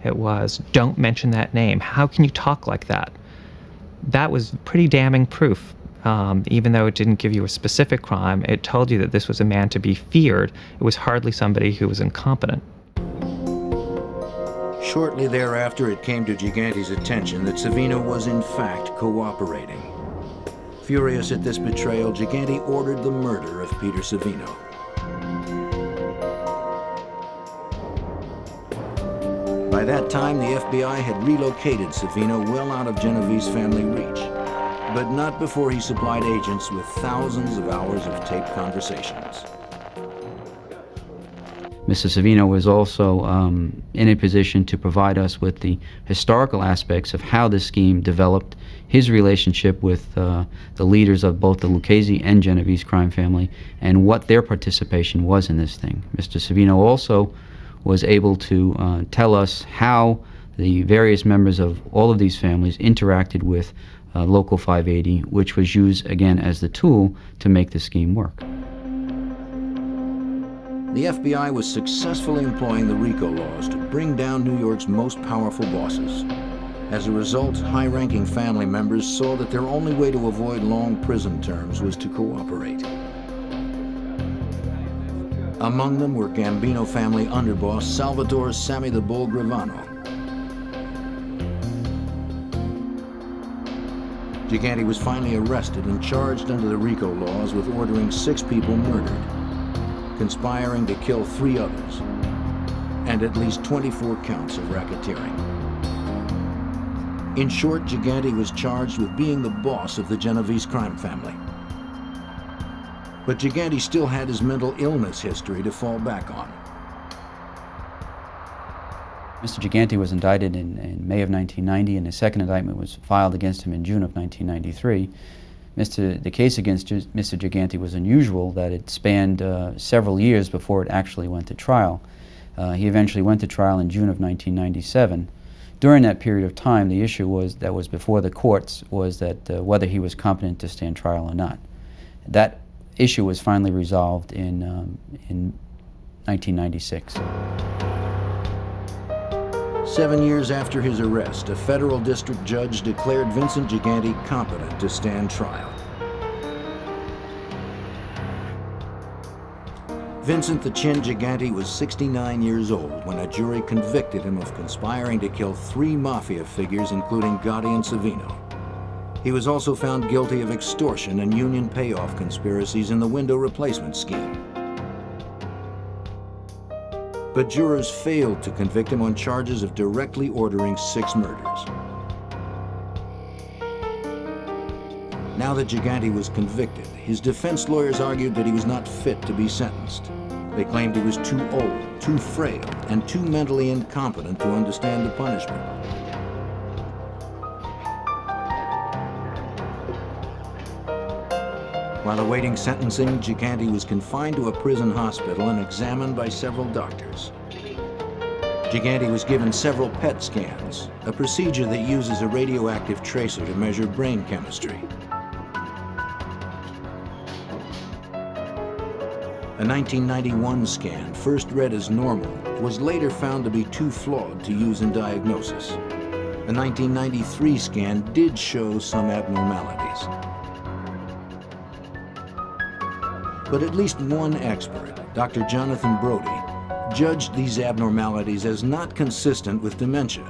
It was, don't mention that name. How can you talk like that? That was pretty damning proof. Even though it didn't give you a specific crime, it told you that this was a man to be feared. It was hardly somebody who was incompetent. Shortly thereafter, it came to Gigante's attention that Savino was in fact cooperating. Furious at this betrayal, Gigante ordered the murder of Peter Savino. By that time, the FBI had relocated Savino well out of Genovese family reach, but not before he supplied agents with thousands of hours of taped conversations. Mr. Savino was also in a position to provide us with the historical aspects of how this scheme developed, his relationship with the leaders of both the Lucchese and Genovese crime family, and what their participation was in this thing. Mr. Savino also was able to tell us how the various members of all of these families interacted with Local 580, which was used, again, as the tool to make the scheme work. The FBI was successfully employing the Rico laws to bring down New York's most powerful bosses. As a result, high-ranking family members saw that their only way to avoid long prison terms was to cooperate. Among them were Gambino family underboss Salvatore Sammy the Bull Gravano. Gigante was finally arrested and charged under the Rico laws with ordering 6 people murdered, conspiring to kill 3 others, and at least 24 counts of racketeering. In short, Gigante was charged with being the boss of the Genovese crime family. But Gigante still had his mental illness history to fall back on. Mr. Gigante was indicted in May of 1990, and his second indictment was filed against him in June of 1993. The case against Mr. Gigante was unusual, that it spanned several years before it actually went to trial. He eventually went to trial in June of 1997. During that period of time, the issue that was before the courts was that whether he was competent to stand trial or not. That issue was finally resolved in 1996. 7 years after his arrest, a federal district judge declared Vincent Gigante competent to stand trial. Vincent the Chin Gigante was 69 years old when a jury convicted him of conspiring to kill 3 Mafia figures, including Gotti and Savino. He was also found guilty of extortion and union payoff conspiracies in the window replacement scheme. But jurors failed to convict him on charges of directly ordering 6 murders. Now that Gigante was convicted, his defense lawyers argued that he was not fit to be sentenced. They claimed he was too old, too frail, and too mentally incompetent to understand the punishment. While awaiting sentencing, Gigante was confined to a prison hospital and examined by several doctors. Gigante was given several PET scans, a procedure that uses a radioactive tracer to measure brain chemistry. A 1991 scan, first read as normal, was later found to be too flawed to use in diagnosis. A 1993 scan did show some abnormalities. But at least one expert, Dr. Jonathan Brody, judged these abnormalities as not consistent with dementia.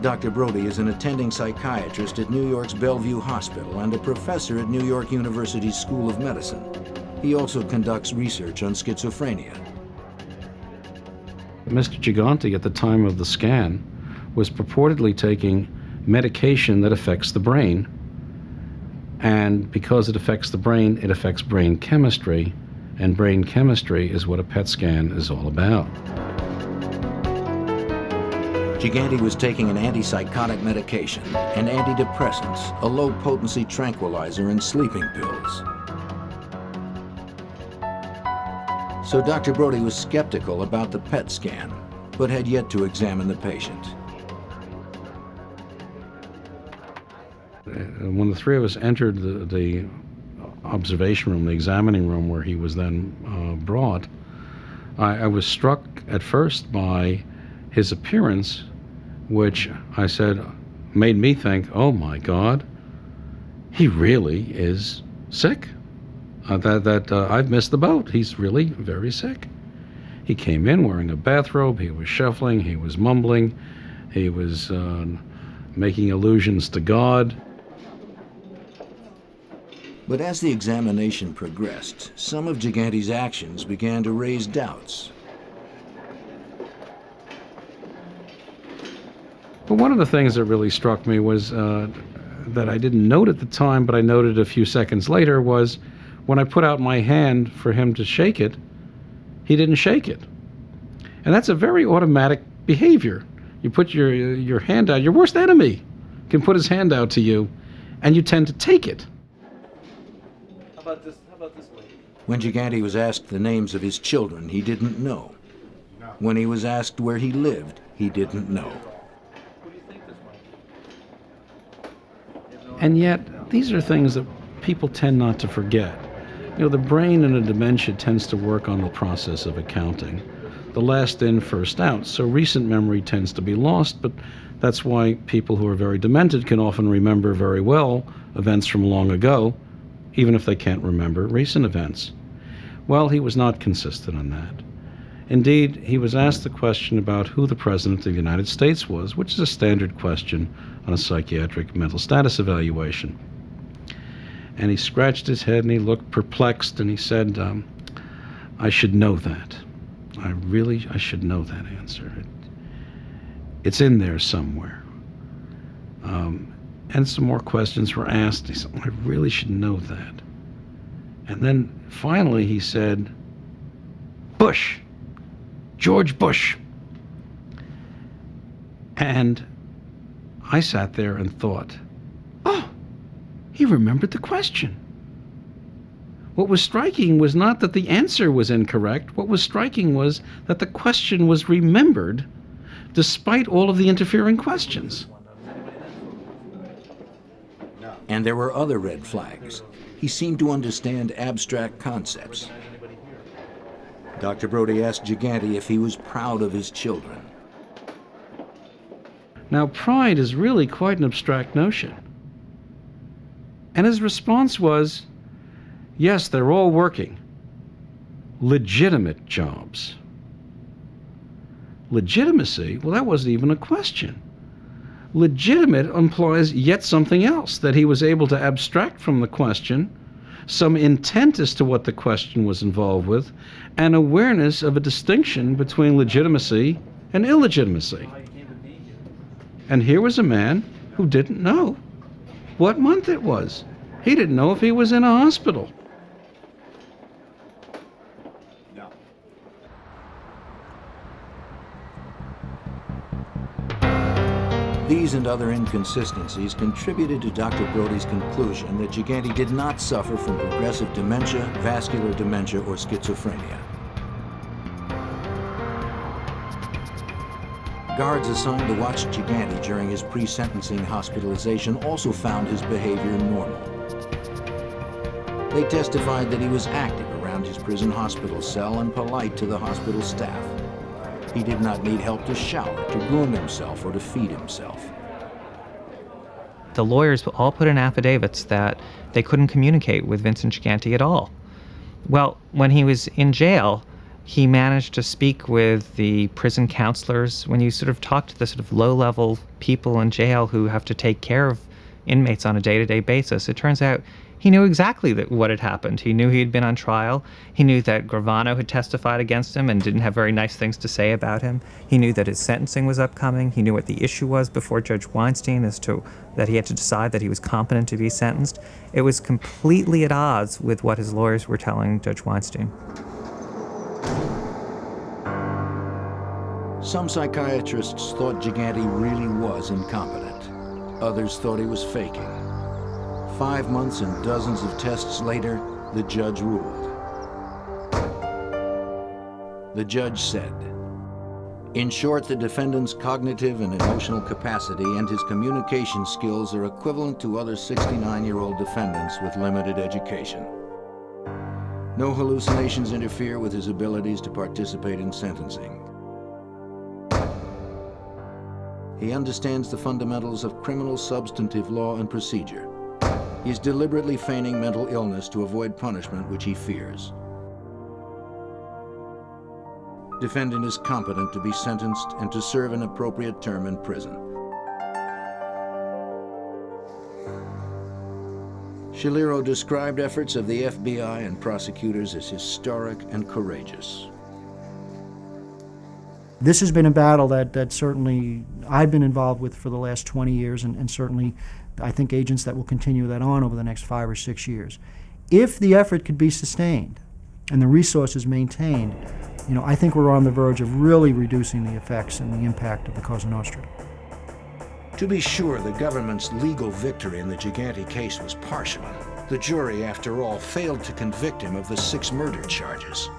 Dr. Brody is an attending psychiatrist at New York's Bellevue Hospital and a professor at New York University's School of Medicine. He also conducts research on schizophrenia. Mr. Gigante, at the time of the scan, was purportedly taking medication that affects the brain. And because it affects the brain, it affects brain chemistry, and brain chemistry is what a PET scan is all about. Gigante was taking an antipsychotic medication, and antidepressants, a low-potency tranquilizer, and sleeping pills. So Dr. Brody was skeptical about the PET scan, but had yet to examine the patient. When the 3 of us entered the observation room, the examining room where he was then brought, I was struck at first by his appearance, which I said made me think, oh my God, he really is sick. I've missed the boat. He's really very sick. He came in wearing a bathrobe, he was shuffling, he was mumbling, he was making allusions to God. But as the examination progressed, some of Gigante's actions began to raise doubts. But one of the things that really struck me was that I didn't note at the time, but I noted a few seconds later, was when I put out my hand for him to shake it, he didn't shake it. And that's a very automatic behavior. You put your hand out, your worst enemy can put his hand out to you, and you tend to take it. How about this way? When Gigante was asked the names of his children, he didn't know. When he was asked where he lived, he didn't know. And yet, these are things that people tend not to forget. You know, the brain in a dementia tends to work on the process of accounting. The last in, first out. So recent memory tends to be lost, but that's why people who are very demented can often remember very well events from long ago, even if they can't remember recent events. Well, he was not consistent on that. Indeed, he was asked the question about who the President of the United States was, which is a standard question on a psychiatric mental status evaluation. And he scratched his head and he looked perplexed and he said, I should know that. I should know that answer. It's in there somewhere. And some more questions were asked. He said, I really should know that. And then finally he said, Bush. George Bush. And I sat there and thought, oh, he remembered the question. What was striking was not that the answer was incorrect. What was striking was that the question was remembered despite all of the interfering questions. And there were other red flags. He seemed to understand abstract concepts. Dr. Brody asked Gigante if he was proud of his children. Now, pride is really quite an abstract notion. And his response was, yes, they're all working. Legitimate jobs. Legitimacy? Well, that wasn't even a question. Legitimate implies yet something else, that he was able to abstract from the question some intent as to what the question was involved with, and awareness of a distinction between legitimacy and illegitimacy. And here was a man who didn't know what month it was. He didn't know if he was in a hospital. These and other inconsistencies contributed to Dr. Brody's conclusion that Gigante did not suffer from progressive dementia, vascular dementia, or schizophrenia. Guards assigned to watch Gigante during his pre-sentencing hospitalization also found his behavior normal. They testified that he was active around his prison hospital cell and polite to the hospital staff. He did not need help to shower, to groom himself, or to feed himself. The lawyers all put in affidavits that they couldn't communicate with Vincent Gigante at all. Well, when he was in jail, he managed to speak with the prison counselors. When you sort of talk to the sort of low-level people in jail who have to take care of inmates on a day-to-day basis, it turns out he knew exactly what had happened. He knew he had been on trial. He knew that Gravano had testified against him and didn't have very nice things to say about him. He knew that his sentencing was upcoming. He knew what the issue was before Judge Weinstein as to that he had to decide that he was competent to be sentenced. It was completely at odds with what his lawyers were telling Judge Weinstein. Some psychiatrists thought Gigante really was incompetent. Others thought he was faking. 5 months and dozens of tests later, the judge ruled. The judge said, in short, the defendant's cognitive and emotional capacity and his communication skills are equivalent to other 69-year-old defendants with limited education. No hallucinations interfere with his abilities to participate in sentencing. He understands the fundamentals of criminal substantive law and procedure. He is deliberately feigning mental illness to avoid punishment which he fears. Defendant is competent to be sentenced and to serve an appropriate term in prison. Shaliro described efforts of the FBI and prosecutors as historic and courageous. This has been a battle that certainly I've been involved with for the last 20 years, and certainly I think agents that will continue that on over the next 5 or 6 years. If the effort could be sustained and the resources maintained, I think we're on the verge of really reducing the effects and the impact of the Cosa Nostra. To be sure, the government's legal victory in the Gigante case was partial. The jury, after all, failed to convict him of the 6 murder charges.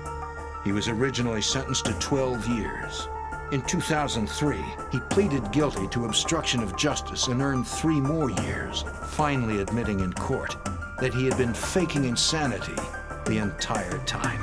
He was originally sentenced to 12 years. In 2003, he pleaded guilty to obstruction of justice and earned 3 more years, finally admitting in court that he had been faking insanity the entire time.